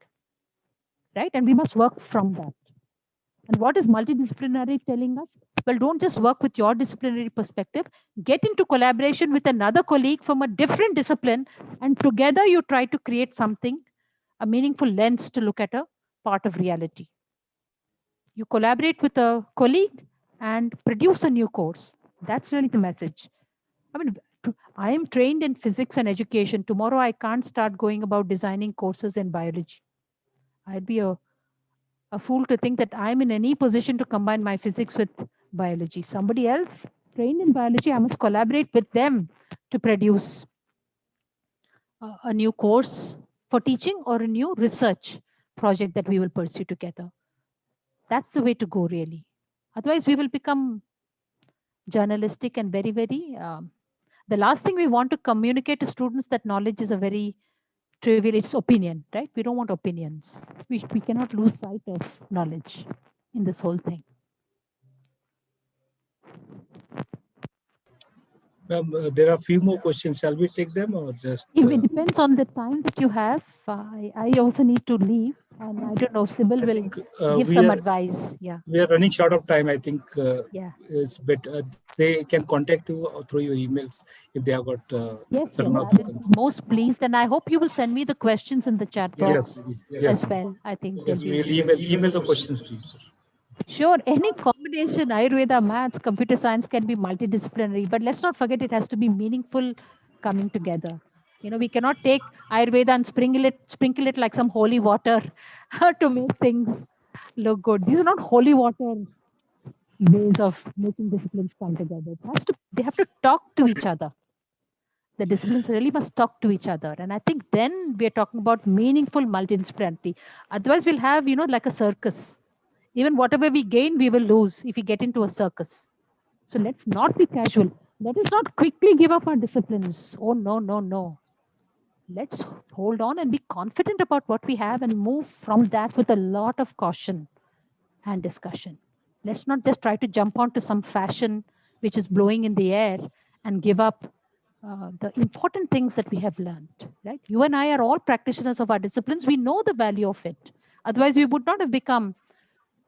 right? And we must work from that. And what is multidisciplinary telling us? Well, don't just work with your disciplinary perspective, get into collaboration with another colleague from a different discipline, and together you try to create something, a meaningful lens to look at a part of reality. You collaborate with a colleague and produce a new course. That's really the message. I mean, I am trained in physics and education. Tomorrow, I can't start going about designing courses in biology. I'd be a fool to think that I'm in any position to combine my physics with biology. Somebody else trained in biology, I must collaborate with them to produce a new course for teaching or a new research project that we will pursue together. That's the way to go, really. Otherwise, we will become journalistic and very, very. The last thing we want to communicate to students that knowledge is a very trivial. It's opinion, right? We don't want opinions. We cannot lose sight of knowledge in this whole thing. There are a few more questions. Shall we take them or just? It depends on the time that you have. I also need to leave, and I don't know. Sybil will give some advice. Yeah. We are running short of time. I think yeah. it's better. They can contact you through your emails if they have got yes, I will be most pleased, and I hope you will send me the questions in the chat box as well. I think yes, we'll email the questions to you, sir. Sure, any combination, Ayurveda, maths, computer science can be multidisciplinary, but let's not forget it has to be meaningful coming together. You know, we cannot take Ayurveda and sprinkle it like some holy water to make things look good. These are not holy water ways of making disciplines come together. They have to talk to each other. The disciplines really must talk to each other. And I think then we're talking about meaningful multidisciplinarity. Otherwise, we'll have, like a circus. Even whatever we gain, we will lose if we get into a circus. So let's not be casual. Let us not quickly give up our disciplines. Oh, no, no, no. Let's hold on and be confident about what we have and move from that with a lot of caution and discussion. Let's not just try to jump onto some fashion which is blowing in the air and give up the important things that we have learned. Right? You and I are all practitioners of our disciplines. We know the value of it. Otherwise, we would not have become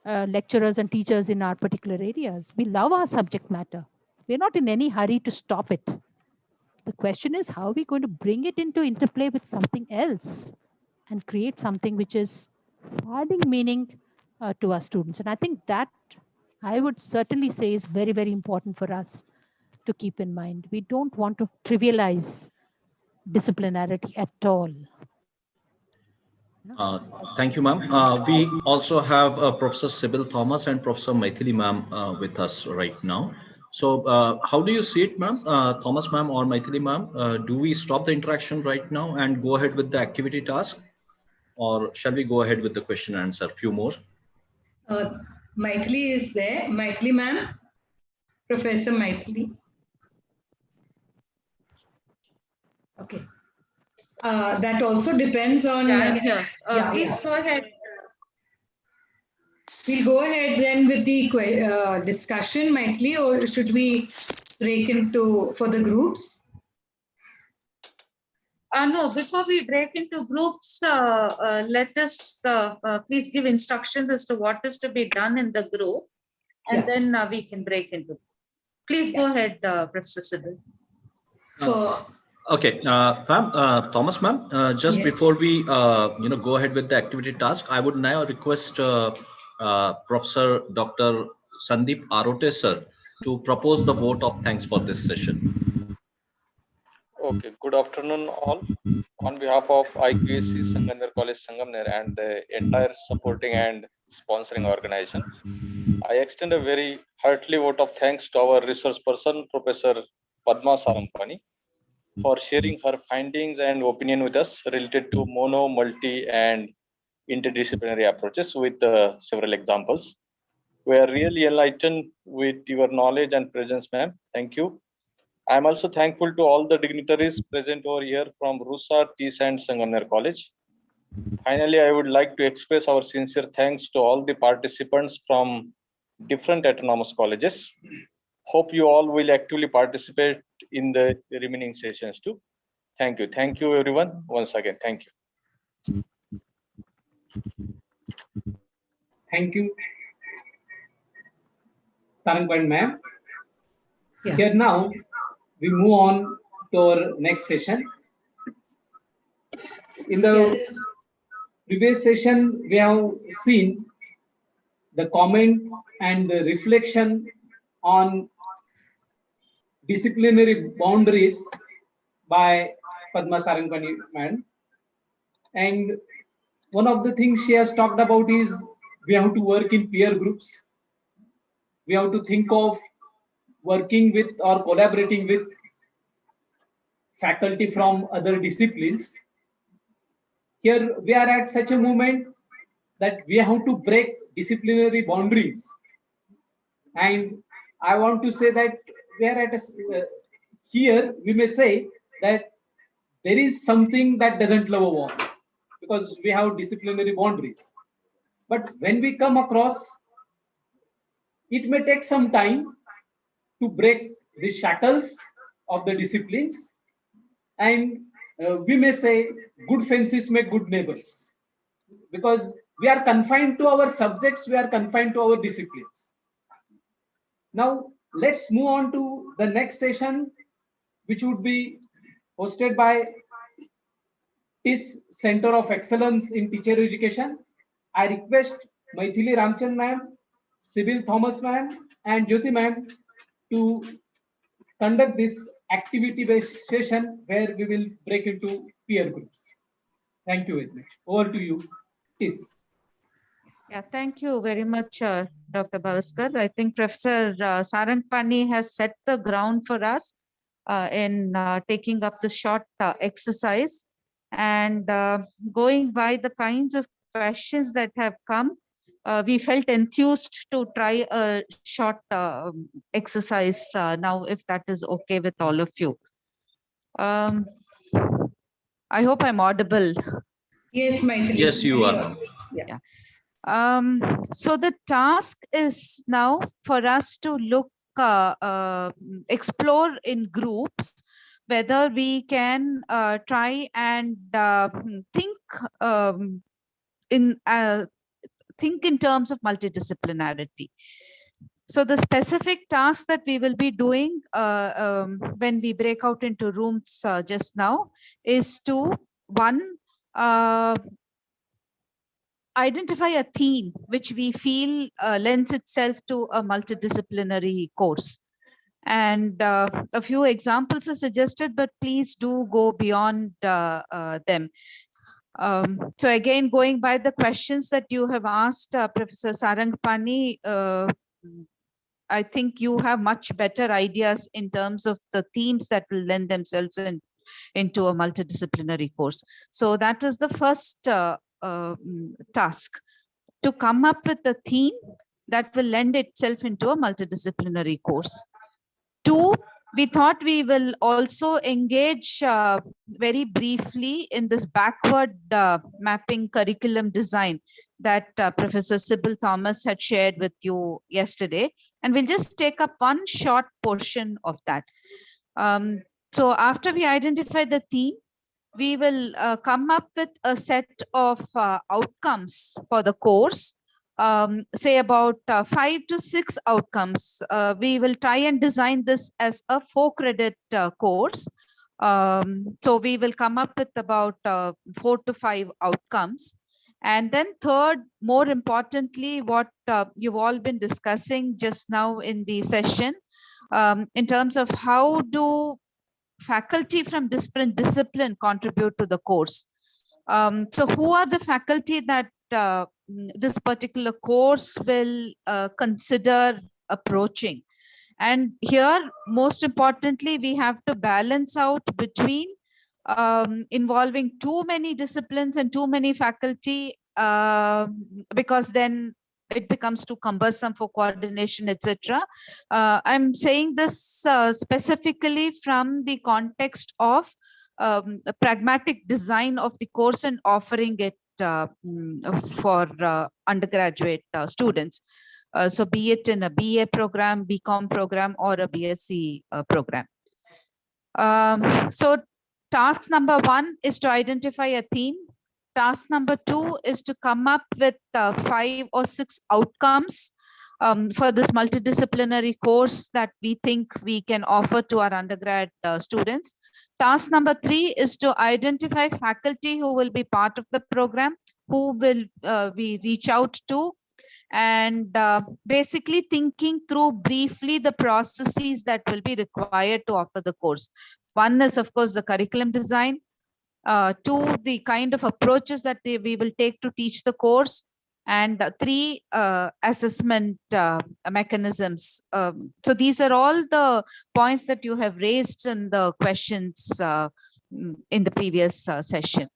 lecturers and teachers in our particular areas. We love our subject matter. We're not in any hurry to stop it. The question is, how are we going to bring it into interplay with something else and create something which is adding meaning to our students? And I think that I would certainly say is very, very important for us to keep in mind. We don't want to trivialize disciplinarity at all. Thank you, ma'am. We also have Professor Sybil Thomas and Professor Maithili ma'am with us right now. So how do you see it, ma'am? Thomas ma'am or Maithili ma'am, do we stop the interaction right now and go ahead with the activity task? Or shall we go ahead with the question and answer? Few more. Maithili is there. Maithili ma'am, Professor Maithili. Okay. That also depends on. Yeah, I'm here. Please go ahead. We'll go ahead then with the discussion, Maithili, or should we break into for the groups? No, before we break into groups, let us please give instructions as to what is to be done in the group, and then we can break into groups. Please go ahead, Professor Sybil. Okay, ma'am, Thomas ma'am, just before we go ahead with the activity task, I would now request Professor Dr. Sandeep Arote sir to propose the vote of thanks for this session. Okay, good afternoon all. On behalf of IQAC Sangamner College Sangamner and the entire supporting and sponsoring organization, I extend a very heartily vote of thanks to our resource person, Professor Padma Sarangpani, for sharing her findings and opinion with us related to mono, multi, and interdisciplinary approaches with several examples. We are really enlightened with your knowledge and presence, ma'am. Thank you. I am also thankful to all the dignitaries present over here from RUSA-TISS and Sangamner College. Finally, I would like to express our sincere thanks to all the participants from different autonomous colleges. Hope you all will actively participate in the remaining sessions too. Thank you. Thank you, everyone. Once again, thank you. Thank you, Sarangpani ma'am. Yeah. Here now, we move on to our next session. In the previous session, we have seen the comment and the reflection on disciplinary boundaries by Padma Sarangpani madam. And one of the things she has talked about is we have to work in peer groups. We have to think of working with or collaborating with faculty from other disciplines. Here we are at such a moment that we have to break disciplinary boundaries. And I want to say that we are at here we may say that there is something that doesn't love a war because we have disciplinary boundaries. But when we come across, it may take some time to break the shackles of the disciplines, and we may say good fences make good neighbors, because we are confined to our subjects, we are confined to our disciplines. Now let's move on to the next session, which would be hosted by TISS Center of Excellence in Teacher Education. I request Maithili Ramchand ma'am, Sibyl Thomas ma'am, and Jyoti ma'am to conduct this activity-based session where we will break into peer groups. Thank you very much. Over to you, TISS. Yeah, thank you very much, Dr. Bhaskar. I think Professor Sarangpani has set the ground for us in taking up the short exercise, and going by the kinds of questions that have come, we felt enthused to try a short exercise now, if that is okay with all of you. I hope I'm audible. Yes, Maithili. Yes, you are, ma'am. Yeah. So the task is now for us to look, explore in groups whether we can try and think in terms of multidisciplinarity. So the specific task that we will be doing when we break out into rooms just now is to, one, identify a theme which we feel lends itself to a multidisciplinary course. And a few examples are suggested, but please do go beyond them. So again, going by the questions that you have asked, Professor Sarangpani, I think you have much better ideas in terms of the themes that will lend themselves into a multidisciplinary course. So that is the first task, to come up with a theme that will lend itself into a multidisciplinary course. Two, we thought we will also engage very briefly in this backward mapping curriculum design that Professor Sibyl Thomas had shared with you yesterday. And we'll just take up one short portion of that. So after we identify the theme, we will come up with a set of outcomes for the course, say about 5 to 6 outcomes. We will try and design this as a 4-credit course. So we will come up with about 4 to 5 outcomes. And then third, more importantly, what you've all been discussing just now in the session, in terms of how do faculty from different discipline contribute to the course. So who are the faculty that this particular course will consider approaching? And here, most importantly, we have to balance out between involving too many disciplines and too many faculty, because then it becomes too cumbersome for coordination, etc. I'm saying this specifically from the context of a pragmatic design of the course and offering it for undergraduate students. So be it in a BA program, BCom program, or a BSc program. So task number 1 is to identify a theme. Task number 2 is to come up with 5 or 6 outcomes for this multidisciplinary course that we think we can offer to our undergrad students. Task number 3 is to identify faculty who will be part of the program, who will we reach out to, and basically thinking through briefly the processes that will be required to offer the course. One is, of course, the curriculum design. 2, the kind of approaches that we will take to teach the course. And 3, assessment mechanisms. So these are all the points that you have raised in the questions in the previous session.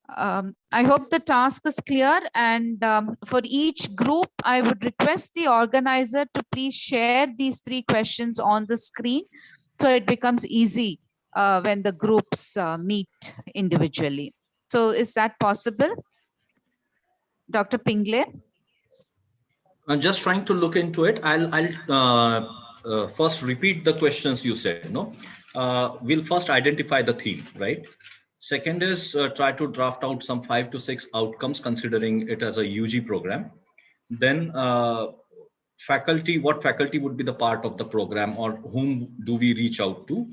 I hope the task is clear, and for each group, I would request the organizer to please share these 3 questions on the screen so it becomes easy when the groups meet individually. So is that possible? Dr. Pingle? I'm just trying to look into it. I'll first repeat the questions you said. No, we'll first identify the theme, right? Second is try to draft out some 5 to 6 outcomes, considering it as a UG program. Then faculty, what faculty would be the part of the program, or whom do we reach out to?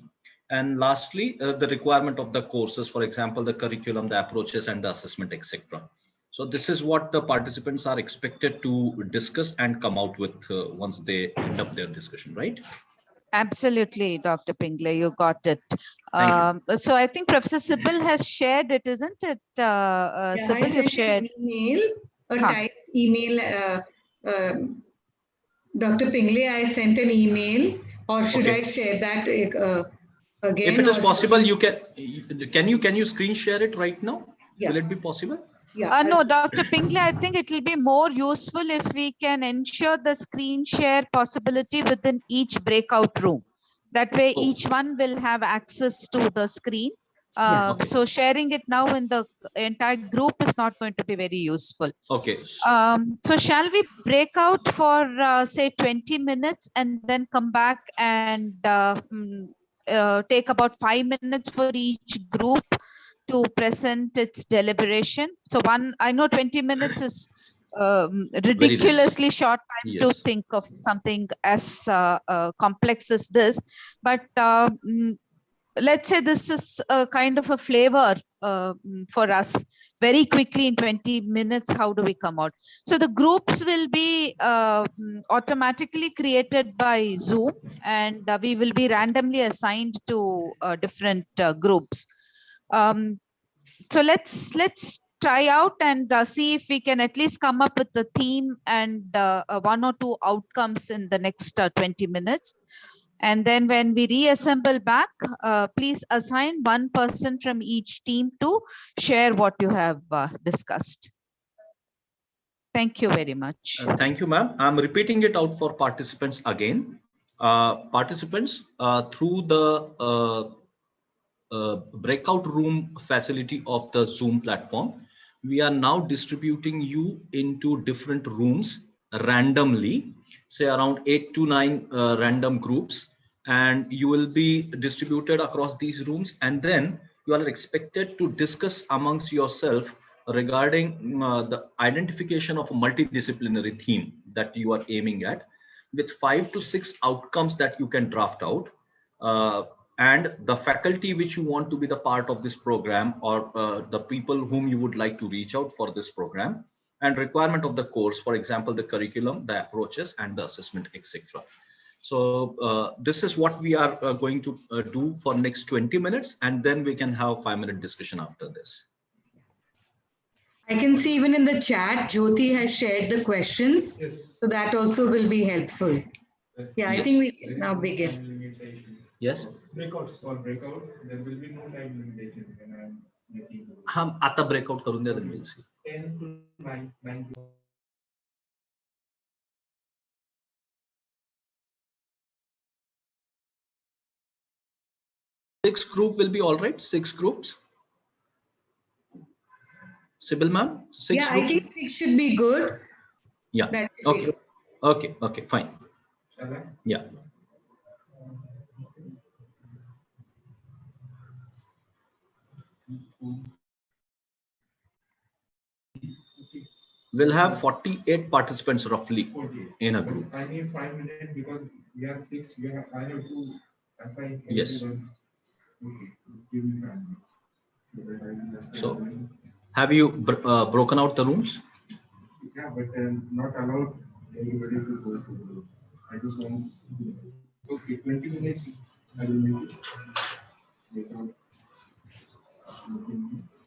And lastly, the requirement of the courses, for example, the curriculum, the approaches, and the assessment, etc. So this is what the participants are expected to discuss and come out with once they end up their discussion, right? Absolutely, Dr. Pingle, you got it. So I think Professor Sybil has shared it, isn't it? Sybil, you've shared. Email, a typed email. Dr. Pingle, I sent an email, or should I share that again? If it is possible, you can you screen share it right now? Yeah. Will it be possible? Yeah. No, Dr. Pingle, I think it will be more useful if we can ensure the screen share possibility within each breakout room. That way, each one will have access to the screen. So sharing it now in the entire group is not going to be very useful. Okay. So shall we break out for say 20 minutes and then come back and take about 5 minutes for each group to present its deliberation? So I know 20 minutes is ridiculously short time to think of something as complex as this, but let's say this is a kind of a flavor for us. Very quickly in 20 minutes, how do we come out? So the groups will be automatically created by Zoom, and we will be randomly assigned to different groups. So let's try out and see if we can at least come up with the theme and 1 or 2 outcomes in the next 20 minutes. And then when we reassemble back, please assign one person from each team to share what you have discussed. Thank you very much. Thank you, ma'am. I'm repeating it out for participants again. Participants, through the breakout room facility of the Zoom platform, we are now distributing you into different rooms randomly, say around 8 to 9 random groups, and you will be distributed across these rooms, and then you are expected to discuss amongst yourself regarding the identification of a multidisciplinary theme that you are aiming at, with 5 to 6 outcomes that you can draft out, and the faculty which you want to be the part of this program, or the people whom you would like to reach out for this program, and requirement of the course, for example, the curriculum, the approaches, and the assessment, etc. So this is what we are going to do for next 20 minutes, and then we can have 5-minute discussion after this. I can see even in the chat, Jyoti has shared the questions. Yes. So that also will be helpful. Yeah, I think we can now begin. Yes. Breakouts or breakout, there will be no time limitation when I'm making. हम आता breakout करून द्या, then we'll see. 10 to 9 to 6 group will be all right. 6 groups. Sybil ma'am, 6 yeah, groups. I think 6 should be good. Yeah. Okay. Okay. Okay. Fine. Yeah. We'll have 48 participants roughly in a group. I need 5 minutes because we are 6. I have to assign. Yes. Okay. So, have you broken out the rooms? Yeah, but not allowed everybody to go to the group. I just want. Okay, 20 minutes. I will make it. 20 minutes.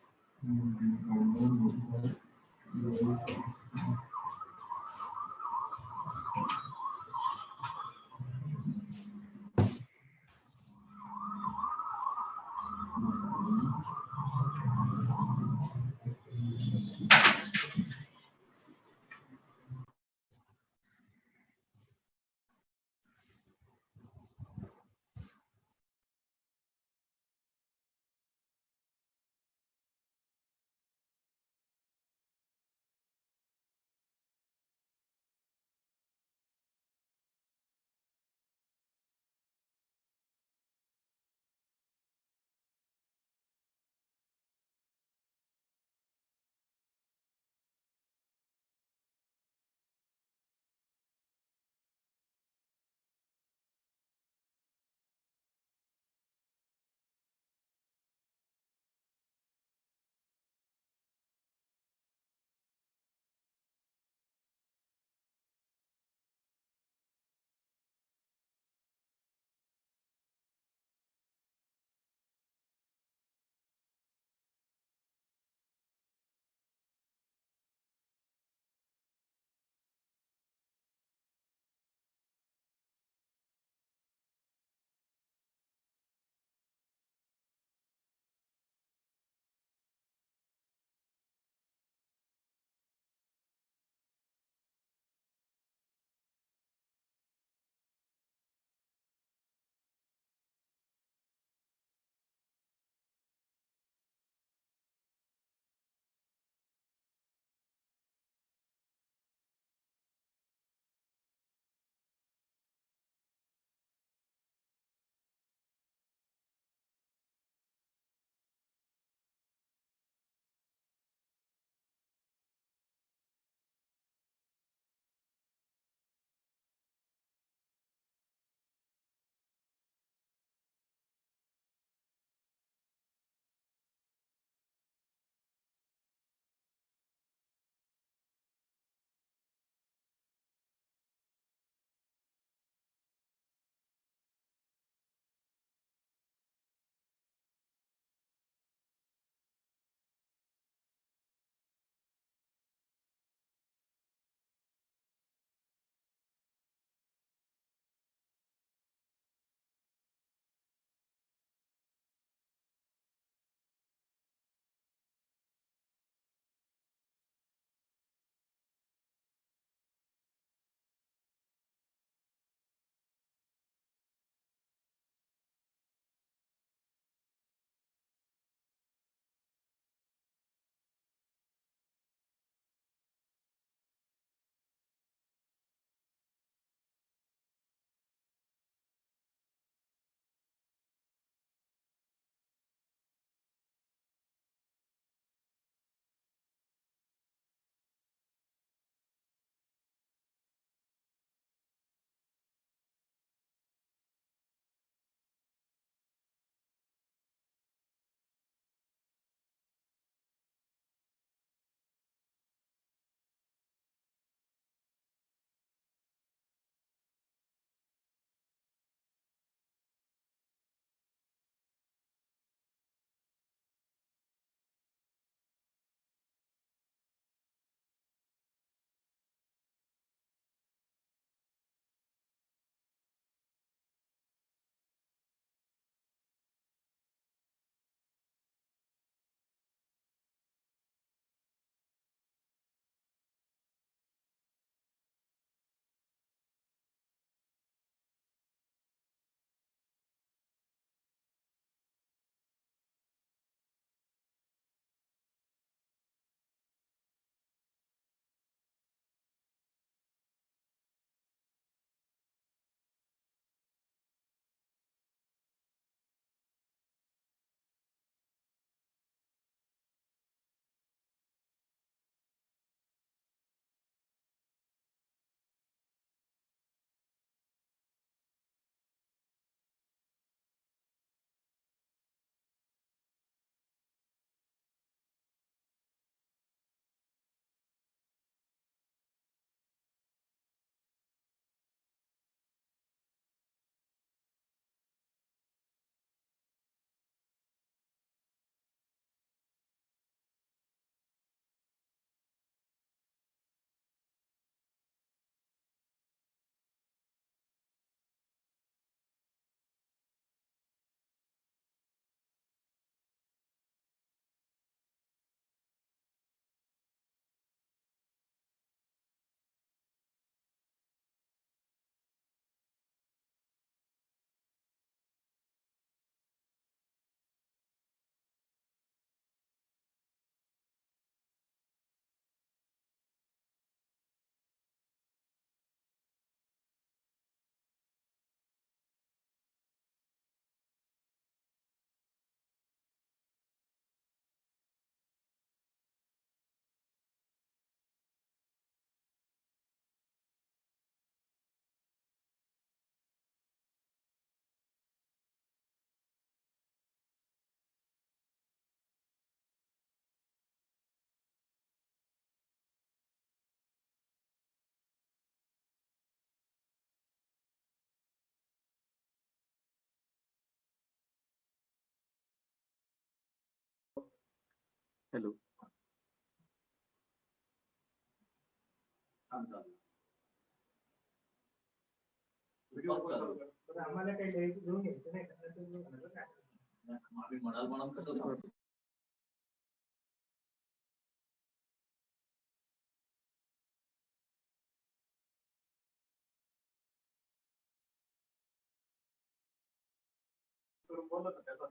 Hello.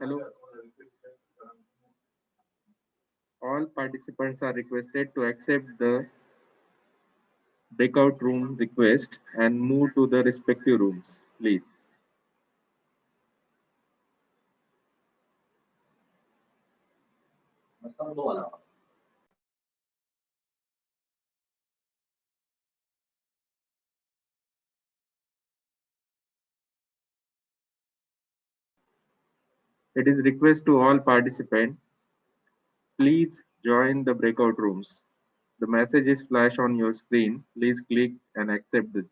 Hello. All participants are requested to accept the breakout room request and move to the respective rooms, please. It is request to all participants, please join the breakout rooms. The message is flash on your screen. Please click and accept it.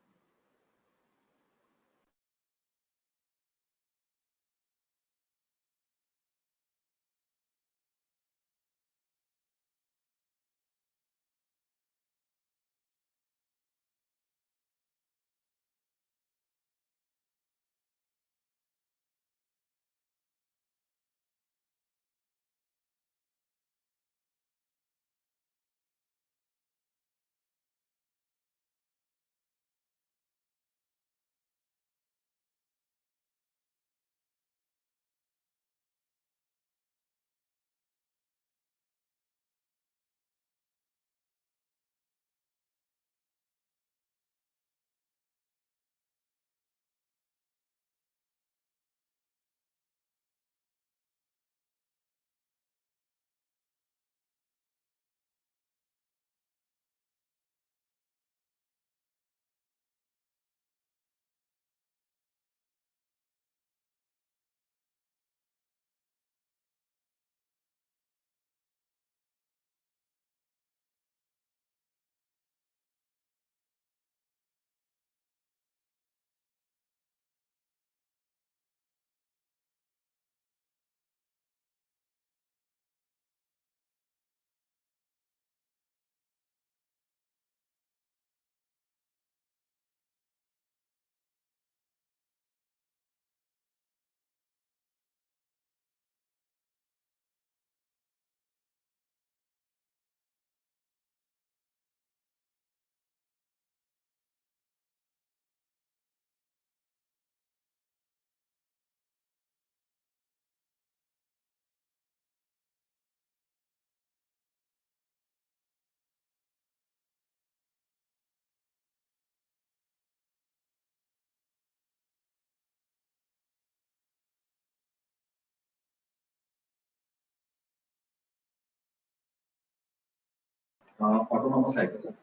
Autonomous cycle.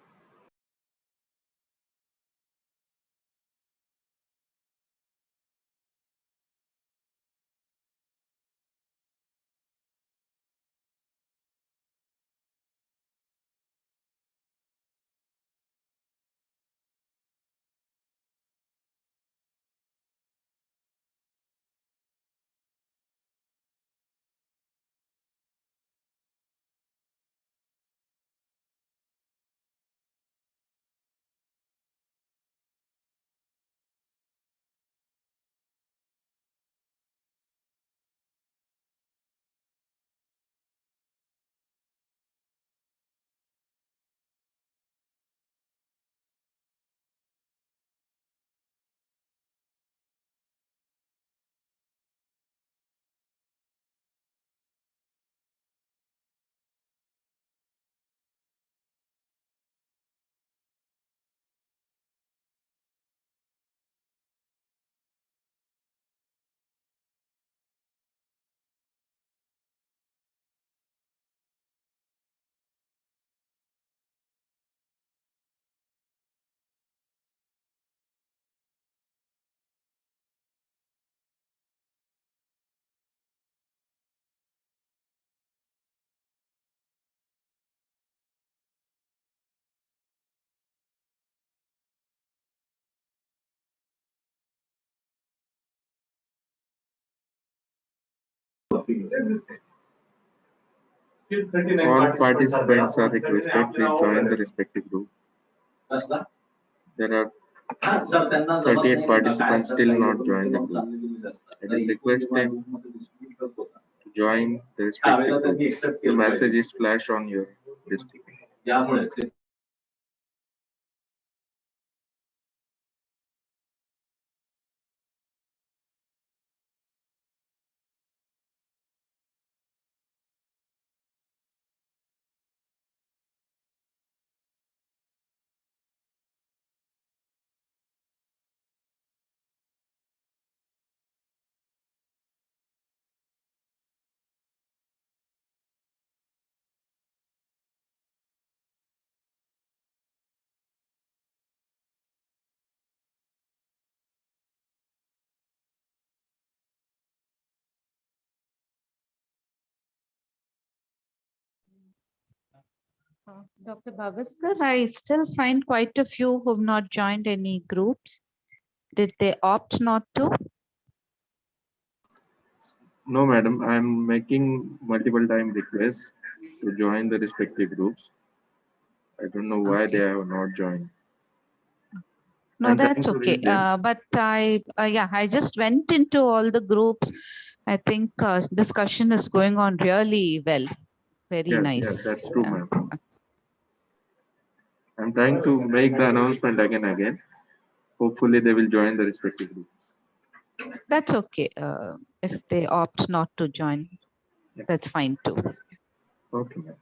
All participants are requested to join the respective group. There are 38 participants still not joined the group. It is requested to join the respective group. The message is flashed on your display. Dr. Bhavaskar, I still find quite a few who have not joined any groups. Did they opt not to? No, madam, I am making multiple time requests to join the respective groups. I don't know why they have not joined. No, I'm trying that's to okay. reach them. But I just went into all the groups. I think discussion is going on really well. Very Yes, nice. that's true, ma'am. I'm trying to make the announcement again. Hopefully, they will join the respective groups. That's okay. If they opt not to join, that's fine too. Okay, ma'am.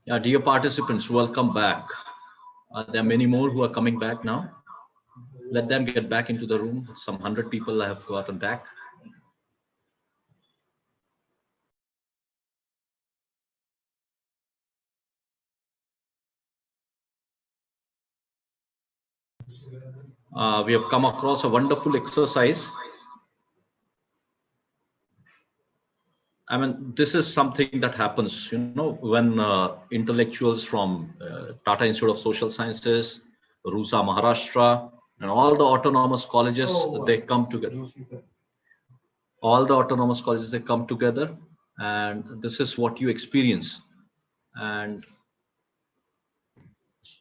Yeah, dear participants, welcome back. There are many more who are coming back now. Let them get back into the room. Some 100 people have gotten back. We have come across a wonderful exercise. I mean, this is something that happens, when intellectuals from Tata Institute of Social Sciences, RUSA Maharashtra, and all the autonomous colleges, they come together. All the autonomous colleges, they come together, and this is what you experience. And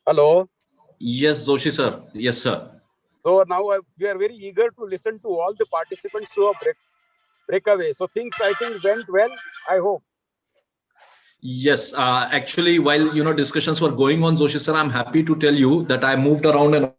hello. Yes, Joshi sir. Yes, sir. So now we are very eager to listen to all the participants who have breakaway. So things I think went well, I hope. Yes, actually, while discussions were going on, Joshi sir, I'm happy to tell you that I moved around in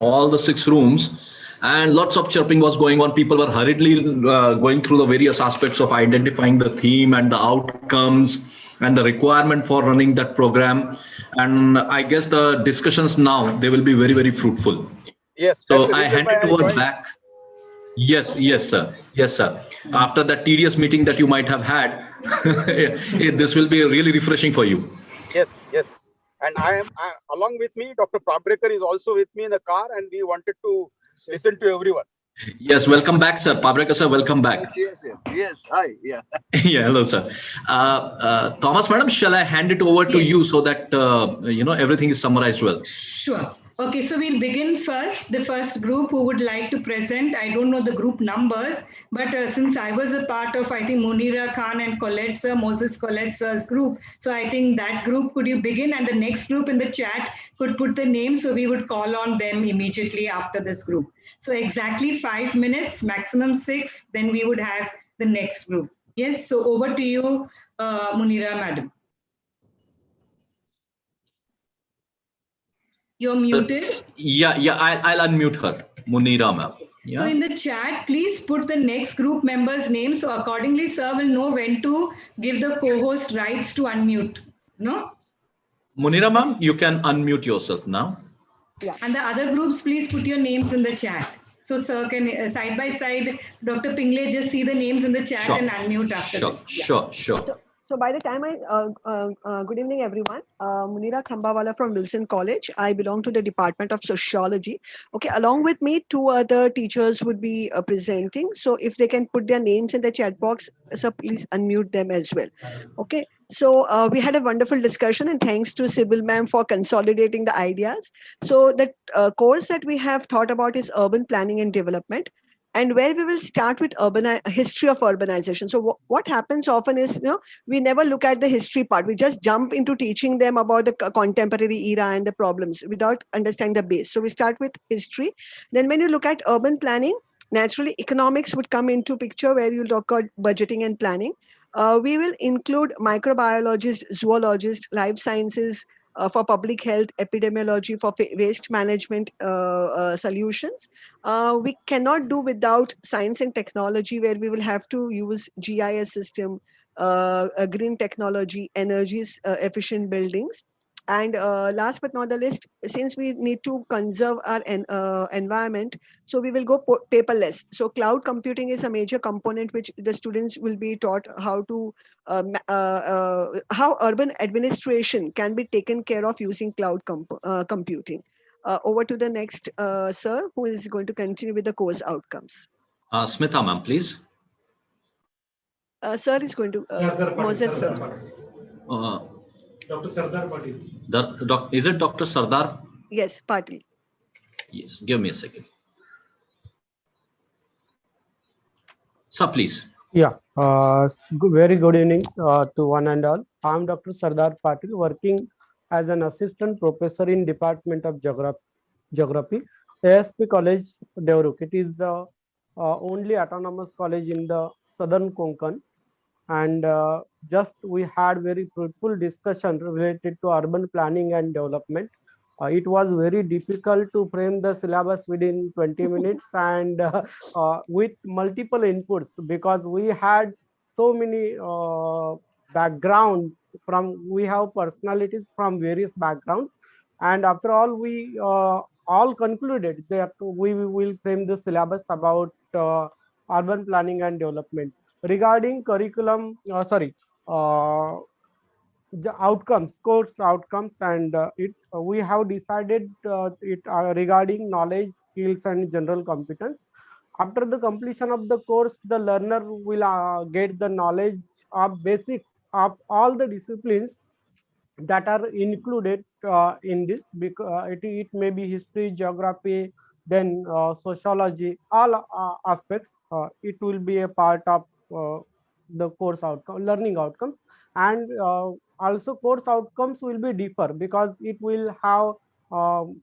all the 6 rooms, and lots of chirping was going on. People were hurriedly going through the various aspects of identifying the theme and the outcomes and the requirement for running that program. And I guess the discussions now, they will be very, very fruitful. Yes. So I hand it over back. Yes, sir. Yes, sir. After that tedious meeting that you might have had, this will be really refreshing for you. Yes. And along with me, Dr. Prabhakar is also with me in the car, and we wanted to listen to everyone. Yes, welcome back, sir. Prabhakar sir, welcome back. Yes. Hi. Yeah. Yeah, hello, sir. Thomas, madam, shall I hand it over to you so that everything is summarized well? Sure. Okay, so we'll begin first. The first group who would like to present, I don't know the group numbers, but since I was a part of, I think, Munira Khan and Moses Colette's group, so I think that group, could you begin? And the next group in the chat could put the name, so we would call on them immediately after this group. So exactly 5 minutes, maximum 6, then we would have the next group. Yes, so over to you, Munira, madam. You're muted. Yeah, I'll unmute her, Munira ma'am. Yeah. So in the chat, please put the next group member's name. So accordingly, sir will know when to give the co-host rights to unmute. No? Munira ma'am, you can unmute yourself now. Yeah. And the other groups, please put your names in the chat. So sir can side by side, Dr. Pingle, just see the names in the chat and unmute after this. Sure. So by the time good evening, everyone. Munira Khambawala from Wilson College. I belong to the Department of Sociology. Okay, along with me, 2 other teachers would be presenting. So if they can put their names in the chat box, so please unmute them as well. Okay, so we had a wonderful discussion, and thanks to Sibyl ma'am for consolidating the ideas. So the course that we have thought about is urban planning and development, and where we will start with history of urbanization. So what happens often is, we never look at the history part. We just jump into teaching them about the contemporary era and the problems without understanding the base. So we start with history. Then when you look at urban planning, naturally economics would come into picture, where you look at budgeting and planning. We will include microbiologists, zoologists, life sciences, for public health, epidemiology, for waste management solutions. We cannot do without science and technology, where we will have to use GIS system, green technology, energies, efficient buildings. And last but not the least, since we need to conserve our environment, so we will go paperless. So cloud computing is a major component which the students will be taught how to how urban administration can be taken care of using cloud computing. Over to the next sir, who is going to continue with the course outcomes. Smitha ma'am, please. Sir is going to Moses sir. Dr. Sardar Patil. Is it Dr. Sardar? Yes, Patil. Yes, give me a second. Sir, please. Yeah, very good evening to one and all. I'm Dr. Sardar Patil, working as an assistant professor in Department of Geography, ASP College, Devruk. It is the only autonomous college in the southern Konkan. And just we had very fruitful discussion related to urban planning and development. It was very difficult to frame the syllabus within 20 minutes and with multiple inputs, because we had so many background we have personalities from various backgrounds, and after all, we all concluded that we will frame the syllabus about urban planning and development. Regarding curriculum, the outcomes, course outcomes, and we have decided it regarding knowledge, skills, and general competence. After the completion of the course, the learner will get the knowledge of basics of all the disciplines that are included in this, because it may be history, geography, then sociology, all aspects. It will be a part of the course outcome, learning outcomes, and also course outcomes will be deeper because it will have um,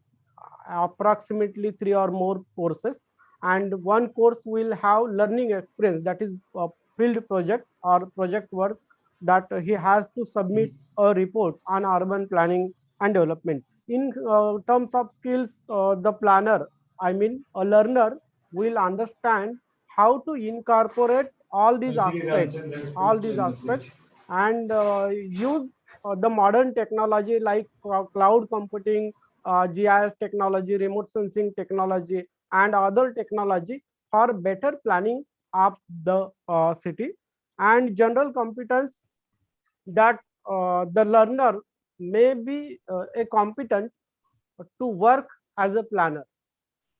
approximately 3 or more courses, and one course will have learning experience, that is a field project or project work that he has to submit a report on urban planning and development. In terms of skills, the planner, I mean a learner, will understand how to incorporate all these aspects, and use the modern technology like cloud computing, GIS technology, remote sensing technology, and other technology for better planning of the city. And general competence, that the learner may be a competent to work as a planner.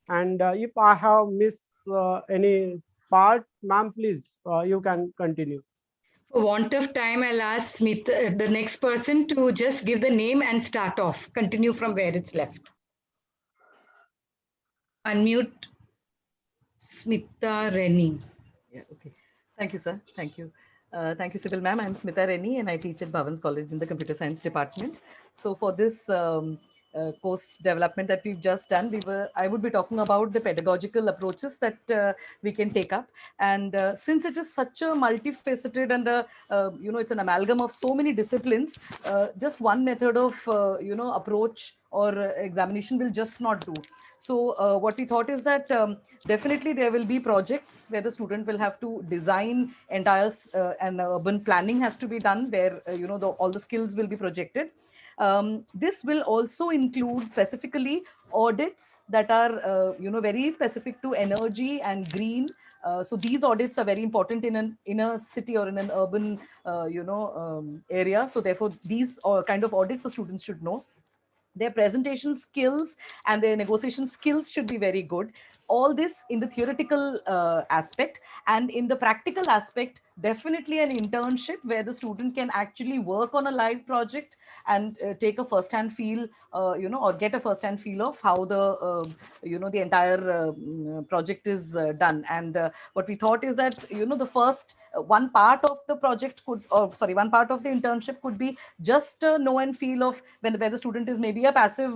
And if I have missed any part, ma'am, please, you can continue. For want of time, I'll ask Smith, the next person, to just give the name and start off. Continue from where it's left. Unmute Smita Rennie. Yeah, okay. Thank you, sir. Thank you. Thank you, Sibyl ma'am. I'm Smita Rennie and I teach at Bhavan's College in the Computer Science Department. So for this course development that we've just done, I would be talking about the pedagogical approaches that we can take up. And since it is such a multifaceted and it's an amalgam of so many disciplines, just one method of approach or examination will just not do. So what we thought is that definitely there will be projects where the student will have to design entire and urban planning has to be done, where all the skills will be projected. This will also include specifically audits that are very specific to energy and green. So these audits are very important in a city or in an urban area. So therefore these kind of audits the students should know. Their presentation skills and their negotiation skills should be very good. All this in the theoretical aspect, and in the practical aspect, definitely an internship where the student can actually work on a live project and take a first-hand feel, or get a first-hand feel of how the entire project is done. And what we thought is that the first one part of the project one part of the internship could be just a know and feel of where the student is maybe a passive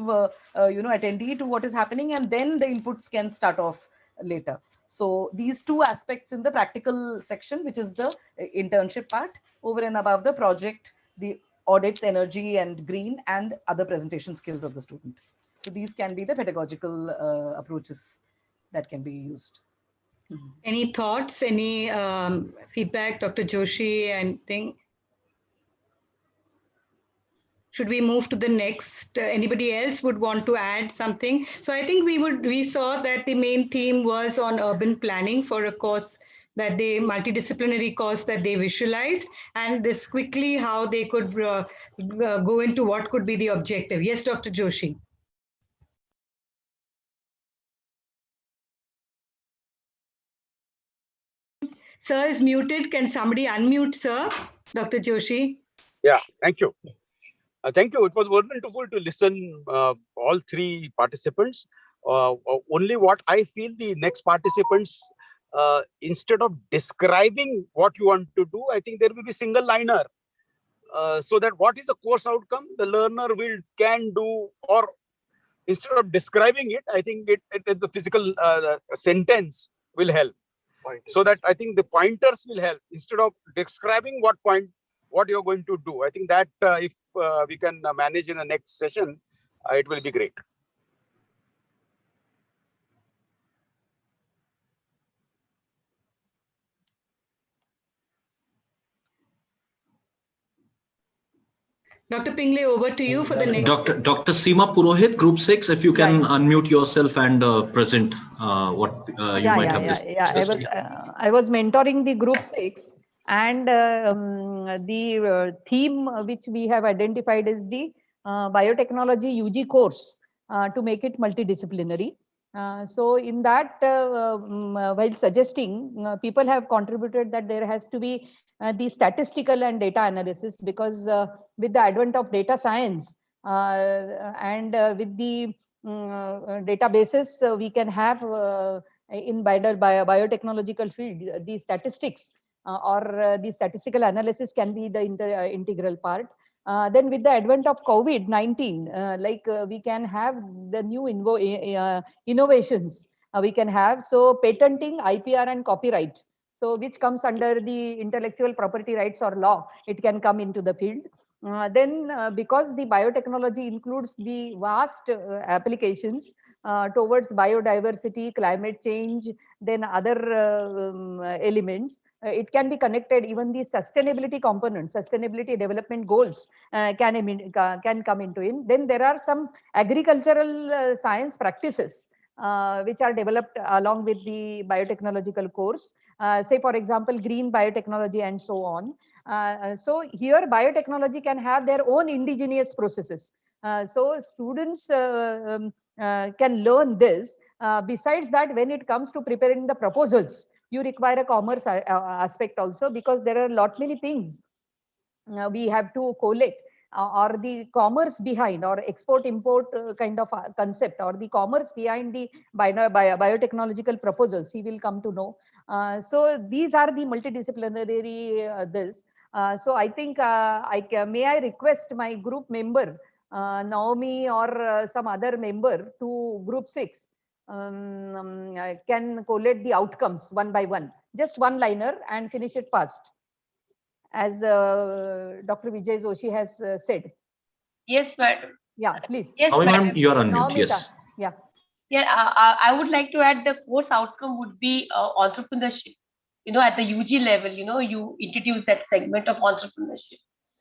attendee to what is happening, and then the inputs can start off later. So these two aspects in the practical section, which is the internship part, over and above the project, the audits, energy and green, and other presentation skills of the student. So these can be the pedagogical approaches that can be used. Any thoughts, any feedback, Dr. Joshi, anything? Should we move to the next? Anybody else would want to add something? So I think we saw that the main theme was on urban planning for a course that multidisciplinary course that they visualized, and this quickly how they could go into what could be the objective. Yes, Dr. Joshi. Sir is muted. Can somebody unmute, sir? Dr. Joshi. Yeah, thank you. Thank you. It was wonderful to listen all three participants. Only what I feel the next participants, instead of describing what you want to do, I think there will be single liner. So that what is the course outcome the learner can do, or instead of describing it, I think the physical sentence will help. So that I think the pointers will help instead of describing what you're going to do. I think that if we can manage in the next session, it will be great. Dr. Pingle, over to you for the next. Dr. Seema Purohit, Group 6, if you can unmute yourself and present what you might have discussed. I was mentoring the Group 6, and the theme which we have identified is the biotechnology UG course to make it multidisciplinary. So in that, while suggesting, people have contributed that there has to be the statistical and data analysis, because with the advent of data science and with the databases, we can have in biotechnological field, the statistics or the statistical analysis can be the integral part. Then with the advent of COVID-19, we can have the new innovations we can have. So patenting, IPR and copyright, so which comes under the intellectual property rights or law, it can come into the field. Because the biotechnology includes the vast applications towards biodiversity, climate change, then other elements, it can be connected. Even the sustainability components, sustainability development goals can come into it. Then there are some agricultural science practices which are developed along with the biotechnological course, say for example green biotechnology and so on. So here biotechnology can have their own indigenous processes. So students can learn this. Besides that, when it comes to preparing the proposals, you require a commerce aspect also, because there are a lot many things we have to collect, or the commerce behind, or export import kind of concept, or the commerce behind the biotechnological proposals, he will come to know. So these are the multidisciplinary this. So I think may I request my group member Naomi or some other member to Group 6 can collate the outcomes one by one, just one liner, and finish it fast, as Dr. Vijay Joshi has said. Yes, madam. Yeah, please. Yes, Ma'am, you are on mute. Naumita. Yes. Yeah. Yeah, I would like to add the course outcome would be entrepreneurship. At the UG level, you introduce that segment of entrepreneurship.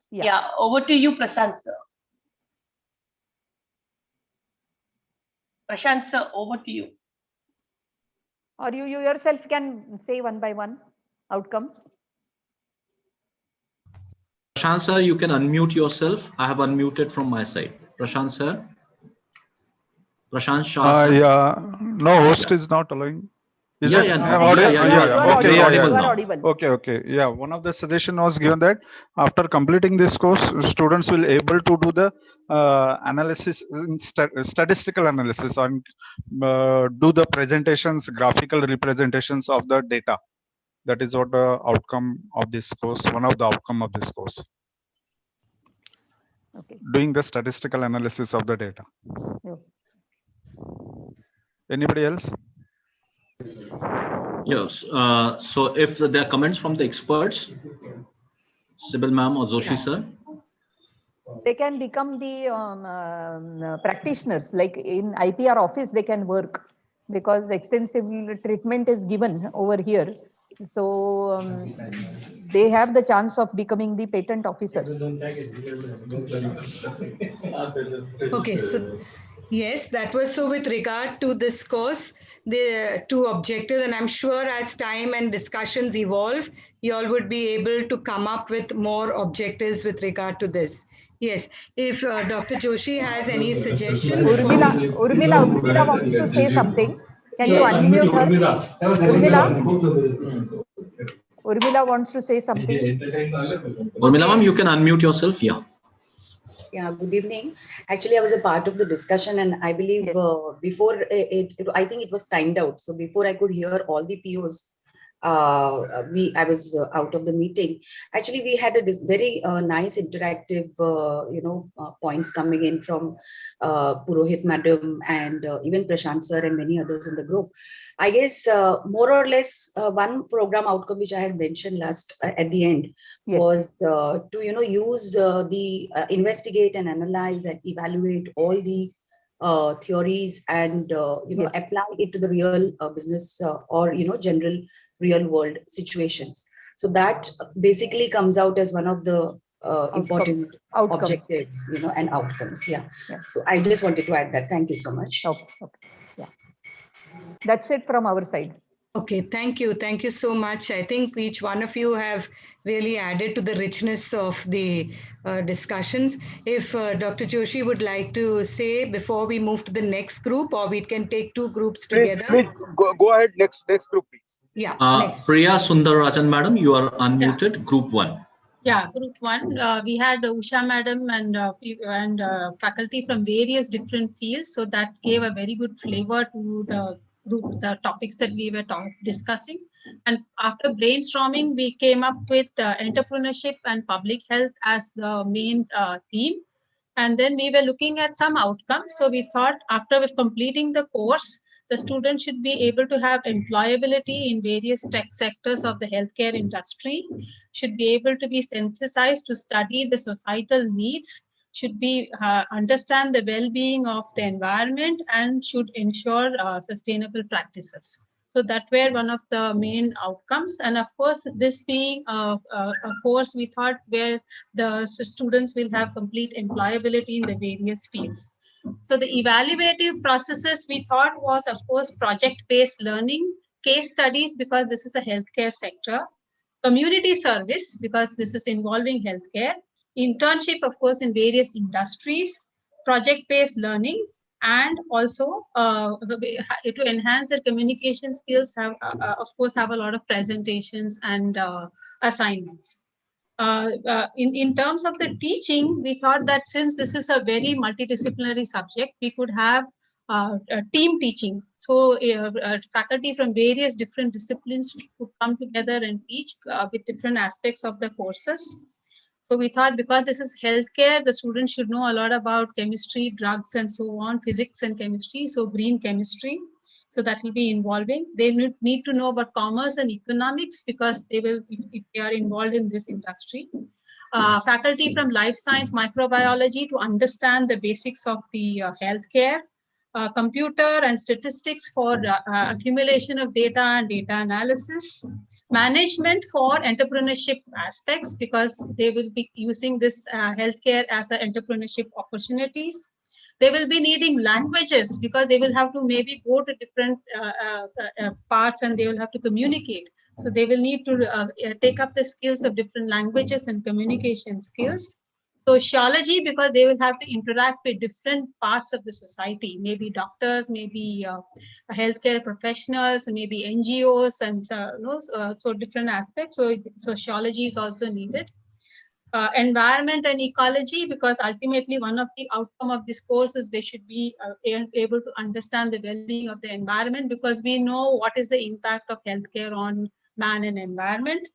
Yeah. Over to you, Prashant sir. Prashant sir, over to you. Or you yourself can say one by one outcomes. Prashant sir, you can unmute yourself. I have unmuted from my side. Prashant sir. Prashant Shah sir. Yeah, no, host is not allowing. Is it? Okay. Yeah, one of the suggestion was given that after completing this course, students will able to do the analysis, statistical analysis, and do the presentations, graphical representations of the data. That is what the outcome of this course, one of the outcome of this course. Okay. Doing the statistical analysis of the data. Yeah. Anybody else? Yes. So if there are comments from the experts, Sibyl ma'am or Joshi sir, they can become the practitioners. Like in IPR office, they can work, because extensive treatment is given over here. So they have the chance of becoming the patent officers. Okay, so yes, that was so with regard to this course, the two objectives, and I'm sure as time and discussions evolve, you all would be able to come up with more objectives with regard to this. Yes, if Dr. Joshi has any suggestion. Urmila wants to say something. Can you unmute her? Urmila wants to say something. Urmila ma'am, you can unmute yourself. Yeah. Yeah, good evening. Actually, I was a part of the discussion, and I believe before I think it was timed out. So before I could hear all the POs, I was out of the meeting. Actually, we had a very nice interactive, points coming in from Purohit madam and even Prashant sir and many others in the group. I guess more or less one program outcome which I had mentioned last at the end was to use the investigate and analyze and evaluate all the theories and apply it to the real business or general real world situations. So that basically comes out as one of the important Outcomes. objectives, and outcomes. Yeah. Yeah. So I just wanted to add that. Thank you so much. Okay. Yeah. That's it from our side. Okay, thank you. Thank you so much. I think each one of you have really added to the richness of the discussions. If Dr. Joshi would like to say before we move to the next group, or we can take two groups together. Please go ahead. Next group, please. Yeah. Priya Sundararajan, madam, you are unmuted. Group 1. Yeah, group 1, we had Usha madam and faculty from various different fields. So that gave a very good flavor to the group, the topics that we were discussing. And after brainstorming, we came up with entrepreneurship and public health as the main theme. And then we were looking at some outcomes. So we thought after completing the course, the student should be able to have employability in various tech sectors of the healthcare industry, should be able to be sensitized to study the societal needs, should be understand the well-being of the environment, and should ensure sustainable practices. So that were one of the main outcomes. And of course, this being a course we thought where the students will have complete employability in the various fields. So the evaluative processes we thought was, of course, project-based learning, case studies, because this is a healthcare sector, community service, because this is involving healthcare, internship, of course, in various industries, project-based learning, and also to enhance their communication skills, have of course have a lot of presentations and assignments. In terms of the teaching, we thought that since this is a very multidisciplinary subject, we could have team teaching. So faculty from various different disciplines could come together and teach with different aspects of the courses. So we thought because this is healthcare, the students should know a lot about chemistry, drugs, and so on, physics and chemistry, so green chemistry. So that will be involving. They need to know about commerce and economics because they will, if they are involved in this industry. Faculty from life science, microbiology to understand the basics of the healthcare. Computer and statistics for accumulation of data and data analysis. Management for entrepreneurship aspects because they will be using this healthcare as an entrepreneurship opportunities. They will be needing languages because they will have to maybe go to different parts and they will have to communicate. So they will need to take up the skills of different languages and communication skills. Sociology, because they will have to interact with different parts of the society, maybe doctors, maybe healthcare professionals, maybe NGOs, and so different aspects. So sociology is also needed. Environment and ecology, because ultimately one of the outcome of this course is they should be able to understand the well-being of the environment, because we know what is the impact of healthcare on man and environment.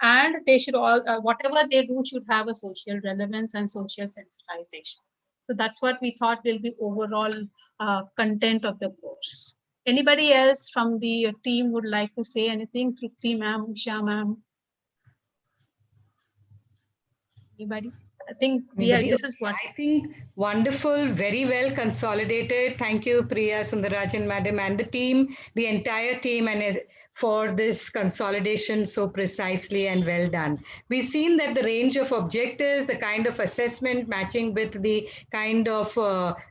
And they should all, whatever they do should have a social relevance and social sensitization. So that's what we thought will be overall content of the course. Anybody else from the team would like to say anything? Trupti ma'am, Usha ma'am? Anybody? I think this is what I think wonderful, very well consolidated. Thank you, Priya Sundararajan madam and the team, the entire team, and for this consolidation so precisely and well done. We've seen that the range of objectives, the kind of assessment matching with the kind of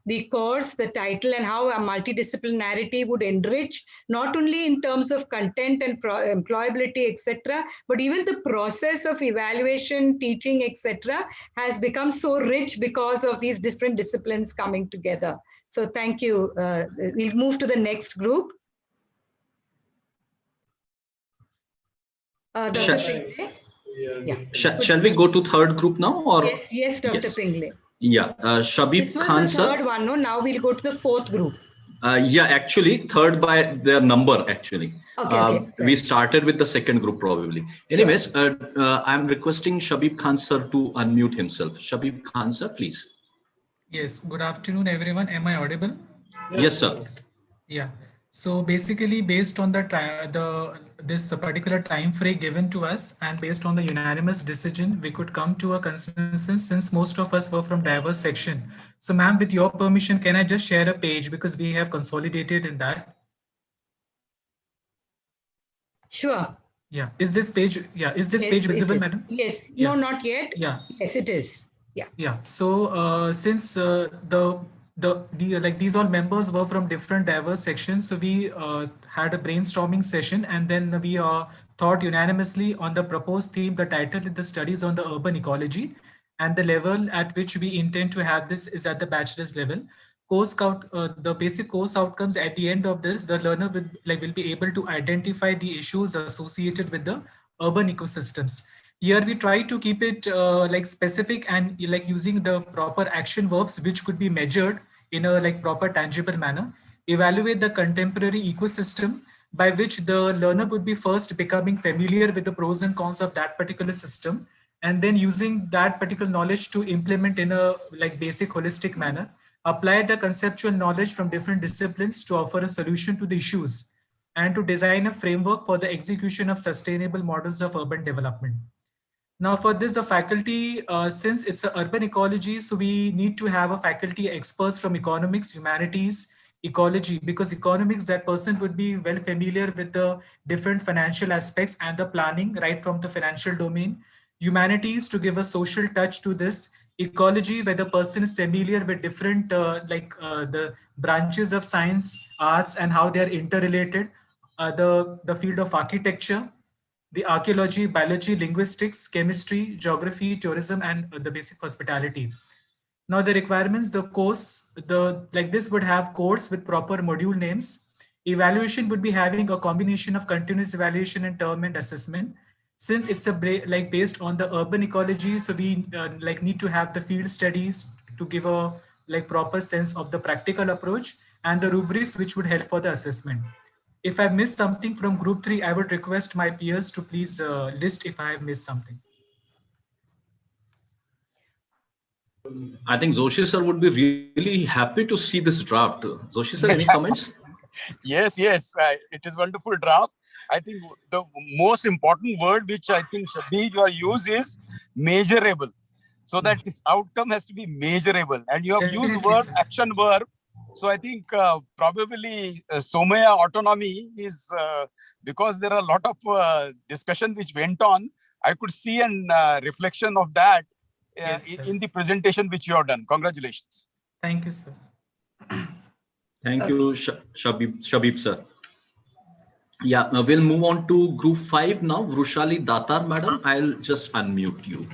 the course, the title, and how a multidisciplinarity would enrich, not only in terms of content and employability, etc., but even the process of evaluation, teaching, etc., has become so rich because of these different disciplines coming together. So thank you. We'll move to the next group. Dr. Pingle? Yeah. Shall we go to third group now? Or? Yes, Dr. Pingle. Yeah, Shabib this was Khan, the third one, no? Now we'll go to the fourth group. Yeah, actually, third by their number, actually. Okay, we started with the second group, probably. Anyways, I'm requesting Shabib Khan, sir, to unmute himself. Shabib Khan, sir, please. Yes, good afternoon, everyone. Am I audible? Yes, sir. Yeah. So basically, based on this particular time frame given to us, and based on the unanimous decision, we could come to a consensus since most of us were from diverse section. So, ma'am, with your permission, can I just share a page because we have consolidated in that? Sure. Yeah. Is this page? Yeah. Is this Yes, page it visible, is. madam? Yes. Yeah. No, not yet. Yeah. Yes, it is. Yeah. Yeah. So since like these all members were from different diverse sections, so we had a brainstorming session, and then we thought unanimously on the proposed theme. The title is the studies on the urban ecology, and the level at which we intend to have this is at the bachelor's level. The basic course outcomes at the end of this, the learner will be able to identify the issues associated with the urban ecosystems. Here we try to keep it like specific and like using the proper action verbs which could be measured in a like proper tangible manner. Evaluate the contemporary ecosystem, by which the learner would be first becoming familiar with the pros and cons of that particular system, and then using that particular knowledge to implement in a like basic holistic manner. Apply the conceptual knowledge from different disciplines to offer a solution to the issues, and to design a framework for the execution of sustainable models of urban development. Now for this, the faculty, since it's an urban ecology, so we need to have a faculty experts from economics, humanities, ecology, because economics, that person would be well familiar with the different financial aspects and the planning right from the financial domain. Humanities to give a social touch to this. Ecology, where the person is familiar with different the branches of science, arts, and how they are interrelated. The field of architecture, the archaeology, biology, linguistics, chemistry, geography, tourism, and the basic hospitality. Now the requirements, the course, like this would have course with proper module names. Evaluation would be having a combination of continuous evaluation and term and assessment. Since it's like based on the urban ecology, so we like need to have the field studies to give a like proper sense of the practical approach, and the rubrics which would help for the assessment. If I missed something from group 3, I would request my peers to please list if I have missed something. I think Joshi sir would be really happy to see this draft. Joshi sir, any comments? Yes, it is wonderful draft. I think the most important word which I think should be your use is measurable. So that this outcome has to be measurable. And you have used word action verb. So I think probably Somaya autonomy is because there are a lot of discussion which went on. I could see a reflection of that in the presentation which you have done. Congratulations. Thank you, sir. Thank you, Shabib sir. Yeah, we'll move on to group 5 now. Vrushali Datar, madam, I'll just unmute you.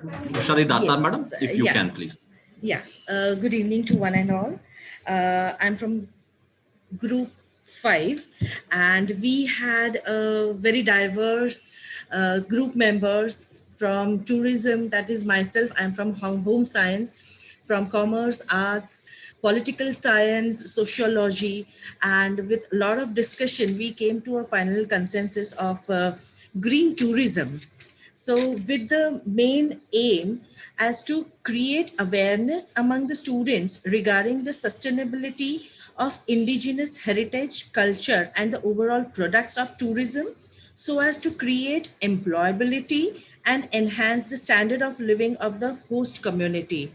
Vrushali Datar, Yes, madam, if you can, please. Yeah, good evening to one and all. I'm from group 5, and we had a very diverse group members from tourism, that is myself, I'm from home science, from commerce, arts, political science, sociology, and with a lot of discussion, we came to a final consensus of green tourism. So with the main aim as to create awareness among the students regarding the sustainability of indigenous heritage, culture, and the overall products of tourism, so as to create employability and enhance the standard of living of the host community.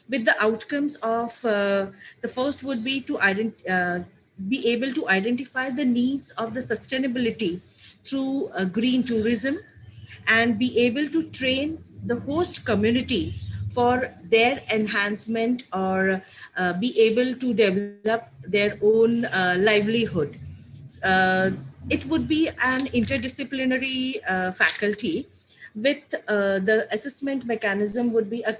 With the outcomes of the first would be to be able to identify the needs of the sustainability through green tourism, and be able to train the host community for their enhancement, or be able to develop their own livelihood. It would be an interdisciplinary faculty with the assessment mechanism would be a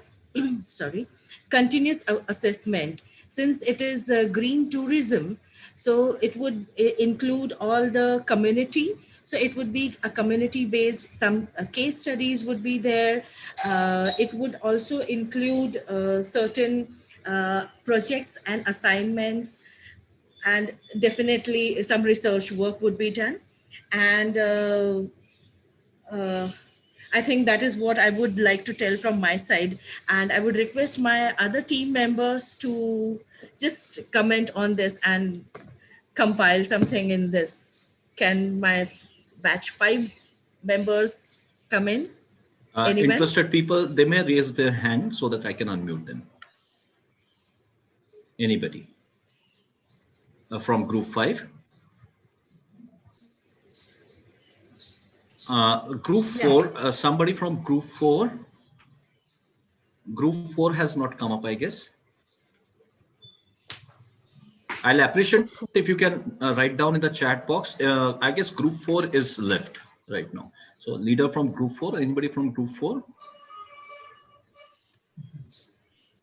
continuous assessment. Since it is green tourism, so it would include all the community. So it would be a community based, some case studies would be there. It would also include certain projects and assignments, and definitely some research work would be done. And I think that is what I would like to tell from my side. And I would request my other team members to just comment on this and compile something in this. Can my batch 5 members come in? Anyone? Interested people, they may raise their hand so that I can unmute them. Anybody from group 5? Group 4, somebody from group 4. Group 4 has not come up, I guess. I'll appreciate if you can write down in the chat box. I guess group 4 is left right now. So leader from group 4, anybody from group 4?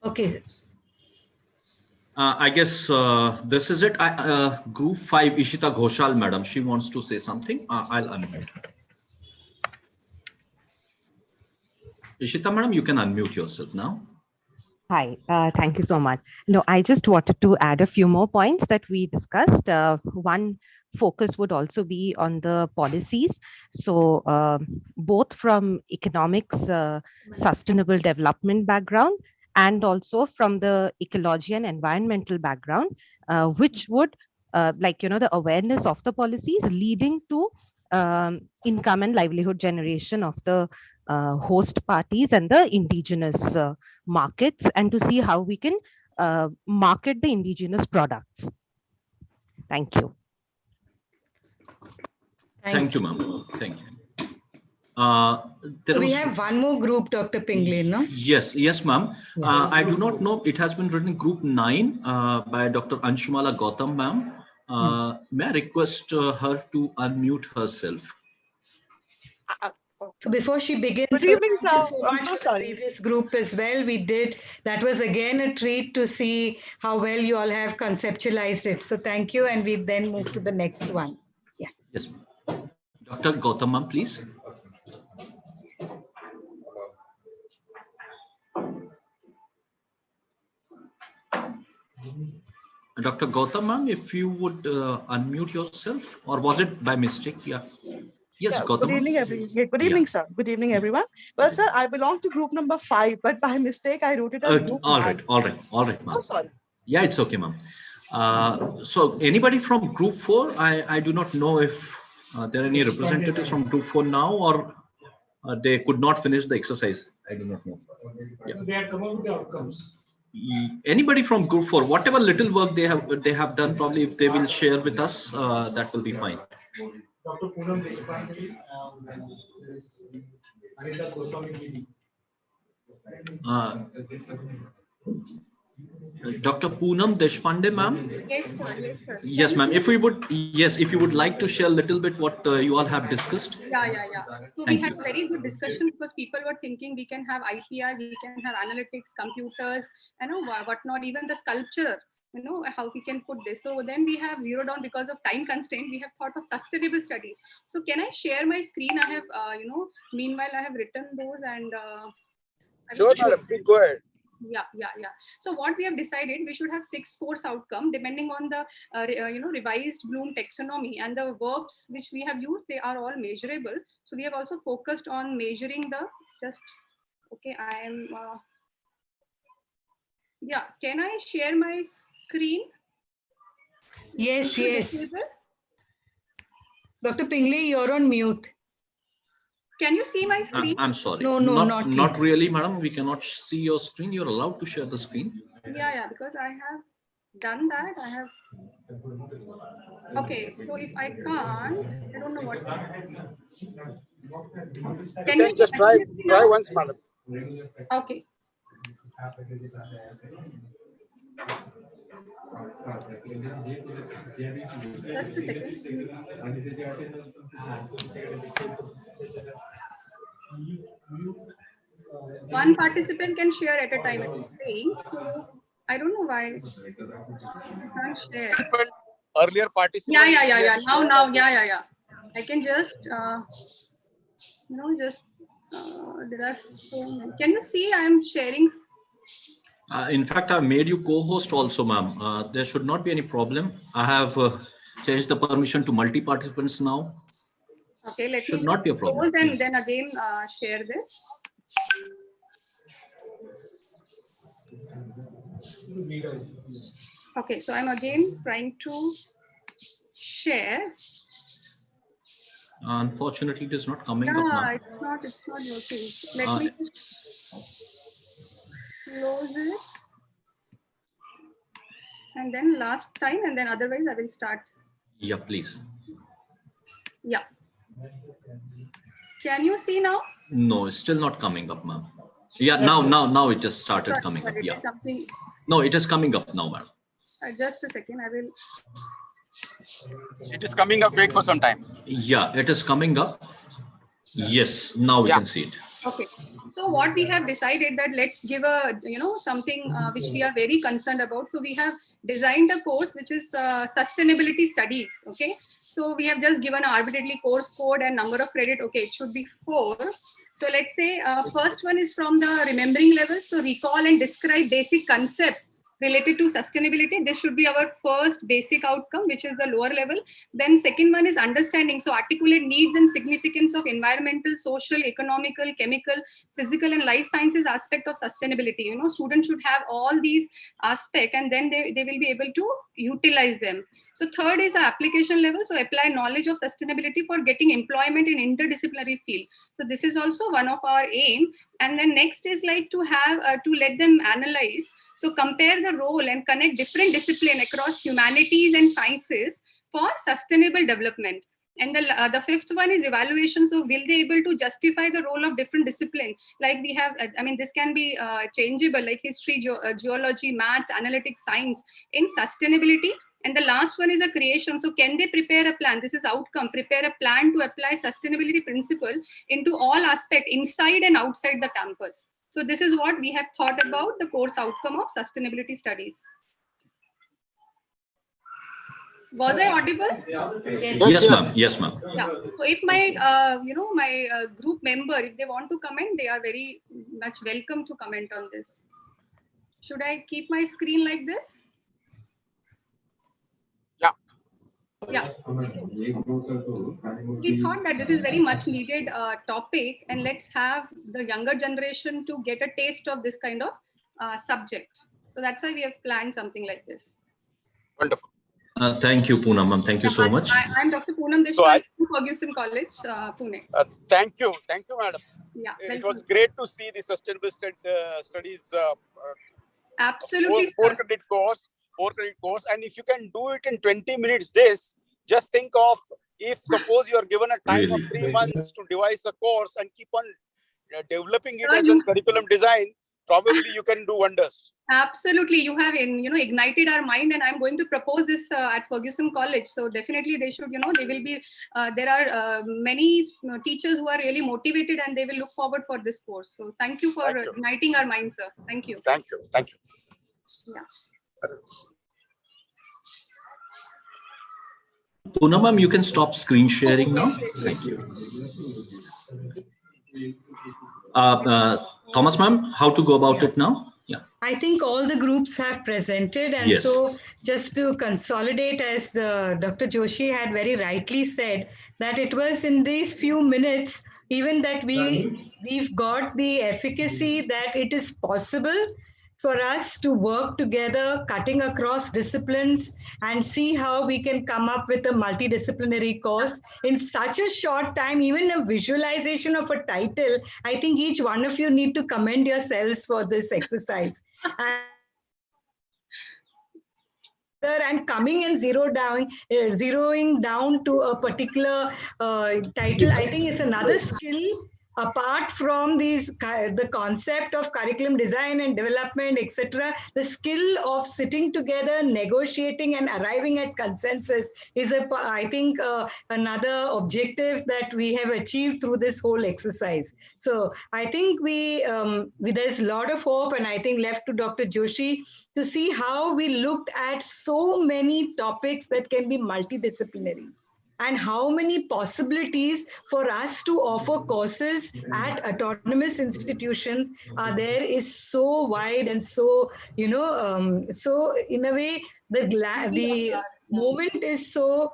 Okay. I guess this is it. Group 5, Ishita Ghoshal, madam. She wants to say something. I'll unmute. Ishita, madam, you can unmute yourself now. Hi, thank you so much. No, I just wanted to add a few more points that we discussed. One focus would also be on the policies. So both from economics, sustainable development background, and also from the ecology and environmental background, which would the awareness of the policies leading to income and livelihood generation of the host parties and the indigenous markets, and to see how we can market the indigenous products. Thank you. Thank you, ma'am. Thank you. So we have one more group, Dr. Pingley, no? Yes, ma'am. I do not know. It has been written group 9 by Dr. Anshumala Gautam, ma'am. May I request her to unmute herself? So before she begins, good evening, thank you so I'm much so for sorry. the previous group as well. We did. That was again a treat to see how well you all have conceptualized it. So thank you. And we then move to the next one. Yeah. Yes, Dr. Gautam, ma'am, please. Dr. Gautam, ma'am, if you would unmute yourself, or was it by mistake? Yeah. Yes, Yeah, Gautam. good evening, good evening, sir. Good evening, everyone. Well, sir, I belong to group number 5, but by mistake, I wrote it as group 9. All right, ma'am. So sorry. Yeah, it's okay, ma'am. So anybody from group 4? I do not know if there are any representatives from group 4 now, or they could not finish the exercise. I do not know. Yeah. They have come up with the outcomes. Anybody from group 4, whatever little work they have done, probably if they will share with us, that will be fine. Dr. Poonam Deshpande and Anita Goswami. Dr. Poonam Deshpande, ma'am. Yes, sir. Yes, sir. Yes, ma'am. If you would like to share a little bit what you all have discussed. Yeah. So Thank we had you. a very good discussion because people were thinking we can have IPR, we can have analytics, computers, whatnot, even the sculpture, how we can put this. So then we have zeroed down because of time constraint. We have thought of sustainable studies. So can I share my screen? I have, meanwhile, I have written those and. Sure, madam. Please go ahead. Yeah. So what we have decided, we should have 6 course outcome depending on the revised Bloom taxonomy, and the verbs which we have used, they are all measurable. So we have also focused on measuring the I am can I share my screen? Yes. Dr. Pingley, you're on mute. Can you see my screen? I'm sorry. No, not really, madam. We cannot see your screen. You're allowed to share the screen. Yeah, because I have done that. Okay, so if I can't, I don't know what. Can you just try once, madam? Okay. Just a second. One participant can share at a time, it is saying. So I don't know why you can't share. Earlier participant. Yeah. Now, yeah. I can just, there are so many. Can you see I'm sharing? In fact, I've made you co-host also, ma'am. There should not be any problem. I have changed the permission to multi-participants now. Okay, let should me not be a problem. close and then again share this. Okay, so I'm again trying to share. Unfortunately, it is not coming up now. It's not working. Let me close it. And then last time, and then otherwise I will start. Yeah, please. Yeah. Can you see now? No, it's still not coming up, ma'am. Yeah, now it just started coming up. Yeah. Something. No, it is coming up now, ma'am. Just a second, I will. It is coming up. Wait for some time. Yeah, it is coming up. Yes, now we can see it. Okay. So what we have decided that let's give a, something which we are very concerned about. So we have designed a course which is sustainability studies. Okay. So we have just given an arbitrarily course code and number of credit. Okay, it should be 4. So let's say first one is from the remembering level. So recall and describe basic concept related to sustainability. This should be our first basic outcome, which is the lower level. Then second one is understanding. So articulate needs and significance of environmental, social, economical, chemical, physical, and life sciences aspect of sustainability. Students should have all these aspects and then they will be able to utilize them. So third is the application level. So apply knowledge of sustainability for getting employment in interdisciplinary field. So this is also one of our aim. And then next is like to have to let them analyze. So compare the role and connect different disciplines across humanities and sciences for sustainable development. And the fifth one is evaluation. So will they able to justify the role of different discipline? Like we have, this can be changeable, like history, geology, maths, analytics, science in sustainability. And the last one is a creation. So can they prepare a plan? This is outcome. Prepare a plan to apply sustainability principle into all aspects inside and outside the campus. So this is what we have thought about the course outcome of sustainability studies. Was I audible? Yes, ma'am. Yes, ma'am. Yeah. So if my, my group member, if they want to comment, they are very much welcome to comment on this. Should I keep my screen like this? Yeah. We thought that this is very much needed topic, and let's have the younger generation to get a taste of this kind of subject. So that's why we have planned something like this. Wonderful. Thank you, Poonam, ma'am. Thank you so much. I'm Dr. Poonam Deshpande from Ferguson College, Pune. Thank you, madam. Yeah, it was great to see the sustainable studies. Absolutely. 4-credit course. And if you can do it in 20 minutes, just think of if suppose you are given a time of 3 months to devise a course and keep on developing it as a curriculum design, probably you can do wonders. Absolutely, you have ignited our mind, and I'm going to propose this at Ferguson College. So definitely they should, they will be. There are many teachers who are really motivated, and they will look forward for this course. So thank you for igniting our mind, sir. Thank you. Thank you. Yeah. Poonam, ma'am, you can stop screen sharing now. Thank you. Thomas, ma'am, how to go about it now? Yeah. I think all the groups have presented, and so just to consolidate, as Dr. Joshi had very rightly said, that it was in these few minutes even that we've got the efficacy that it is possible for us to work together, cutting across disciplines, and see how we can come up with a multidisciplinary course in such a short time. Even a visualization of a title, I think each one of you need to commend yourselves for this exercise. And coming and zeroing down to a particular title, I think it's another skill. Apart from the concept of curriculum design and development, etc., the skill of sitting together, negotiating, and arriving at consensus is, I think, another objective that we have achieved through this whole exercise. So I think there's a lot of hope, and I think left to Dr. Joshi to see how we looked at so many topics that can be multidisciplinary, and how many possibilities for us to offer courses at autonomous institutions are there is so wide, and so, so in a way, the moment is so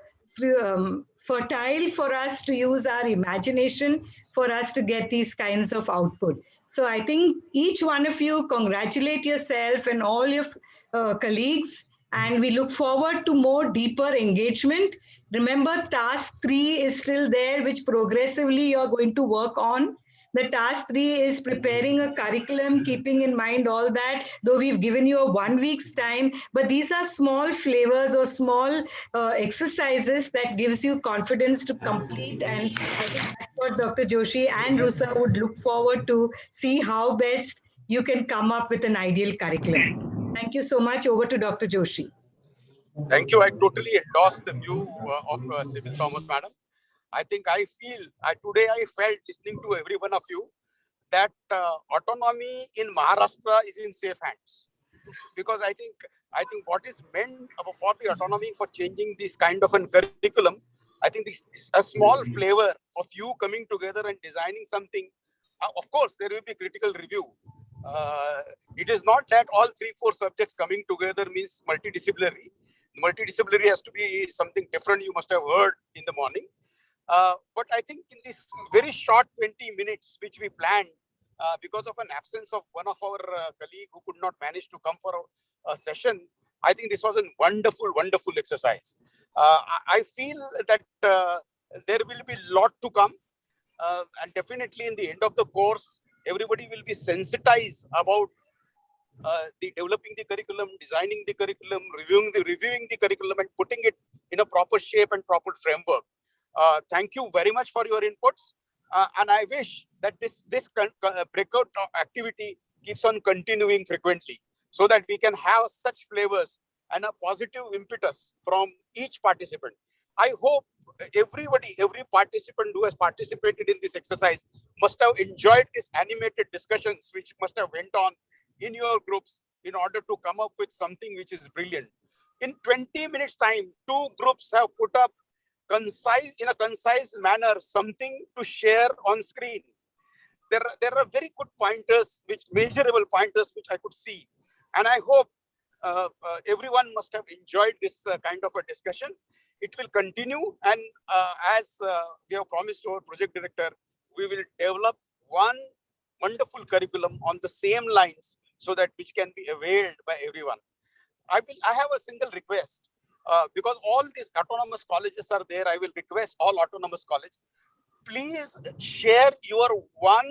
fertile for us to use our imagination for us to get these kinds of output. So I think each one of you, congratulate yourself and all your colleagues, and we look forward to more deeper engagement. Remember, task 3 is still there, which progressively you're going to work on. The task 3 is preparing a curriculum, keeping in mind all that, though we've given you a 1 week's time, but these are small flavors or small exercises that gives you confidence to complete, and I think that's what Dr. Joshi and RUSA would look forward to see how best you can come up with an ideal curriculum. Thank you so much. Over to Dr. Joshi. Thank you. I totally endorse the view of Sybil Thomas, madam. I think today I felt listening to every one of you that autonomy in Maharashtra is in safe hands. Because I think what is meant for the autonomy for changing this kind of a curriculum, I think this is a small flavor of you coming together and designing something. Of course, there will be critical review. It is not that all 3-4 subjects coming together means multidisciplinary. Multidisciplinary has to be something different. You must have heard in the morning. But I think in this very short 20 minutes which we planned, because of an absence of one of our colleague who could not manage to come for a session, I think this was a wonderful, wonderful exercise. I feel that there will be a lot to come. And definitely in the end of the course, everybody will be sensitized about the developing the curriculum, designing the curriculum, reviewing the curriculum and putting it in a proper shape and proper framework. Thank you very much for your inputs. And I wish that this breakout activity keeps on continuing frequently so that we can have such flavors and a positive impetus from each participant. I hope every participant who has participated in this exercise must have enjoyed these animated discussions which must have went on in your groups in order to come up with something which is brilliant. In 20 minutes time, 2 groups have put up in a concise manner something to share on screen. There are very good pointers, measurable pointers which I could see. And I hope everyone must have enjoyed this kind of a discussion. It will continue, and as we have promised our project director, we will develop one wonderful curriculum on the same lines so that which can be availed by everyone. I have a single request. Because all these autonomous colleges are there, I will request all autonomous colleges, please share your one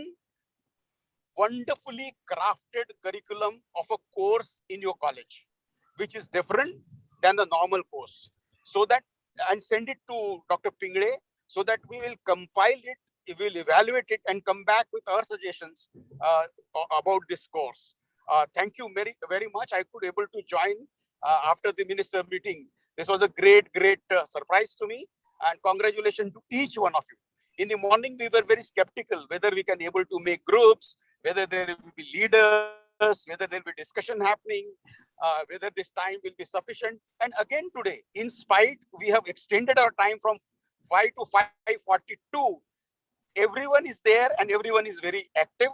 wonderfully crafted curriculum of a course in your college, which is different than the normal course, so that, and send it to Dr. Pingle, so that we will compile it, we will evaluate it and come back with our suggestions about this course. Thank you very, very much. I could able to join after the minister meeting. This was a great surprise to me, and congratulations to each one of you. In the morning, we were very skeptical whether we can able to make groups, whether there will be leaders, whether there will be discussion happening, whether this time will be sufficient. And again today, in spite, we have extended our time from 5 to 5:42. Everyone is there and everyone is very active.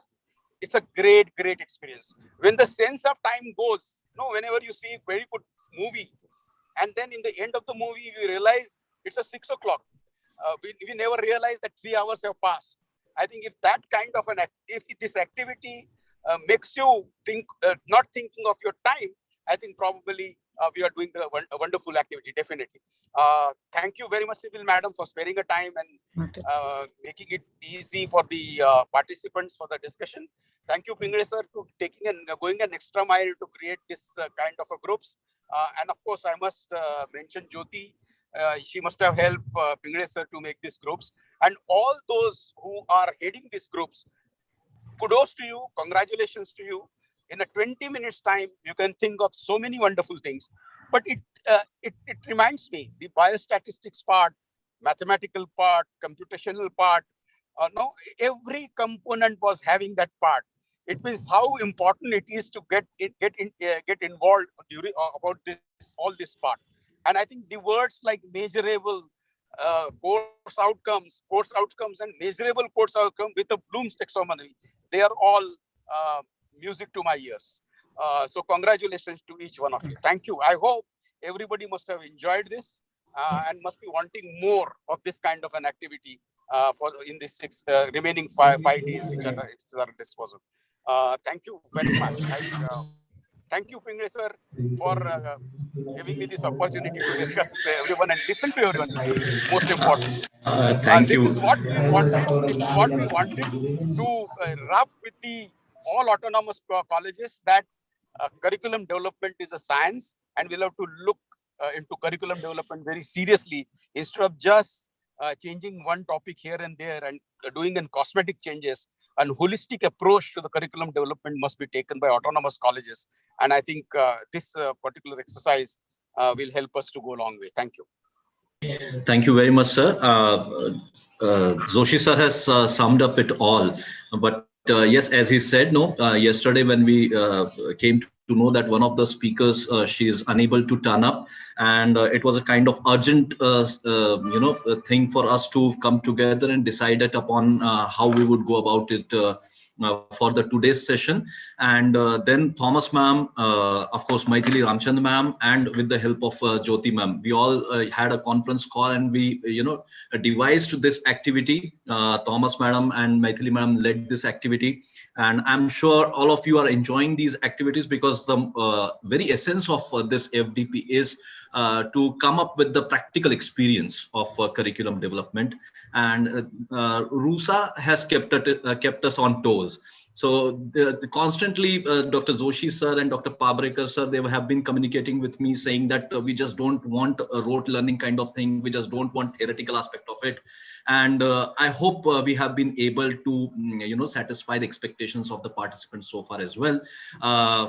It's a great experience. When the sense of time goes, whenever you see a very good movie, and then in the end of the movie, we realize it's a 6 o'clock. We never realize that 3 hours have passed. I think if that kind of if this activity makes you think, not thinking of your time, I think probably we are doing a wonderful activity, definitely. Thank you very much, Sybil Madam, for sparing a time and making it easy for the participants for the discussion. Thank you, Pingle sir, to going an extra mile to create this kind of a groups. And of course, I must mention Jyoti. She must have helped Pingle sir to make these groups. And all those who are heading these groups, kudos to you, congratulations to you. In a 20 minutes time, you can think of so many wonderful things. But it reminds me, the biostatistics part, mathematical part, computational part, every component was having that part. It means how important it is to get involved during about all this part. And I think the words like measurable course outcomes and measurable course outcome with the Bloom's taxonomy, they are all music to my ears. So congratulations to each one of you. Thank you. I hope everybody must have enjoyed this and must be wanting more of this kind of an activity in this remaining five days which are at our disposal. Thank you very much. Thank you, Pingle sir, for giving me this opportunity to discuss everyone and listen to everyone. Most important. Thank you. This is what we wanted. This is what we wanted to rub with the all autonomous colleges, that curriculum development is a science, and we'll have to look into curriculum development very seriously instead of just changing one topic here and there and doing in cosmetic changes. And holistic approach to the curriculum development must be taken by autonomous colleges. And I think this particular exercise will help us to go a long way. Thank you. Thank you very much, sir. Joshi sir has summed up it all. But yes, as he said, no, yesterday when we came to know that one of the speakers, she is unable to turn up, and it was a kind of urgent, thing for us to come together and decided upon how we would go about it for the today's session. And then Thomas ma'am, of course, Maithili Ramchand ma'am, and with the help of Jyoti ma'am, we all had a conference call, and we, devised this activity. Thomas madam and Maithili ma'am led this activity. And I'm sure all of you are enjoying these activities, because the very essence of this FDP is to come up with the practical experience of curriculum development. And RUSA has kept us on toes. So constantly, Dr. Joshi sir and Dr. Pabrekar sir, they have been communicating with me saying that we just don't want a rote learning kind of thing. We just don't want theoretical aspect of it. And I hope we have been able to, satisfy the expectations of the participants so far as well.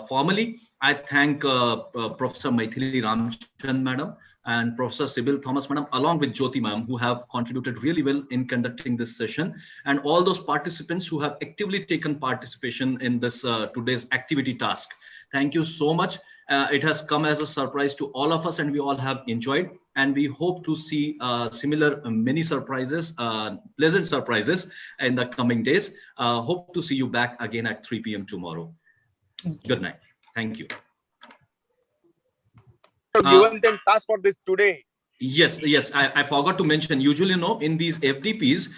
Formally, I thank Professor Maithili Ramchand madam and Professor Sybil Thomas madam, along with Jyoti ma'am, who have contributed really well in conducting this session, and all those participants who have actively taken participation in this today's activity task. Thank you so much. It has come as a surprise to all of us, and we all have enjoyed. And we hope to see similar many surprises, pleasant surprises in the coming days. Hope to see you back again at 3 p.m. tomorrow. Good night. Thank you. Given them task for this today. Yes, I forgot to mention, usually, in these FDPs,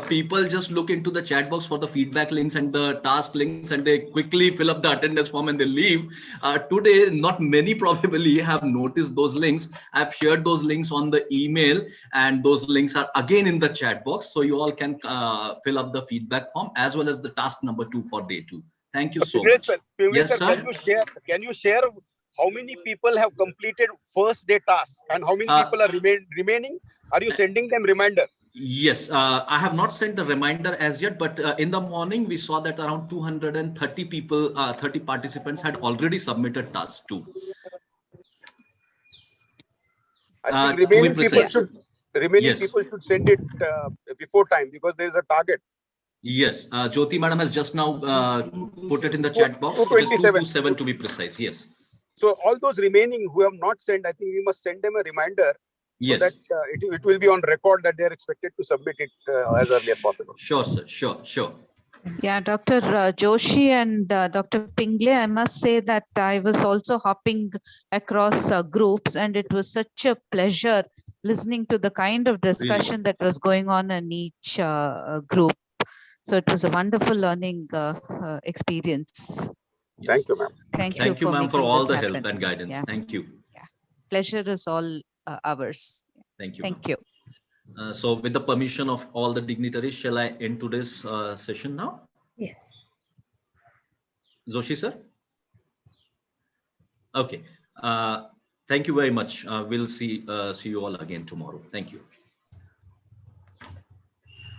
people just look into the chat box for the feedback links and the task links, and they quickly fill up the attendance form and they leave. Today, not many probably have noticed those links. I've shared those links on the email, and those links are again in the chat box. So you all can fill up the feedback form as well as the task number 2 for day 2. Thank you so much. Yes, sir. Can you share how many people have completed first day tasks and how many people are remaining? Are you sending them reminder? Yes, I have not sent the reminder as yet, but in the morning we saw that around 230 people, 30 participants had already submitted task 2. I think remaining people should send it before time, because there is a target. Yes, Jyoti madam has just now put it in the chat box. It is 227 to be precise. Yes. So all those remaining who have not sent, I think we must send them a reminder, so that it will be on record that they are expected to submit it as early as possible. Sure, sir. Sure. Yeah, Dr. Joshi and Dr. Pingle, I must say that I was also hopping across groups, and it was such a pleasure listening to the kind of discussion that was going on in each group. So it was a wonderful learning experience. Thank you, ma'am. Thank you, ma'am, for all the help and guidance. Yeah. Thank you. Yeah. Pleasure is all ours. Thank you. Thank you. So with the permission of all the dignitaries, shall I end today's session now? Yes. Joshi sir? Okay. Thank you very much. We'll see you all again tomorrow. Thank you.